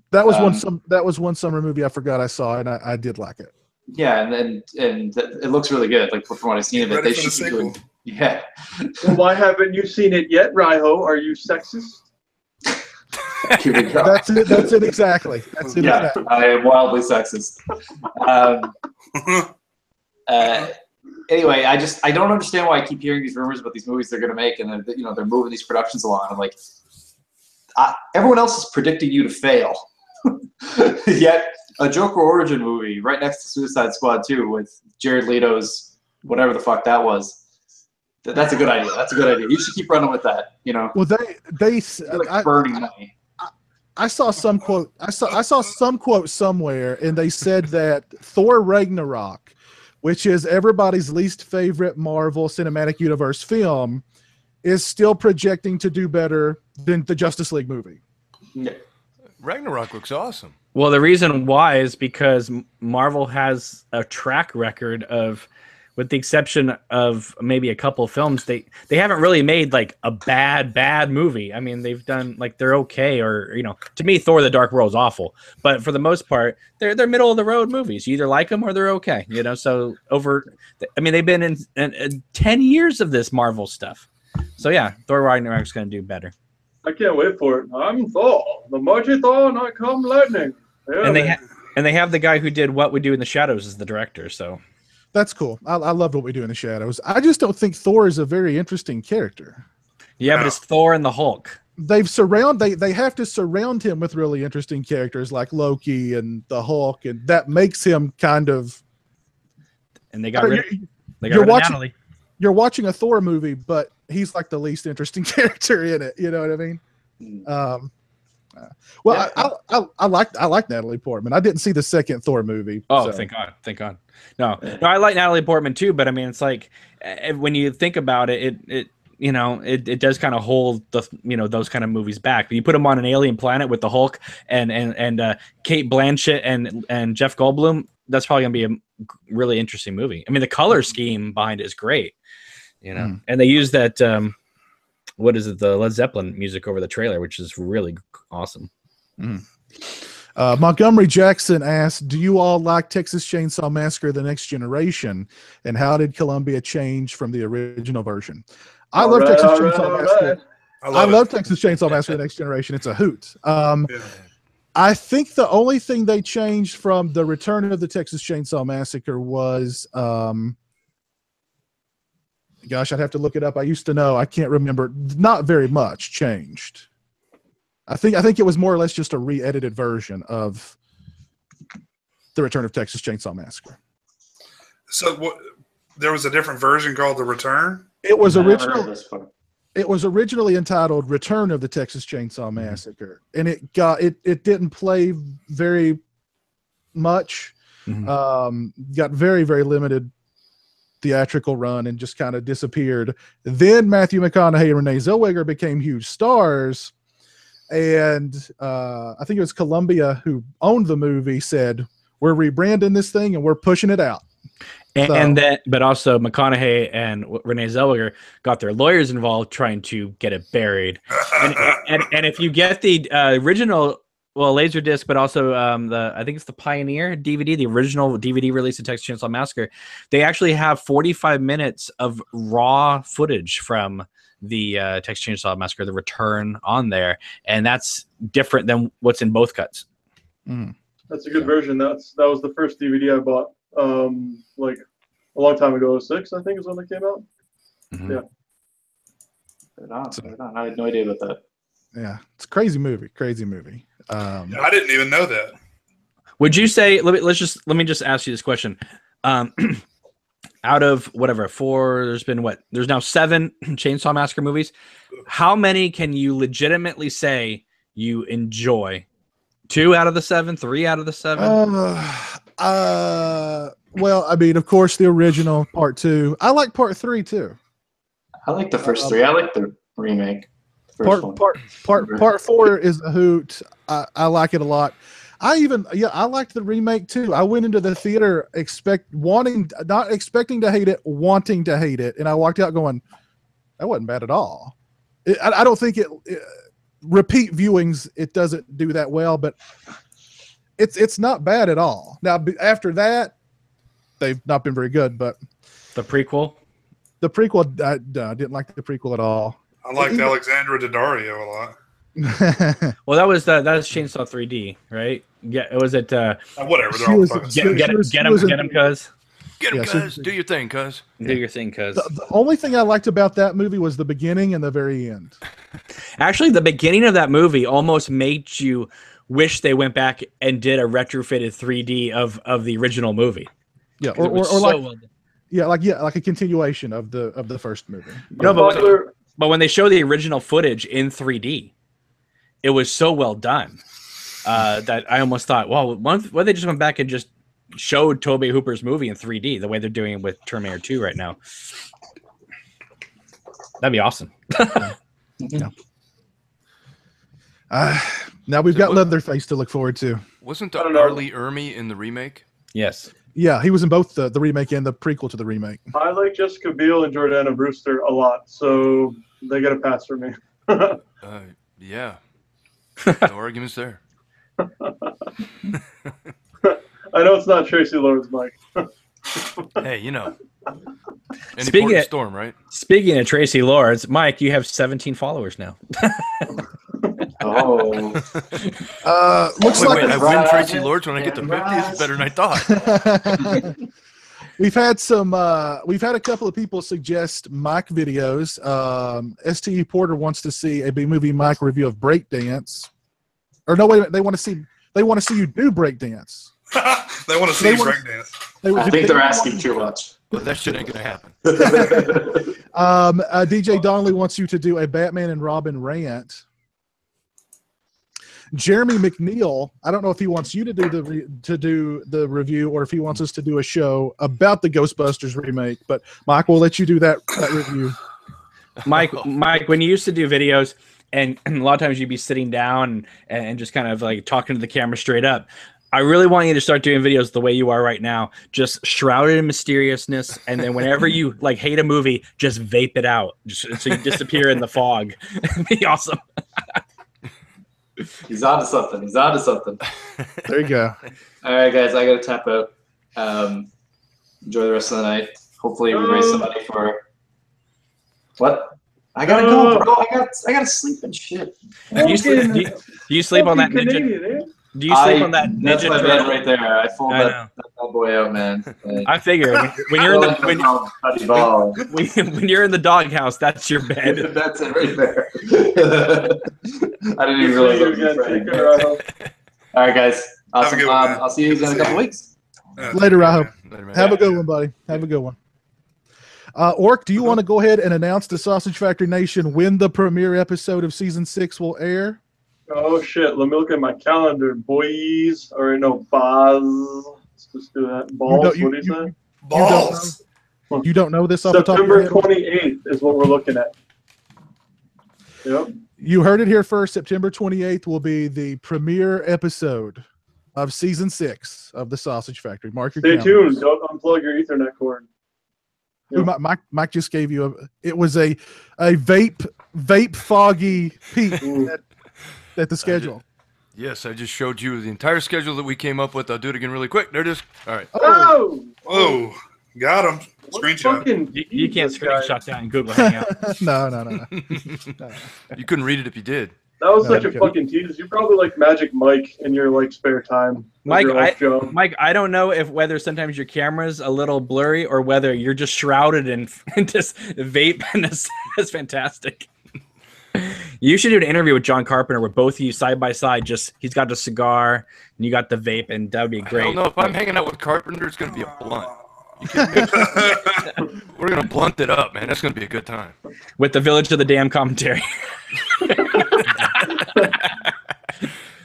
that was one summer movie I forgot I saw, and I did like it. Yeah, and it looks really good. Like from what I've seen of it, they should be doing. Yeah. Well, why haven't you seen it yet, Raiho? Are you sexist? That's it exactly. That's it. Yeah, exactly. I am wildly sexist. Anyway, I don't understand why I keep hearing these rumors about these movies they're going to make, and they're moving these productions along. I'm like, everyone else is predicting you to fail, yet a Joker origin movie right next to Suicide Squad 2 with Jared Leto's whatever the fuck that was. That's a good idea. That's a good idea. You should keep running with that. Well, they like burning money. I saw some quote. I saw some quote somewhere, and they said that Thor Ragnarok, which is everybody's least favorite Marvel Cinematic Universe film, is still projecting to do better than the Justice League movie. Yeah. Ragnarok looks awesome. Well, the reason why is because Marvel has a track record of, with the exception of maybe a couple of films, they haven't really made like a bad movie. I mean, they've done like they're okay, or to me, Thor: The Dark World is awful, but for the most part, they're middle of the road movies. You either like them or they're okay. So they've been in 10 years of this Marvel stuff. So yeah, Thor Ragnarok's going to do better. I can't wait for it. I'm Thor, the mighty Thor, and I come lightning. Yeah, and they have the guy who did What We Do in the Shadows as the director. So that's cool. I loved What We Do in the Shadows. I just don't think Thor is a very interesting character. Yeah, but it's Thor and the Hulk. They have to surround him with really interesting characters like Loki and the Hulk, and that makes him kind of. And they got rid of Natalie. You're watching a Thor movie, but he's like the least interesting character in it. You know what I mean? I like Natalie Portman. I didn't see the second Thor movie. Oh, so. Thank God. No, I like Natalie Portman too. But I mean, it's like when you think about it, it does kind of hold the those kind of movies back. But you put them on an alien planet with the Hulk and Kate Blanchett and Jeff Goldblum, that's probably gonna be a really interesting movie. I mean, the color scheme behind it is great. And they use that what is it, the Led Zeppelin music over the trailer, which is really awesome. Montgomery Jackson asked, do you all like Texas Chainsaw Massacre: The Next Generation, and how did Columbia change from the original version? I love Texas Chainsaw Massacre. I love Texas Chainsaw Massacre: The Next Generation. It's a hoot. I think the only thing they changed from the Return of the Texas Chainsaw Massacre was gosh, I'd have to look it up. I used to know. I can't remember. Not very much changed. I think it was more or less just a re-edited version of The Return of Texas Chainsaw Massacre. So there was a different version called The Return? It was originally entitled Return of the Texas Chainsaw Massacre, and it didn't play very much. Got very, very limited theatrical run and just kind of disappeared. Then Matthew McConaughey and Renee Zellweger became huge stars, and I think it was Columbia who owned the movie said, we're rebranding this thing and we're pushing it out. But also McConaughey and Renee Zellweger got their lawyers involved trying to get it buried. And if you get the original Well, Laserdisc, but also I think it's the Pioneer DVD, the original DVD release of Texas Chainsaw Massacre. They actually have 45 minutes of raw footage from the Texas Chainsaw Massacre, the return on there, and that's different than what's in both cuts. That's a good version. That was the first DVD I bought, like a long time ago. 06, I think, is when it came out. Yeah. I had no idea about that. Yeah, it's a crazy movie. Crazy movie. I didn't even know that. Would you say? Let me just ask you this question. Out of whatever 4, there's now 7 Chainsaw Massacre movies. How many can you legitimately say you enjoy? 2 out of the 7, 3 out of the 7? Well, I mean, of course, the original part 2. I like part 3 too. I like the first 3. I like the remake. Part 4 is a hoot. I like it a lot. I liked the remake too. I went into the theater not expecting to hate it, wanting to hate it, and I walked out going, "That wasn't bad at all." I don't think repeat viewings it doesn't do that well, but it's not bad at all. Now after that, they've not been very good. But the prequel, I didn't like the prequel at all. I liked Alexandra Daddario a lot. Well, that was Chainsaw 3D, right? Yeah, was it? Whatever. They're all fucking get him, cuz. Get him, cuz. Do your thing, cuz. Do your thing, cuz. The only thing I liked about that movie was the beginning and the very end. Actually, the beginning of that movie almost made you wish they went back and did a retrofitted 3D of the original movie. Yeah, or like a continuation of the first movie. No, but when they show the original footage in 3D, it was so well done that I almost thought, well, what they just went back and just showed Tobe Hooper's movie in 3D the way they're doing it with Terminator 2 right now. That'd be awesome. Yeah. Now we've got Leatherface to look forward to. Wasn't Arlie Ermey in the remake? Yes. Yeah, he was in both the remake and the prequel to the remake. I like Jessica Biel and Jordana Brewster a lot, so they get a pass for me. Yeah. No arguments there. I know it's not Tracy Lords, Mike. Hey, you know. Speaking of Storm, right? Speaking of Tracy Lords, Mike, you have 17 followers now. Looks like I win Tracy Lords when I get to 50. It's better than I thought. We've had a couple of people suggest Mike videos. STE Porter wants to see a B-movie Mike review of breakdance. Or no, wait a minute, they want to see you do breakdance. They want to see you breakdance. I think they're asking too much. But that shit ain't gonna happen. DJ Donnelly wants you to do a Batman and Robin rant. Jeremy McNeil, I don't know if he wants you to do the review or if he wants us to do a show about the Ghostbusters remake. But Mike, we'll let you do that review. Mike, when you used to do videos, and a lot of times you'd be sitting down and just kind of like talking to the camera straight up. I really want you to start doing videos the way you are right now, just shrouded in mysteriousness. And then whenever you like hate a movie, just vape it out, just so you disappear in the fog. It'd be awesome. He's onto something. There you go. All right, guys, I got to tap out. Enjoy the rest of the night. Hopefully we raise some money for what? I gotta go, bro. I gotta sleep and shit. Do you sleep on that ninja? Do you sleep on that ninja? That's my bed right there. I fold that boy out, man. I figure when you're in when you're in the doghouse, that's your bed. That's it right there. I didn't even realize. All right, guys. Awesome. I'll see you in a couple weeks. Later, Rahab. Have a good one, buddy. Have a good one. Orc, do you want to go ahead and announce to Sausage Factory Nation when the premiere episode of season 6 will air? Oh shit! Let me look at my calendar, boys. Or no, Boz. Let's just do that. Balls. What do you say? Balls. You don't know this off the top of your head? September 28th is what we're looking at. Yep. You heard it here first. September 28th will be the premiere episode of season 6 of the Sausage Factory. Mark your calendars. Stay tuned. Don't unplug your Ethernet cord. Yep. Mike just gave you it was a vape foggy peek at the schedule. Yes, I just showed you the entire schedule that we came up with. I'll do it again really quick. There it is. All right. Oh! Whoa, got him. Screenshot. You can't screenshot that in Google Hangout. No. You couldn't read it if you did. That was such a Okay. fucking tease. You probably like Magic Mike in your like spare time. Mike, Your off job. Mike, I don't know whether sometimes your camera's a little blurry or whether you're just shrouded in this vape, and that's fantastic. You should do an interview with John Carpenter where both of you side by side, just he's got the cigar and you got the vape, and that would be I great. don't know if I'm hanging out with Carpenter. It's going to be a blunt. We're going to blunt it up, man. That's going to be a good time. With the Village of the Damn commentary.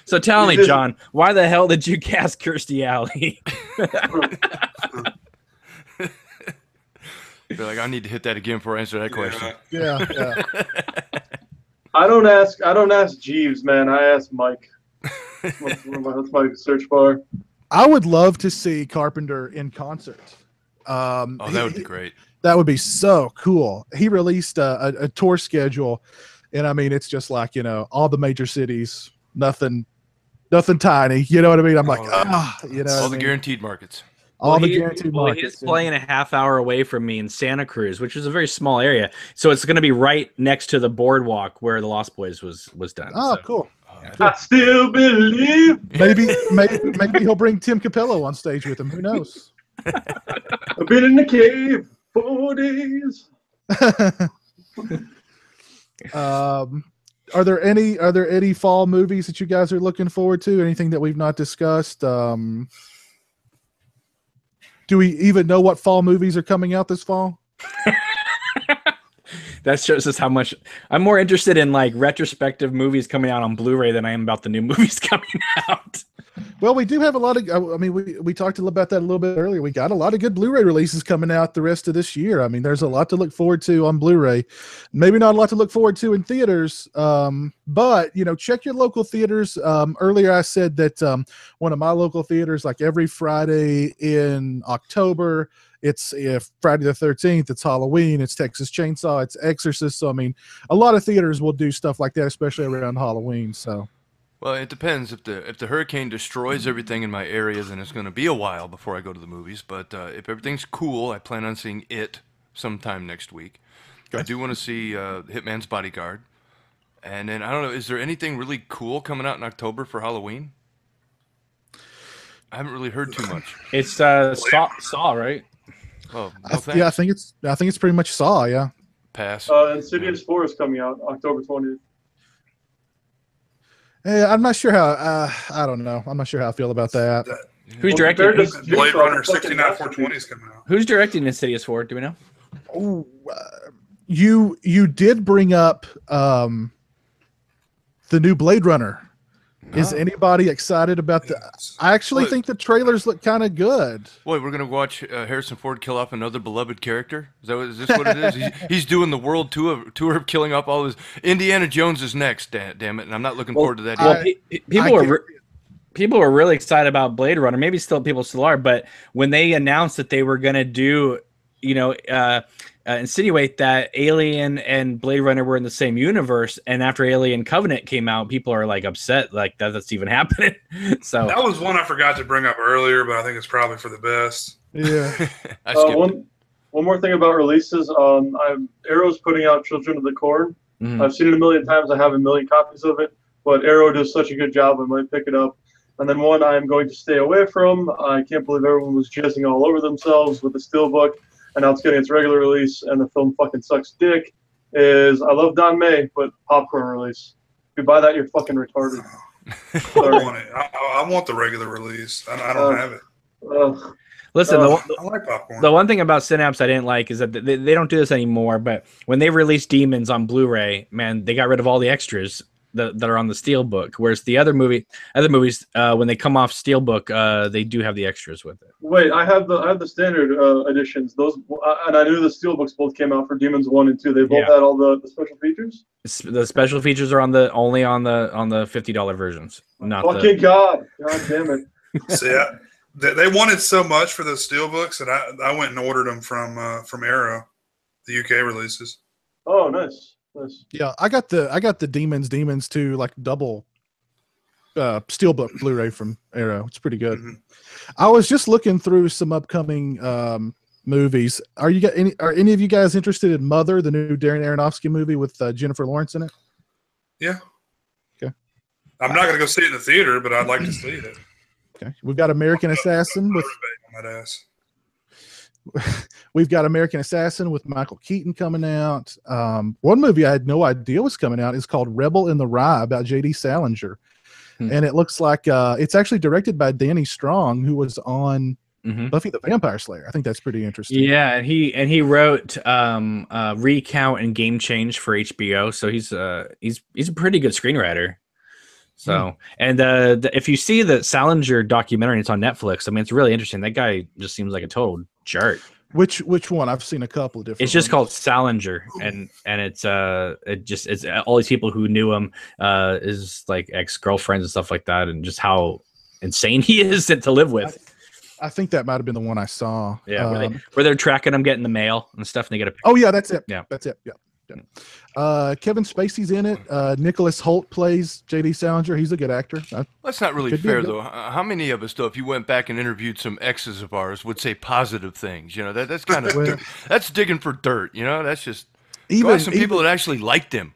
So tell me, John, why the hell did you cast Kirstie Alley? Be like, I need to hit that again before I answer that question. Yeah. I don't ask Jeeves, man. I ask Mike. That's my search bar. I would love to see Carpenter in concert. Oh, that would be great. That would be so cool. He released a tour schedule, and I mean, it's just like, all the major cities, nothing tiny. You know what I mean? I'm like, all the guaranteed markets. All the guaranteed markets. He's playing a half hour away from me in Santa Cruz, which is a very small area. So it's going to be right next to the boardwalk where the Lost Boys was done. Oh, so. cool. I still believe. Maybe he'll bring Tim Capello on stage with him. Who knows? I've been in the cave 4 days. Are there any fall movies that you guys are looking forward to? Anything that we've not discussed? Do we even know what fall movies are coming out this fall? That shows us how much I'm more interested in like retrospective movies coming out on Blu-ray than I am about the new movies coming out. Well, we do have a lot of. I mean, we talked about that a little bit earlier. We got a lot of good Blu-ray releases coming out the rest of this year. I mean, there's a lot to look forward to on Blu-ray. Maybe not a lot to look forward to in theaters, but check your local theaters. Earlier, I said that one of my local theaters, like every Friday in October, it's Friday the 13th, it's Halloween, it's Texas Chainsaw, it's Exorcist. So I mean, a lot of theaters will do stuff like that, especially around Halloween. So. Well, it depends. If the hurricane destroys everything in my area, then it's going to be a while before I go to the movies. But if everything's cool, I plan on seeing it sometime next week. I do want to see Hitman's Bodyguard. And then, I don't know, is there anything really cool coming out in October for Halloween? I haven't really heard too much. It's Saw, right? Oh, I think it's pretty much Saw. Yeah. Pass. Insidious 4 is coming out October 20th. I'm not sure how. I don't know. I'm not sure how I feel about that. Who's directing? Blade Runner 69420 is coming out. Who's directing Insidious 4? Do we know? Oh, you did bring up the new Blade Runner. Is anybody excited about the? I actually think the trailers look kind of good. Wait, we're gonna watch Harrison Ford kill off another beloved character? Is this what it is? He's doing the world tour of killing off all his. Indiana Jones is next. Damn it! And I'm not looking forward to that either. People were really excited about Blade Runner. Maybe people still are. But when they announced that they were gonna do, insinuate that Alien and Blade Runner were in the same universe, and after Alien Covenant came out, people are like upset like that's even happening. So that was one I forgot to bring up earlier, but I think it's probably for the best. Yeah. One more thing about releases. Arrow's putting out Children of the Corn. Mm-hmm. I've seen it a million times. I have a million copies of it, but Arrow does such a good job. I might pick it up. And then one I'm going to stay away from. I can't believe everyone was jizzing all over themselves with the Steelbook. And now it's getting its regular release, and the film fucking sucks dick, is I love Don May, but popcorn release. If you buy that, you're fucking retarded. I want it. I want the regular release. I don't have it. Listen, I like popcorn. The one thing about Synapse I didn't like is that they don't do this anymore, but when they released Demons on Blu-ray, man, they got rid of all the extras that are on the Steelbook, whereas the other movies, when they come off Steelbook, they do have the extras with it. Wait, I have the standard editions. Those, and I knew the Steelbooks both came out for Demons 1 and 2. They both had all the special features. The special features are only on the $50 versions. Not fucking God damn it! See, they wanted so much for those Steelbooks that I went and ordered them from Arrow, the UK releases. Oh, nice. Yeah, I got the Demons 2 like double Steelbook Blu-ray from Arrow. It's pretty good. Mm-hmm. I was just looking through some upcoming movies. Are any of you guys interested in Mother, the new Darren Aronofsky movie with Jennifer Lawrence in it? Yeah. Okay. I'm not going to go see it in the theater, but I'd like to see it. Okay. We've got American Assassin with on that ass. We've got American Assassin with Michael Keaton coming out. One movie I had no idea was coming out is called Rebel in the Rye about J.D. Salinger. And it looks like it's actually directed by Danny Strong, who was on Buffy the Vampire Slayer. I think that's pretty interesting. Yeah, and he wrote Recount and Game Change for HBO, so he's a pretty good screenwriter. So and if you see the Salinger documentary, it's on Netflix. I mean, it's really interesting. That guy just seems like a total jerk. Which one? I've seen a couple of different. It's just ones. called Salinger, and it's it's all these people who knew him, is like ex-girlfriends and stuff like that, and just how insane he is to live with. I think that might have been the one I saw. Yeah, where they're tracking him getting the mail and stuff, and they get a. Oh yeah, that's it. Yeah, that's it. Yeah. Kevin Spacey's in it. Nicholas Hoult plays J.D. Salinger. He's a good actor. That's not really fair, though. How many of us, though, if you went back and interviewed some exes of ours, would say positive things? You know, that's kind of that's digging for dirt. You know, that's just even some people that actually liked him.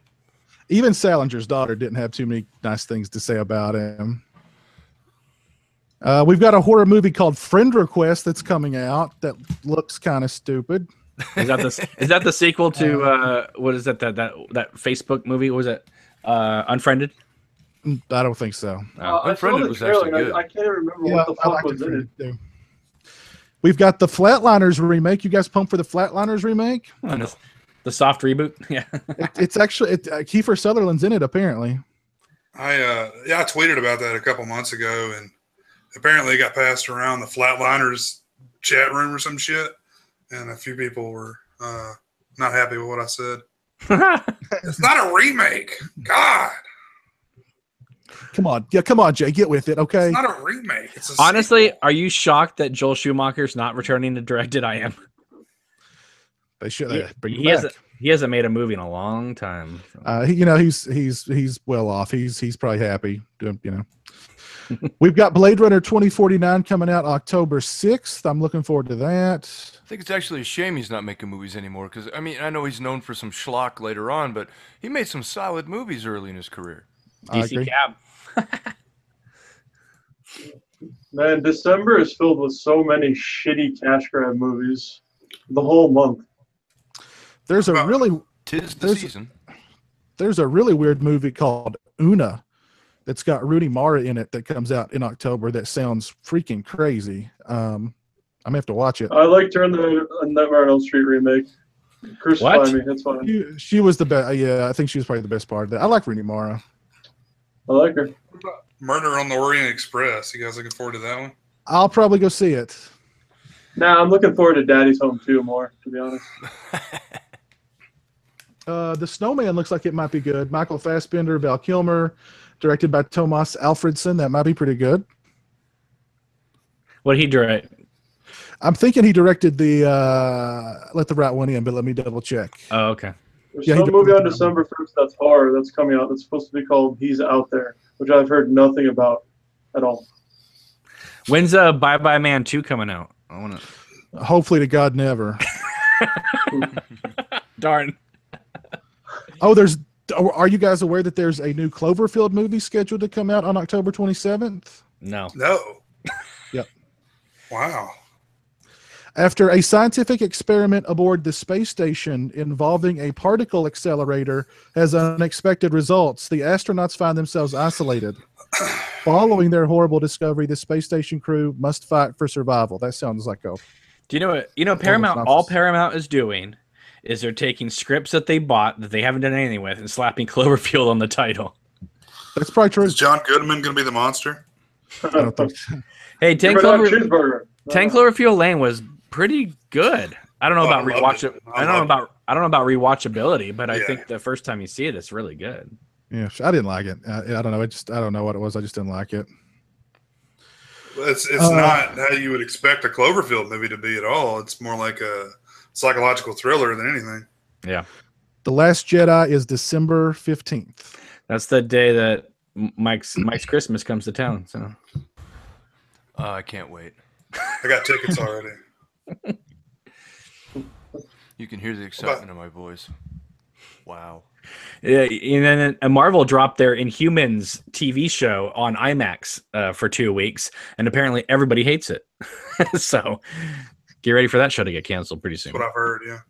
Even Salinger's daughter didn't have too many nice things to say about him. We've got a horror movie called Friend Request that's coming out that looks kind of stupid. Is that the sequel to what is that Facebook movie? What was it Unfriended? I don't think so. Unfriended was actually good. I can't remember what the fuck was in it. We've got the Flatliners remake. You guys pumped for the Flatliners remake? The soft reboot. Yeah, it's actually Kiefer Sutherland's in it apparently. I tweeted about that a couple months ago, and apparently it got passed around the Flatliners chat room or some shit. And a few people were not happy with what I said. It's not a remake. God. Come on, Jay, get with it, okay? It's not a remake. It's a Honestly, sequel. are you shocked that Joel Schumacher's not returning to direct it? I am. They should bring him back. He hasn't made a movie in a long time. So. He's well off. He's probably happy doing, We've got Blade Runner 2049 coming out October 6th. I'm looking forward to that. I think it's actually a shame he's not making movies anymore because, I mean, I know he's known for some schlock later on, but he made some solid movies early in his career. DC Cab. Man, December is filled with so many shitty cash grab movies. The whole month. There's a really season. There's a really weird movie called Una that's got Rooney Mara in it that comes out in October that sounds freaking crazy. I'm gonna have to watch it. I liked her in the Nightmare on Elm Street remake. Crucify me, that's fine. She was the best. Yeah, I think she was probably the best part of that. I like Rooney Mara. I like her. Murder on the Orient Express. You guys looking forward to that one? I'll probably go see it. Nah, I'm looking forward to Daddy's Home 2 more, to be honest. The Snowman looks like it might be good. Michael Fassbender, Val Kilmer, directed by Tomas Alfredson. That might be pretty good. What did he direct? I'm thinking he directed the Let the Right One In, but let me double check. Oh, okay. There's some movie on December 1st that's horror that's coming out that's supposed to be called He's Out There, which I've heard nothing about at all. When's Bye Bye Man 2 coming out? I want to. Hopefully to God never. Darn. Oh, are you guys aware that there's a new Cloverfield movie scheduled to come out on October 27th? No. Yep. Wow. After a scientific experiment aboard the space station involving a particle accelerator has unexpected results, the astronauts find themselves isolated. Following their horrible discovery, the space station crew must fight for survival. That sounds like a... Do you know what? Paramount, all Paramount is doing is they're taking scripts that they bought that they haven't done anything with and slapping Cloverfield on the title. That's probably true. Is John Goodman going to be the monster? I don't think so. Hey, 10 Cloverfield Lane was pretty good. I don't know about I don't know about rewatchability, but I think the first time you see it, it's really good. Yeah, I didn't like it. I don't know. I don't know what it was. I just didn't like it. It's not how you would expect a Cloverfield movie to be at all. It's more like a psychological thriller than anything. Yeah. The Last Jedi is December 15th. That's the day that Mike's Christmas comes to town. So I can't wait. I got tickets already. You can hear the excitement in my voice. Wow. Yeah, and then Marvel dropped their Inhumans TV show on IMAX for 2 weeks, and apparently everybody hates it. So get ready for that show to get canceled pretty soon. That's what I've heard, yeah.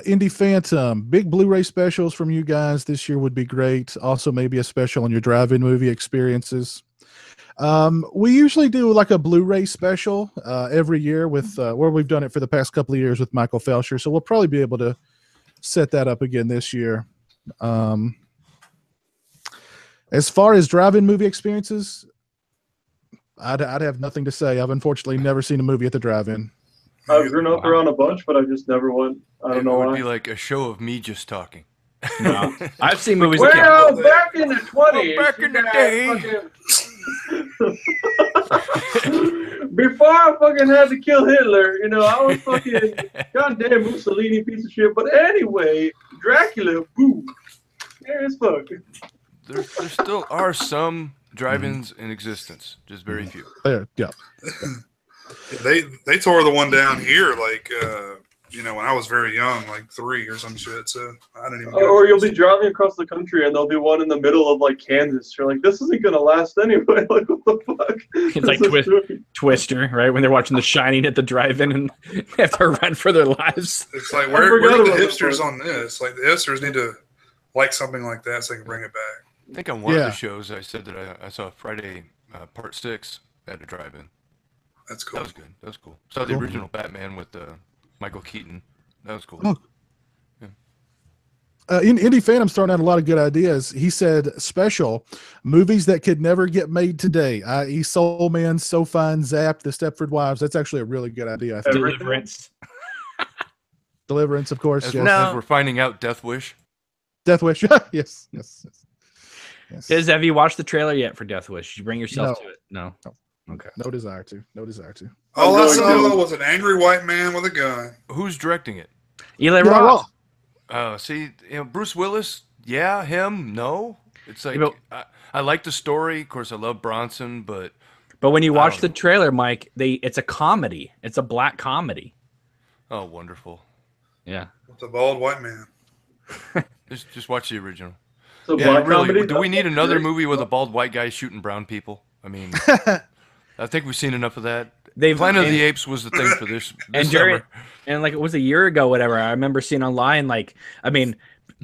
Indie Phantom, big Blu-ray specials from you guys this year would be great. Also, maybe a special on your drive-in movie experiences. We usually do like a Blu-ray special every year with where we've done it for the past couple of years with Michael Felsher. So we'll probably be able to set that up again this year. As far as drive-in movie experiences, I'd have nothing to say. I've unfortunately never seen a movie at the drive-in. I've grown up around a bunch, but I just never went. I don't know why. It would be like a show of me just talking. No, I've seen movies. Well, back in the 20s. Back in the day. Before I fucking had to kill Hitler, you know, I was fucking goddamn Mussolini piece of shit. But anyway, Dracula, boom. There as fuck. There still are some drive-ins in existence, just very few. Yeah. They tore the one down here, like, you know, when I was very young, like 3 or some shit. So I didn't even. Or you'll be driving across the country and there'll be one in the middle of like Kansas. You're like, this isn't gonna last anyway. Like, what the fuck? It's like Twister, right? When they're watching The Shining at the drive-in and they have to run for their lives. It's like, where are the hipsters on this? Like, the hipsters need to like something like that so they can bring it back. I think on one of the shows I said that I saw Friday Part 6 at a drive-in. That's cool. That was good. That was cool. Saw the original Batman with Michael Keaton. That was cool. Oh. Yeah. Indie Phantom's throwing out a lot of good ideas. He said special movies that could never get made today, i.e. Soul Man, So Fine, Zapped, The Stepford Wives. That's actually a really good idea, I think. Deliverance. Deliverance, of course. As, yes. as we're finding out, Death Wish. Death Wish. yes. Have you watched the trailer yet for Death Wish? Did you bring yourself to it? No. Okay. No desire to. All I saw was an angry white man with a gun. Who's directing it? Eli Roth. See, you know, Bruce Willis. Yeah, him. No. It's like I like the story. Of course, I love Bronson, but when you watch the trailer, Mike, it's a comedy. It's a black comedy. Oh, wonderful. Yeah. With a bald white man. Just watch the original. So yeah, really. Do we need another movie with a bald white guy shooting brown people? I mean, I think we've seen enough of that. Planet of the Apes was the thing for this summer. And like it was a year ago, whatever. I remember seeing online, like,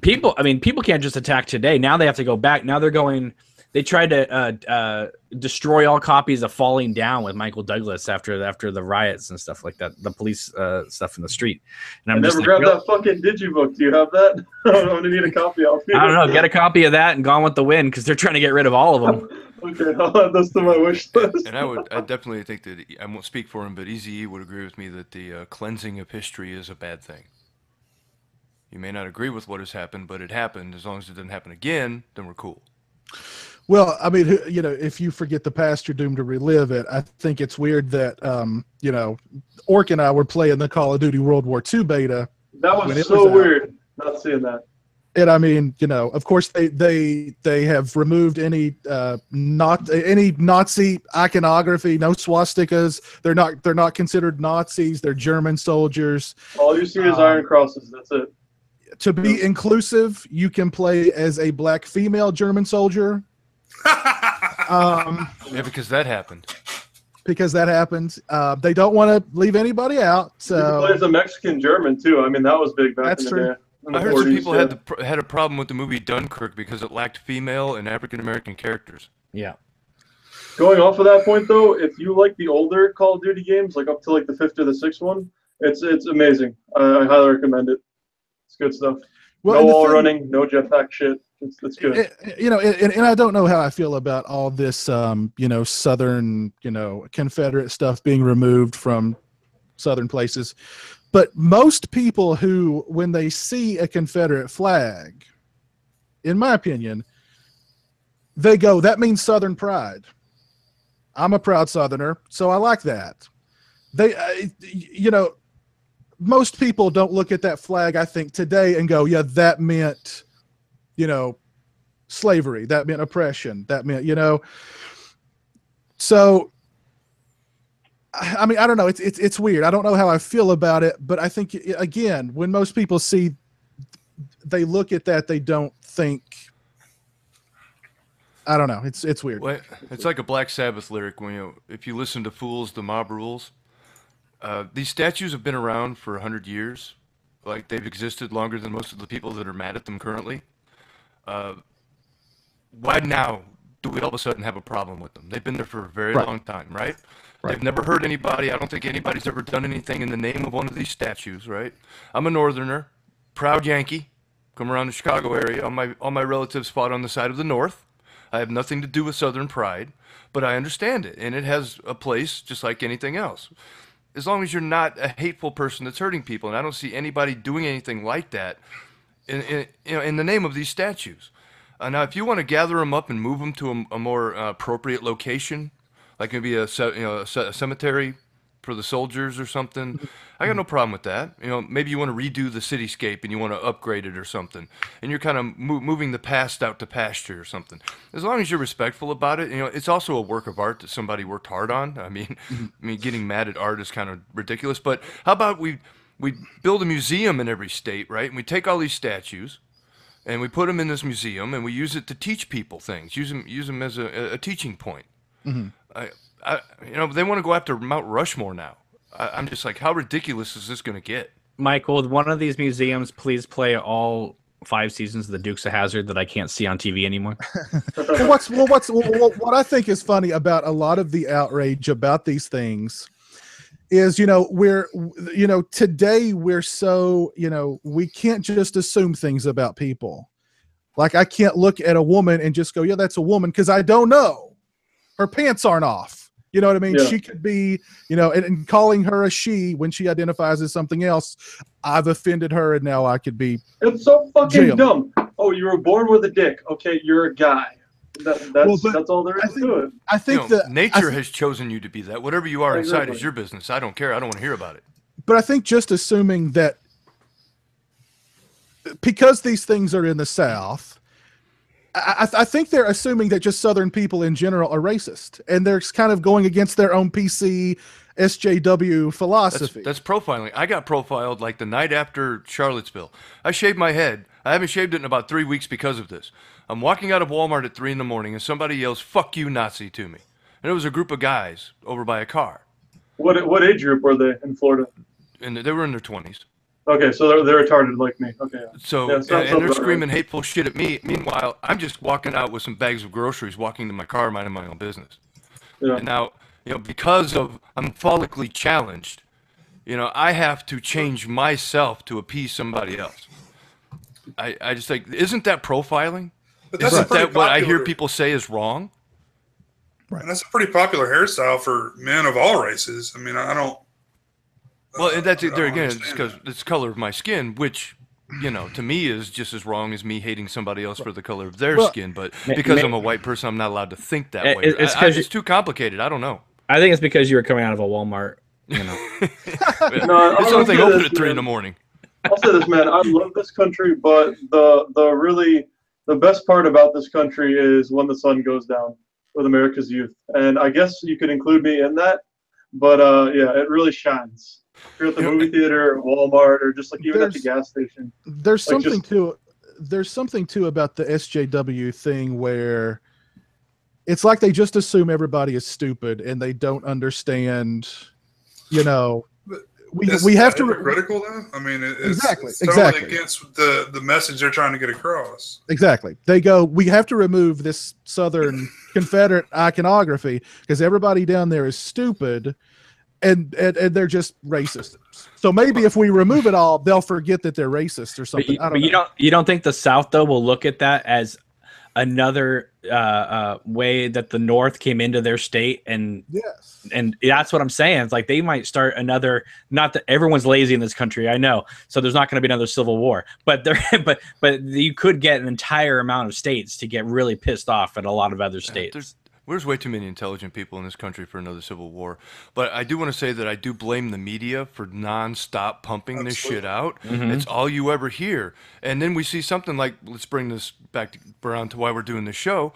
people can't just attack today. Now they have to go back. Now they tried to destroy all copies of Falling Down with Michael Douglas after the riots and stuff like that, the police stuff in the street. And I never grabbed that fucking digibook. Do you have that? I'm gonna need a copy of it. I don't know. Get a copy of that and Gone with the Wind because they're trying to get rid of all of them. Okay, I'll add this to my wish list. And I definitely think that I won't speak for him, but Eazy-E would agree with me that the cleansing of history is a bad thing. You may not agree with what has happened, but it happened. As long as it doesn't happen again, then we're cool. Well, I mean, you know, if you forget the past, you're doomed to relive it. I think it's weird that, you know, Orc and I were playing the Call of Duty World War II beta. That was so weird, not seeing that. And I mean, you know, of course they have removed any Nazi iconography, no swastikas. They're not considered Nazis. They're German soldiers. All you see is Iron Crosses. That's it. To be inclusive, you can play as a black female German soldier. Yeah, because that happened. They don't want to leave anybody out. So you can play as a Mexican German too. I mean, that was big back in the day. I heard some people had a problem with the movie Dunkirk because it lacked female and African American characters. Yeah. Going off of that point though, if you like the older Call of Duty games, like up to like the 5th or the 6th one, it's amazing. I highly recommend it. It's good stuff. Well, no wall running, no jetpack shit. It's good. You know, and I don't know how I feel about all this, you know, Southern, you know, Confederate stuff being removed from Southern places. But most people who, when they see a Confederate flag, in my opinion, they go, that means Southern pride. I'm a proud Southerner, so I like that. You know, most people don't look at that flag, I think, today and go, yeah, that meant, you know, slavery. That meant oppression. That meant, so I mean, I don't know. It's weird. I don't know how I feel about it, but I think, again, when most people they look at that, they don't think. I don't know. It's weird. Well, it's like a Black Sabbath lyric when if you listen to "Fools, the Mob Rules." These statues have been around for 100 years. Like, they've existed longer than most of the people that are mad at them currently. Why now do we all of a sudden have a problem with them? They've been there for a very long time, right? They've never hurt anybody. I don't think anybody's ever done anything in the name of one of these statues, right? I'm a Northerner, proud Yankee, come around the Chicago area. All my relatives fought on the side of the North. I have nothing to do with Southern pride, but I understand it, and it has a place just like anything else. As long as you're not a hateful person that's hurting people, and I don't see anybody doing anything like that in the name of these statues. Now, if you want to gather them up and move them to a more appropriate location, like maybe a cemetery for the soldiers or something, I got no problem with that. Maybe you want to redo the cityscape and you want to upgrade it or something, and you're kind of moving the past out to pasture or something. As long as you're respectful about it, it's also a work of art that somebody worked hard on. I mean, getting mad at art is kind of ridiculous. But how about we build a museum in every state, right? And we take all these statues, and we put them in this museum, and we use it to teach people things. Use them as a teaching point. Mm-hmm. They want to go after Mount Rushmore now. I'm just like, how ridiculous is this going to get? Michael, with one of these museums, please play all 5 seasons of the Dukes of Hazzard that I can't see on TV anymore. What I think is funny about a lot of the outrage about these things is, today we're so, we can't just assume things about people. Like, I can't look at a woman and just go, yeah, that's a woman, because I don't know. Her pants aren't off. You know what I mean? Yeah. She could be, and calling her a she when she identifies as something else, I've offended her, and now I could be. It's so fucking dumb. Oh, you were born with a dick. Okay, you're a guy. That's all there is to it. I think nature has chosen you to be that. Whatever you are inside is your business. I don't care. I don't want to hear about it. But I think just assuming that because these things are in the South, I think they're assuming that just Southern people in general are racist, and they're kind of going against their own PC SJW philosophy. That's profiling. I got profiled like the night after Charlottesville. I shaved my head. I haven't shaved it in about 3 weeks because of this. I'm walking out of Walmart at 3 a.m, and somebody yells, "Fuck you, Nazi," to me. And it was a group of guys over by a car. What age group were they in Florida? And they were in their 20s. Okay, so they're retarded like me. Okay. So, and they're screaming hateful shit at me. Meanwhile, I'm just walking out with some bags of groceries, walking to my car, minding my own business. Yeah. And now, because I'm follically challenged, I have to change myself to appease somebody else. I just think, isn't that profiling? But that's isn't that what I hear people say is wrong? Right. And that's a pretty popular hairstyle for men of all races. I mean, I don't. Well, and that's there again. It's because it's the color of my skin, which, to me is just as wrong as me hating somebody else for the color of their skin. But because I'm a white person, I'm not allowed to think that way. It's too complicated. I don't know. I think it's because you were coming out of a Walmart. It's something open at 3 a.m. I'll say this, man. I love this country, but the best part about this country is when the sun goes down with America's youth, and I guess you could include me in that. But it really shines. If you're at the movie theater, or Walmart, or just like even at the gas station. There's something too about the SJW thing where it's like they just assume everybody is stupid and they don't understand. We have to critical though. I mean, it's exactly against the message they're trying to get across. Exactly. They go, we have to remove this Southern Confederate iconography because everybody down there is stupid. And they're just racist. So maybe if we remove it all, they'll forget that they're racist or something. You don't think the South though will look at that as another way that the North came into their state, and that's what I'm saying. It's like they might start another. Not that everyone's lazy in this country, I know. So there's not going to be another civil war, but you could get an entire amount of states to get really pissed off at a lot of other states. There's way too many intelligent people in this country for another civil war. But I do want to say that I do blame the media for nonstop pumping this shit out. It's all you ever hear. And then we see something like, let's bring this back around to why we're doing this show.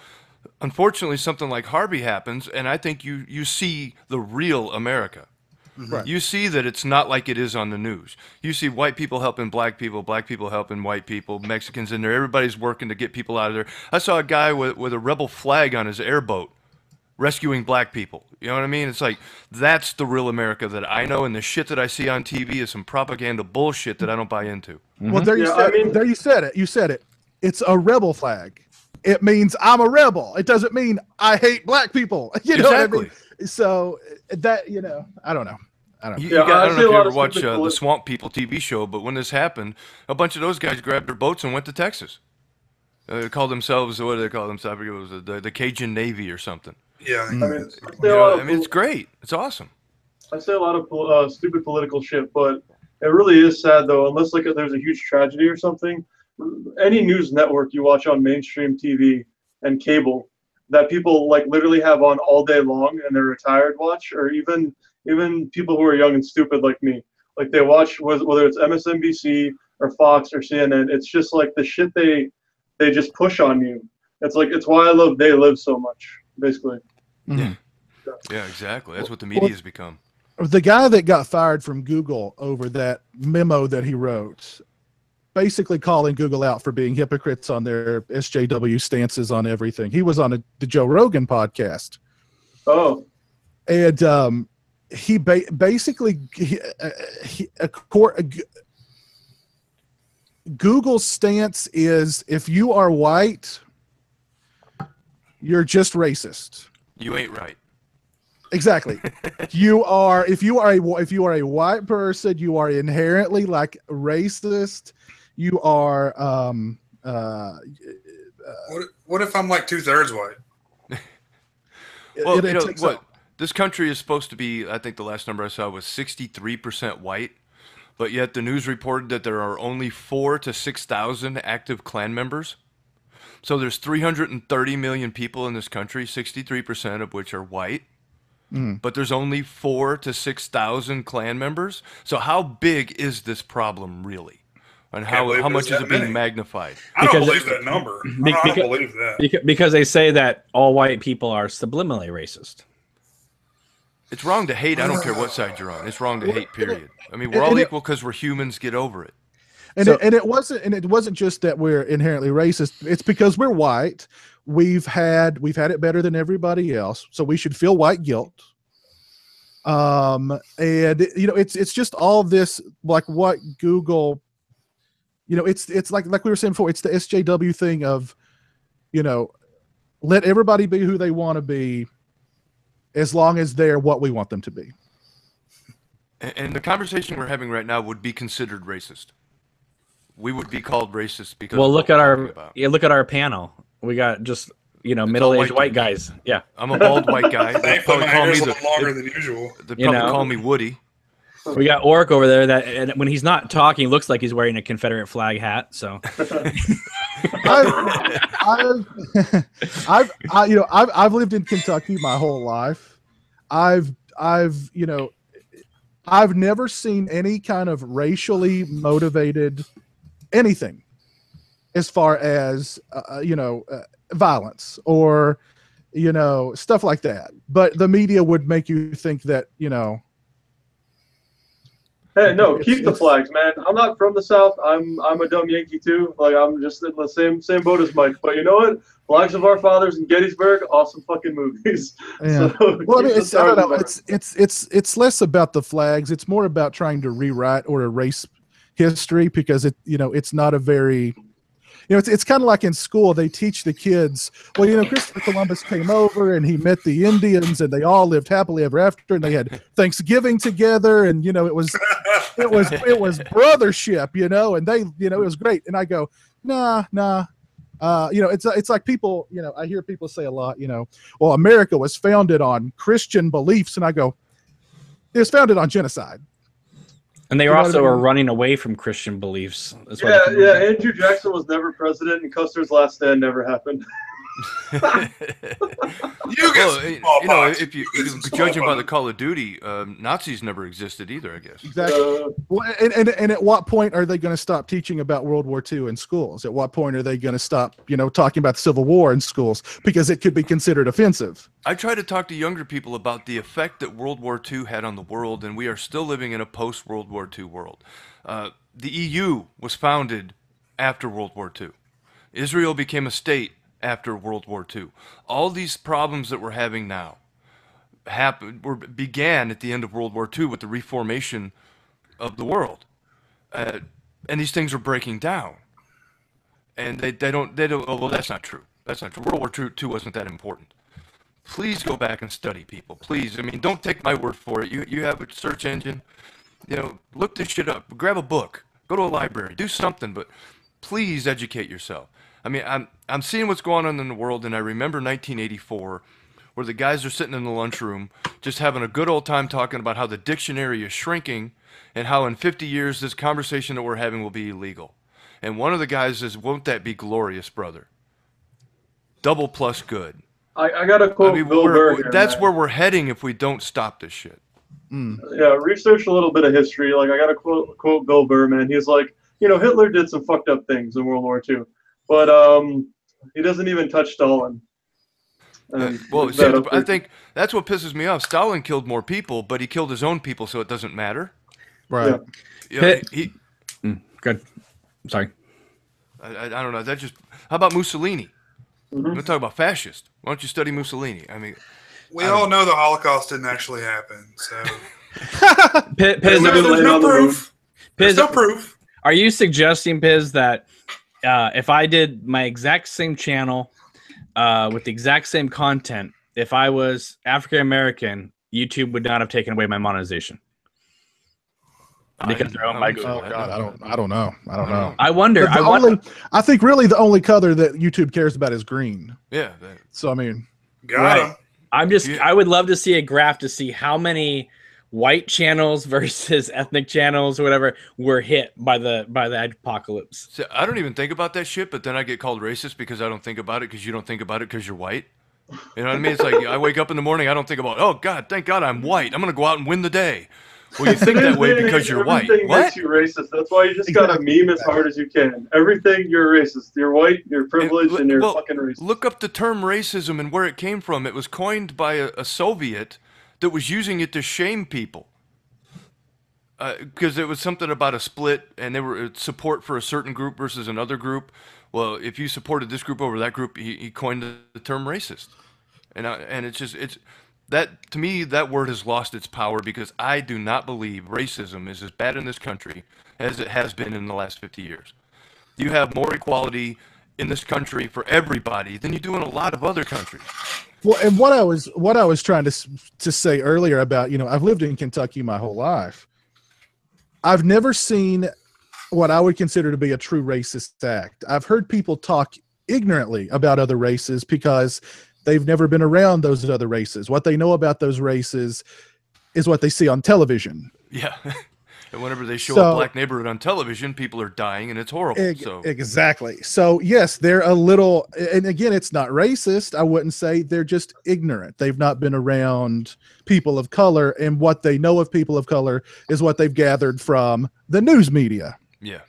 Unfortunately, something like Harvey happens, and I think you see the real America. Right. You see that it's not like it is on the news. You see white people helping black people helping white people, Mexicans in there. Everybody's working to get people out of there. I saw a guy with a rebel flag on his airboat rescuing black people. You know what I mean? It's like, that's the real America that I know, and the shit that I see on TV is some propaganda bullshit that I don't buy into. Well, there you said it. You said it. It's a rebel flag. It means I'm a rebel. It doesn't mean I hate black people. You know what I mean? So that, I don't know. I don't know if you ever watch the Swamp People TV show, but when this happened, a bunch of those guys grabbed their boats and went to Texas. They called themselves, what do they call themselves? I forget, it was the Cajun Navy or something. Yeah. I mean, it's great. It's awesome. I say a lot of stupid political shit, but it really is sad, though, unless there's a huge tragedy or something. Any news network you watch on mainstream TV and cable that people literally have on all day long and they're retired watch, or even people who are young and stupid like me, they watch whether it's MSNBC or Fox or CNN. It's just the shit they just push on you. It's why I love They Live so much, basically. Yeah, exactly. That's what the media has become. The guy that got fired from Google over that memo that he wrote, basically calling Google out for being hypocrites on their SJW stances on everything. He was on the Joe Rogan podcast. Oh, and Google's stance is, if you are white, you're just racist. You ain't right. Exactly. If you are a white person, you are inherently racist. You are what if I'm 2/3 white? Well, this country is supposed to be, I think the last number I saw was 63% white, but yet the news reported that there are only 4,000 to 6,000 active Klan members. So there's 330 million people in this country, 63% of which are white. But there's only 4,000 to 6,000 Klan members. So how big is this problem really? And how much is it being magnified? I don't believe that number. I don't believe that. Because they say that all white people are subliminally racist. It's wrong to hate. I don't care what side you're on. It's wrong to hate, period. I mean, we're all equal because we're humans. Get over it. And it wasn't just that we're inherently racist. It's because we're white. We've had it better than everybody else, so we should feel white guilt. And it's just all this what Google. It's like we were saying before. It's the SJW thing of, let everybody be who they want to be, as long as they're what we want them to be. And the conversation we're having right now would be considered racist. We would be called racist because. Well, look at our panel. We got just middle-aged white guys. Yeah, I'm a bald white guy. They probably call me longer than usual. They probably call me Woody. We got Oric over there that, and when he's not talking, looks like he's wearing a Confederate flag hat. So, I've lived in Kentucky my whole life. I've never seen any kind of racially motivated anything as far as violence or stuff like that. But the media would make you think that Hey, no, keep the flags, man. I'm not from the South. I'm a dumb Yankee too. I'm just in the same boat as Mike. But you know what? Flags of Our Fathers in Gettysburg, awesome fucking movies. Yeah. So, well, I mean, I don't know. It's less about the flags. It's more about trying to rewrite or erase history, because it's not a very. It's kind of like in school, they teach the kids, well, Christopher Columbus came over and he met the Indians and they all lived happily ever after, and they had Thanksgiving together, and it was brothership, and they, it was great. And I go, nah. It's like people, I hear people say a lot, well, America was founded on Christian beliefs, and I go, it was founded on genocide. And they also are running away from Christian beliefs. Yeah. Andrew Jackson was never president, and Custer's last stand never happened. You get Well, some you know, smallpox. if you get some judging by the smallpox. Call of Duty, Nazis never existed either, I guess. Exactly. Well, and at what point are they going to stop teaching about World War II in schools? At what point are they going to stop, talking about the Civil War in schools because it could be considered offensive? I try to talk to younger people about the effect that World War II had on the world, and we are still living in a post-World War II world. The EU was founded after World War II. Israel became a state after World War II. All these problems that we're having now began at the end of World War II with the reformation of the world, and these things are breaking down. And they don't. Oh, well, that's not true. That's not true. World War II wasn't that important. Please go back and study, people. Please. I mean, don't take my word for it. You have a search engine. Look this shit up. Grab a book. Go to a library. Do something. But please educate yourself. I mean, I'm seeing what's going on in the world, and I remember 1984, where the guys are sitting in the lunchroom just having a good old time talking about how the dictionary is shrinking and how in 50 years this conversation that we're having will be illegal. And one of the guys says, "Won't that be glorious, brother? Double plus good." I got to quote Bill Burr here, that's man. where we're heading if we don't stop this shit. Yeah, research a little bit of history. Like, I got to quote Bill Burr, man. He's like, Hitler did some fucked up things in World War II, but he doesn't even touch Stalin. Well, I think that's what pisses me off. Stalin killed more people, but he killed his own people, so it doesn't matter. Right. Yeah. Good. Sorry. I don't know. How about Mussolini? Mm-hmm. I'm going to talk about fascist. Why don't you study Mussolini? I mean, We all know the Holocaust didn't actually happen, so Piz, there's no proof. There's no proof. Are you suggesting, Piz, that if I did my exact same channel with the exact same content, if I was African American, YouTube would not have taken away my monetization? Because they're owned by Google. Oh God, I don't know. I wonder. I think really the only color that YouTube cares about is green. Yeah. So I mean, Got him. I would love to see a graph to see how many white channels versus ethnic channels or whatever were hit by the apocalypse. So I don't even think about that shit, but then I get called racist because I don't think about it because you don't think about it because you're white. You know what I mean? It's like I wake up in the morning, I don't think about, oh God, thank God I'm white. I'm going to go out and win the day. Well, you think that way because you're white. Everything What? makes you racist. That's why you just gotta meme as hard as you can. Everything, you're racist. You're white, you're privileged, and you're fucking racist. Look up the term racism and where it came from. It was coined by a Soviet that was using it to shame people. Because it was something about a split, and they were support for a certain group versus another group. Well, if you supported this group over that group, he coined the term racist. And it's that, to me, that word has lost its power because I do not believe racism is as bad in this country as it has been in the last 50 years. You have more equality in this country for everybody than you do in a lot of other countries. well, and what I was trying to say earlier about, I've lived in Kentucky my whole life. I've never seen what I would consider to be a true racist act. I've heard people talk ignorantly about other races because they've never been around those other races. What they know about those races is what they see on television. Yeah. And whenever they show a black neighborhood on television, people are dying and it's horrible. Exactly. So yes, they're a little, and again, it's not racist. I wouldn't say, they're just ignorant. They've not been around people of color, and what they know of people of color is what they've gathered from the news media. Yeah.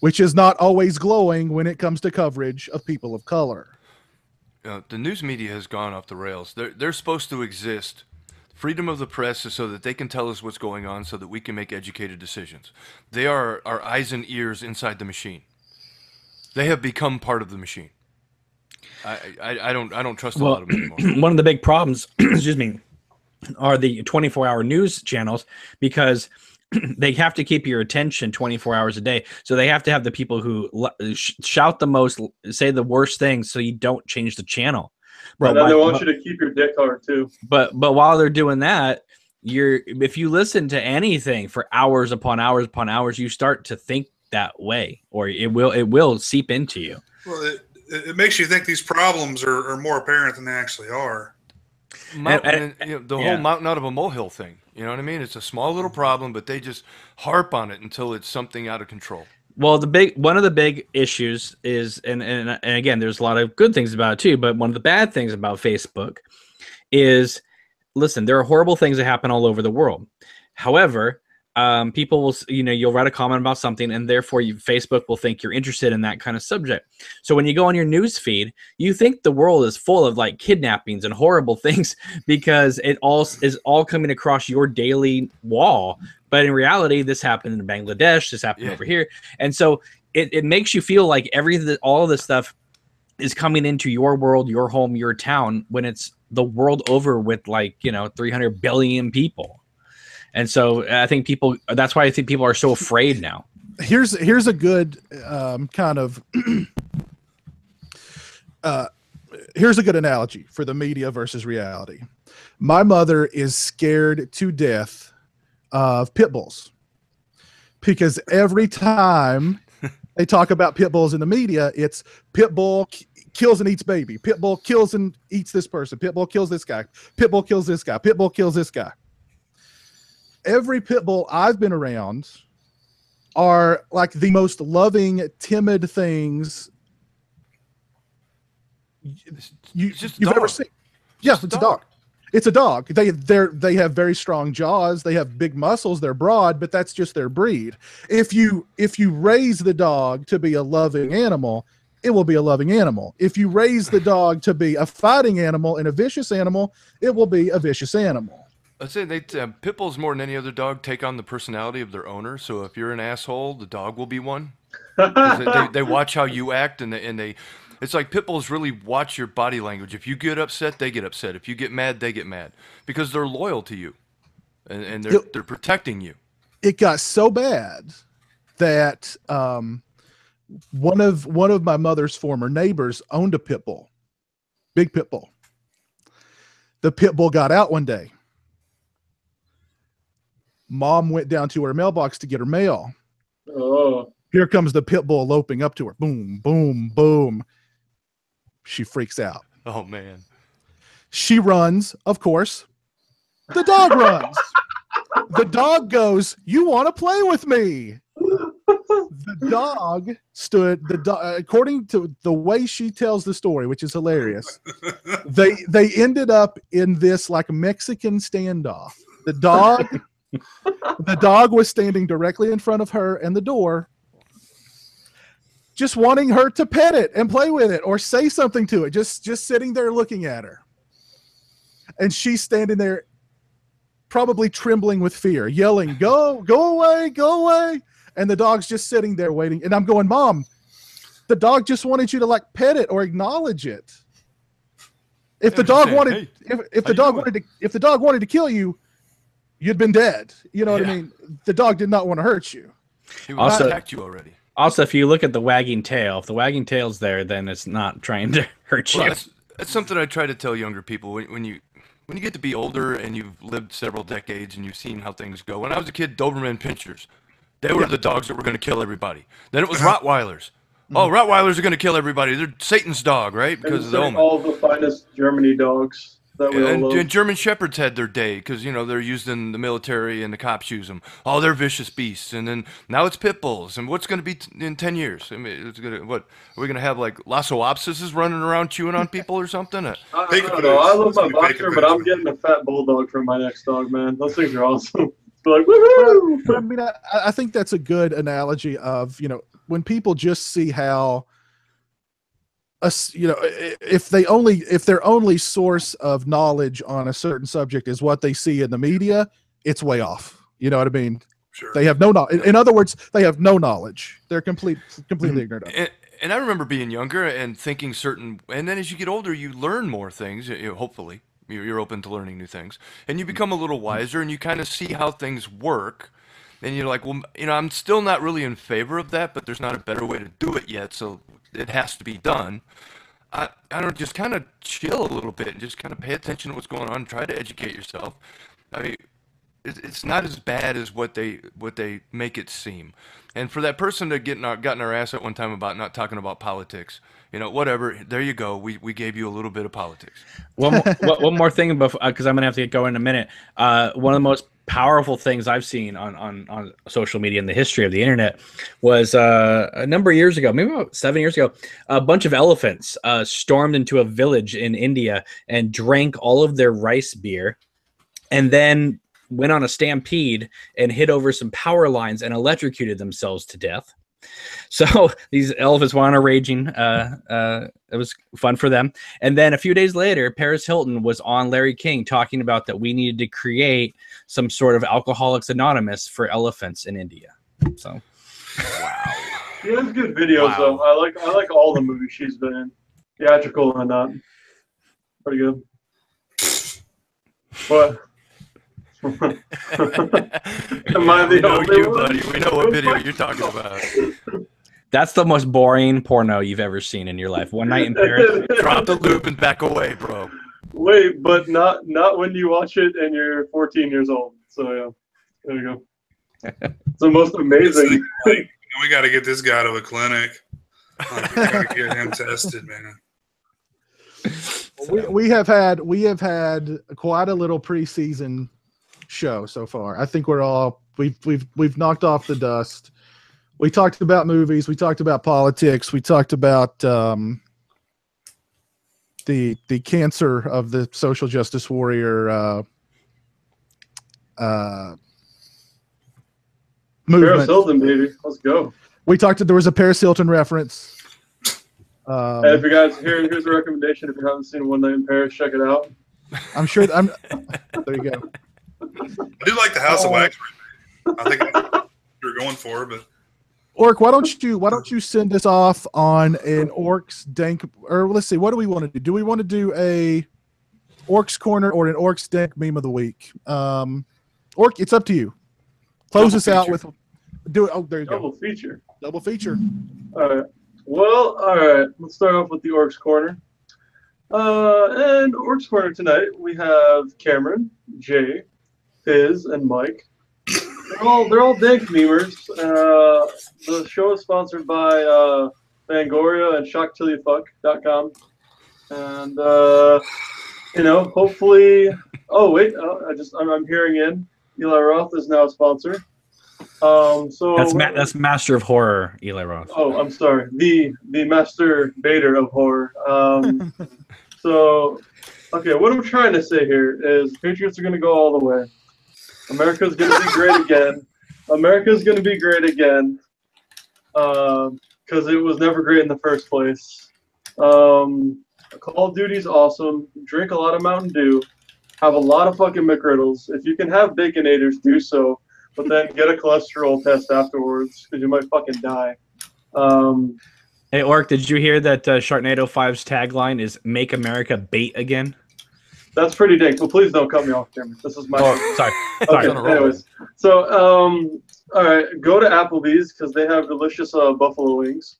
Which is not always glowing when it comes to coverage of people of color. The news media has gone off the rails. They're supposed to exist. Freedom of the press is so that they can tell us what's going on so that we can make educated decisions. They are our eyes and ears inside the machine. They have become part of the machine. I don't trust a lot of them anymore. One of the big problems, excuse me, are the 24-hour news channels because they have to keep your attention 24 hours a day. So they have to have the people who shout the most, say the worst things so you don't change the channel. And then they want you to keep your dick hard too. But while they're doing that, if you listen to anything for hours upon hours upon hours, you start to think that way, or it will seep into you. Well, it makes you think these problems are more apparent than they actually are. Whole mountain out of a molehill thing. You know what I mean? It's a small little problem, but they just harp on it until it's something out of control. Well, one of the big issues is, and again, there's a lot of good things about it too, but one of the bad things about Facebook is, listen, there are horrible things that happen all over the world. However, people will, you'll write a comment about something, and therefore Facebook will think you're interested in that kind of subject. So when you go on your news feed, you think the world is full of like kidnappings and horrible things because it all is all coming across your daily wall. But in reality, this happened in Bangladesh, this happened over here. And so it makes you feel like all of this stuff is coming into your world, your home, your town, when it's the world over with 300 billion people. And so I think that's why I think people are so afraid now. Here's a good here's a good analogy for the media versus reality. My mother is scared to death of pit bulls because every time they talk about pit bulls in the media, it's pit bull kills and eats baby, pit bull kills and eats this person, pit bull kills this guy, pit bull kills this guy, pit bull kills this guy. Every pit bull I've been around are like the most loving, timid things you've ever seen. Yes, it's a dog. It's a dog. They have very strong jaws. They have big muscles. They're broad, but that's just their breed. If you raise the dog to be a loving animal, it will be a loving animal. If you raise the dog to be a fighting animal and a vicious animal, it will be a vicious animal. I'd say pit bulls more than any other dog take on the personality of their owner. So if you're an asshole, the dog will be one. They watch how you act, and they it's like pit bulls really watch your body language. If you get upset, they get upset. If you get mad, they get mad because they're loyal to you, and they're protecting you. It got so bad that one of my mother's former neighbors owned a pit bull, big pit bull. The pit bull got out one day. Mom went down to her mailbox to get her mail. Oh. Here comes the pit bull loping up to her. Boom, boom, boom. She freaks out. Oh, man. She runs, of course. The dog runs. The dog goes, "You want to play with me?" The dog stood, according to the way she tells the story, which is hilarious, they ended up in this like Mexican standoff. The dog was standing directly in front of her and the door, just wanting her to pet it and play with it or say something to it, just sitting there looking at her. And she's standing there probably trembling with fear, yelling, go away, go away. And the dog's just sitting there waiting. And I'm going, "Mom, the dog just wanted you to like pet it or acknowledge it. If the dog wanted, if the dog wanted to kill you, you'd been dead. You know what I mean? The dog did not want to hurt you. He would have attacked you already. Also, if you look at the wagging tail, if the wagging tail's there, then it's not trying to hurt you. That's something I try to tell younger people. When you get to be older and you've lived several decades and you've seen how things go. When I was a kid, Doberman Pinschers, they were the dogs that were going to kill everybody. Then it was Rottweilers. Oh, Rottweilers are going to kill everybody. They're Satan's dog, right? Because of the omen. All the finest Germany dogs. And German Shepherds had their day because, they're used in the military and the cops use them. Oh, they're vicious beasts. And then now it's pit bulls. And what's going to be in 10 years? I mean, what are we going to have, like Lhasapopsis running around chewing on people or something? I don't know. I love my boxer, but I'm getting a fat bulldog for my next dog, man. Those things are awesome. Like, woohoo! But I mean, I think that's a good analogy of, when people just see how, if their only source of knowledge on a certain subject is what they see in the media, it's way off. You know what I mean? Sure. They have no knowledge. In other words, they have no knowledge. They're completely ignorant of it. And I remember being younger and thinking and then as you get older, you learn more things, hopefully. You're open to learning new things. And you become a little wiser and you kind of see how things work. And you're like, well, I'm still not really in favor of that, but there's not a better way to do it yet, so it has to be done. I don't know, just kind of chill a little bit and just kind of pay attention to what's going on, try to educate yourself. I mean, it's not as bad as what they make it seem. And for that person to gotten our ass at one time about not talking about politics, whatever, there you go. We gave you a little bit of politics. One more thing, because I'm going to have to get going in a minute. One of the most powerful things I've seen on social media in the history of the internet was a number of years ago, maybe about 7 years ago, a bunch of elephants stormed into a village in India and drank all of their rice beer, and then went on a stampede and hit over some power lines and electrocuted themselves to death. So these elephants went on a raging. It was fun for them. And then a few days later, Paris Hilton was on Larry King talking about that we needed to create some sort of Alcoholics Anonymous for elephants in India. So, Wow. She has good videos though. I like all the movies she's been in, theatrical and not. Pretty good. What? Am I the only one? Buddy. We know what video you're talking about. that's the most boring porno you've ever seen in your life. One Night in Paris. Drop the loop and back away, bro. Wait, but not when you watch it and you're 14 years old. So yeah, there you go. It's the most amazing thing. We got to get this guy to a clinic. Like, we got to get him tested, man. We have had quite a little preseason show so far. I think we've knocked off the dust. We talked about movies. We talked about politics. We talked about the cancer of the social justice warrior movement. Paris Hilton, baby, let's go. We talked. There was a Paris Hilton reference. And if you guys here's a recommendation. If you haven't seen One Night in Paris, check it out. I'm sure. There you go. I do like the House of Wax. I think that's what you're going for, but Orc, why don't you send us off on an Orcs Dank, or let's see, what do we want to do? Do we want to do a Orcs Corner or an Orcs Dank meme of the week? Orc, it's up to you. Close us out with do it. Oh, there you go. Double feature. Double feature. All right. Well, all right. Let's start off with the Orcs Corner. And Orcs Corner tonight we have Cameron, Jay, Fizz, and Mike. They're all dank memers. The show is sponsored by Fangoria and ShockTillYouFuck.com. And hopefully. Oh wait, I'm hearing in. Eli Roth is now a sponsor. So that's Master of Horror, Eli Roth. Oh, I'm sorry. The master baiter of horror. So, okay, what I'm trying to say here is Patriots are going to go all the way. America's going to be great again. America's going to be great again because it was never great in the first place. Call of Duty's awesome. Drink a lot of Mountain Dew. Have a lot of fucking McGriddles. If you can have Baconators, do so. But then get a cholesterol test afterwards because you might fucking die. Hey, Orc, did you hear that Sharknado 5's tagline is "Make America Bait Again"? That's pretty dank, but please don't cut me off, Cameron. This is my. Oh, sorry. Okay, anyways. So, all right, go to Applebee's because they have delicious buffalo wings.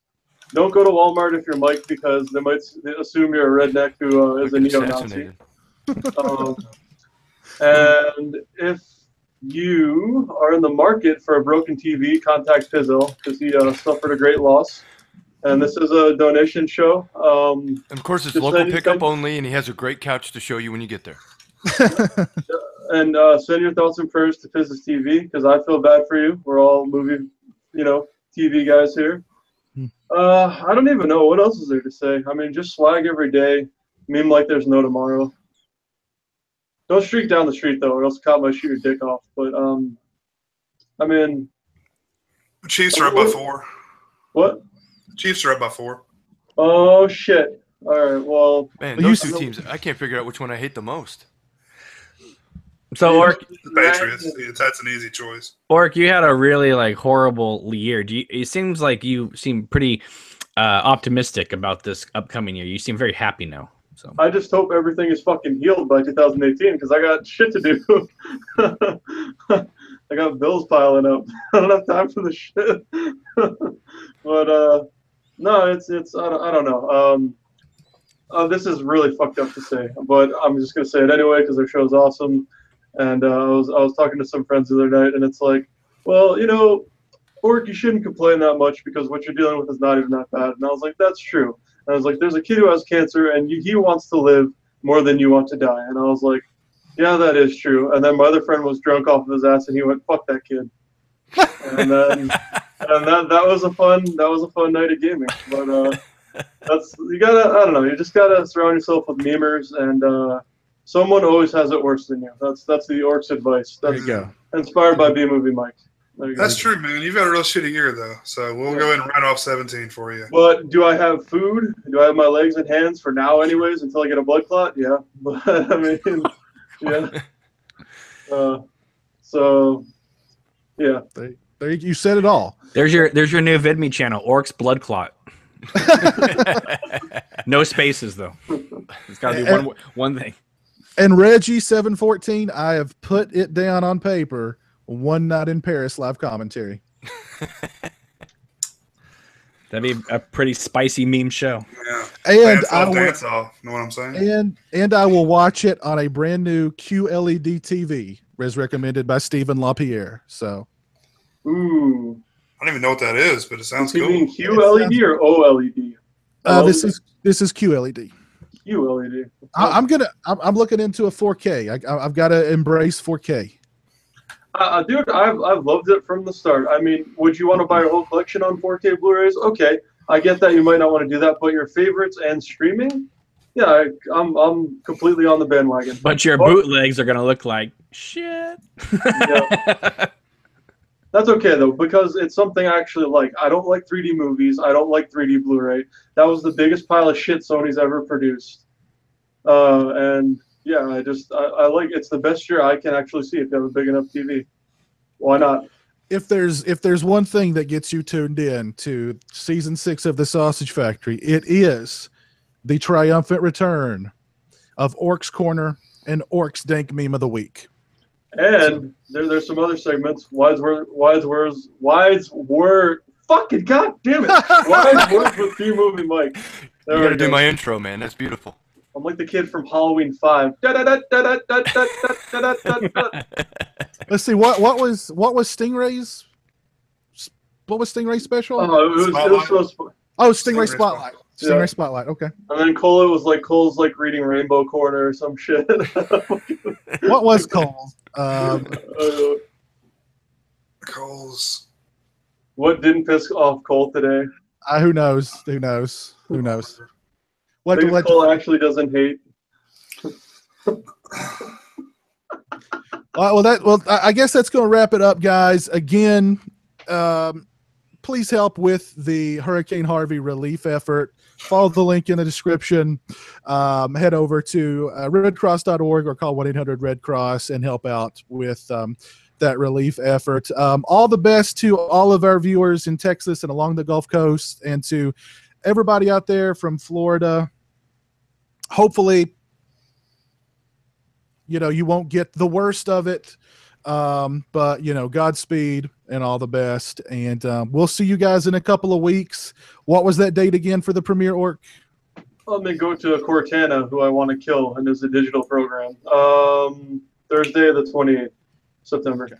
Don't go to Walmart if you're Mike because they might assume you're a redneck who is a neo-Nazi. And if you are in the market for a broken TV, contact Pizzo because he suffered a great loss. And this is a donation show. And of course, it's local pickup only, and he has a great couch to show you when you get there. And send your thoughts and prayers to Fizz's TV because I feel bad for you. We're all movie, TV guys here. I don't even know what else is there to say. I mean, just swag every day, meme like there's no tomorrow. Don't streak down the street though, or else cop might shoot your dick off. But I mean, Chiefs are up by 4. What? Chiefs are up by 4. Oh shit! All right, well, man, those two teams, I can't figure out which one I hate the most. So, Orc, Patriots. That's an easy choice. Orc, you had a really horrible year. It seems like you seem pretty optimistic about this upcoming year. You seem very happy now. So I just hope everything is fucking healed by 2018 because I got shit to do. I got bills piling up. I don't have time for the shit. But no, it's I don't know. This is really fucked up to say, but I'm just gonna say it anyway because their show's awesome. And I was talking to some friends the other night, and it's like, well, Orc, you shouldn't complain that much because what you're dealing with is not even that bad. And I was like, that's true. And I was like, there's a kid who has cancer, and he wants to live more than you want to die. And I was like, Yeah, that is true. And then my other friend was drunk off of his ass, and he went, "Fuck that kid." And then, that was a fun night of gaming. But you gotta, I don't know, you just gotta surround yourself with memers, and someone always has it worse than you. That's the Orcs advice. There you go. Inspired by B Movie Mike. That's true, man. You've had a real shitty year, though. So we'll go ahead and write off 17 for you. But do I have food? Do I have my legs and hands for now, anyways, until I get a blood clot? Yeah. But I mean, yeah. So, yeah. There you said it all. There's your new VidMe channel, Orcs Blood Clot. No spaces though. It's got to be one thing. And Reggie 714, I have put it down on paper. One Night in Paris live commentary. That'd be a pretty spicy meme show. Yeah. And dance off. Know what I'm saying? And I will watch it on a brand new QLED TV, as recommended by Stephen LaPierre. So, ooh, I don't even know what that is, but it sounds you cool. mean QLED or OLED? This is QLED. QLED. I'm looking into a 4K. I've got to embrace 4K. Dude, I've loved it from the start. I mean, would you want to buy a whole collection on 4K Blu-rays? Okay, I get that you might not want to do that, but your favorites and streaming, yeah, I'm completely on the bandwagon. But your bootlegs are gonna look like shit. Yeah. That's okay though, because it's something I actually like. I don't like 3D movies. I don't like 3D Blu-ray. That was the biggest pile of shit Sony's ever produced. And yeah, I like, it's the best year I can actually see if you have a big enough TV. Why not? If there's one thing that gets you tuned in to season 6 of the Sausage Factory, it is the triumphant return of Orcs Corner and Orcs Dank Meme of the Week. And there's some other segments. Fucking god damn it! Wise words with B Movie Mike. You gotta do my intro, man. That's beautiful. I'm like the kid from Halloween 5. Let's see what was Stingray's special? Oh, it was Stingray Spotlight. Stingray Spotlight. Okay. And then Cole's like reading Rainbow Corner or some shit. What was Cole's? Cole's. What didn't piss off Cole today? Who knows? What Cole actually doesn't hate. I guess that's going to wrap it up, guys. Again, please help with the Hurricane Harvey relief effort. Follow the link in the description. Head over to redcross.org or call 1-800-RED-CROSS and help out with that relief effort. All the best to all of our viewers in Texas and along the Gulf Coast, and to everybody out there from Florida. Hopefully, you won't get the worst of it, but Godspeed and all the best. And we'll see you guys in a couple of weeks. What was that date again for the premiere, Orc? Let me go to Cortana, who I want to kill, and there's a digital program. Thursday, the 28th September. Okay.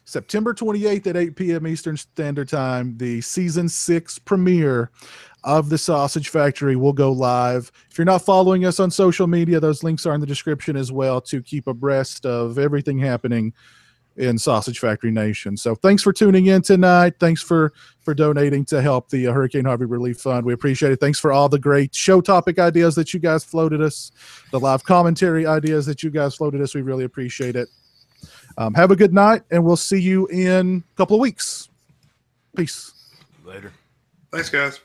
September 28th at 8 p.m. Eastern Standard Time, the season 6 premiere of the Sausage Factory will go live. If you're not following us on social media, those links are in the description as well to keep abreast of everything happening in Sausage Factory Nation. So thanks for tuning in tonight. Thanks for donating to help the Hurricane Harvey Relief Fund. We appreciate it. Thanks for all the great show topic ideas that you guys floated us, the live commentary ideas that you guys floated us. We really appreciate it. Have a good night, and we'll see you in a couple of weeks. Peace. Later. Thanks, guys.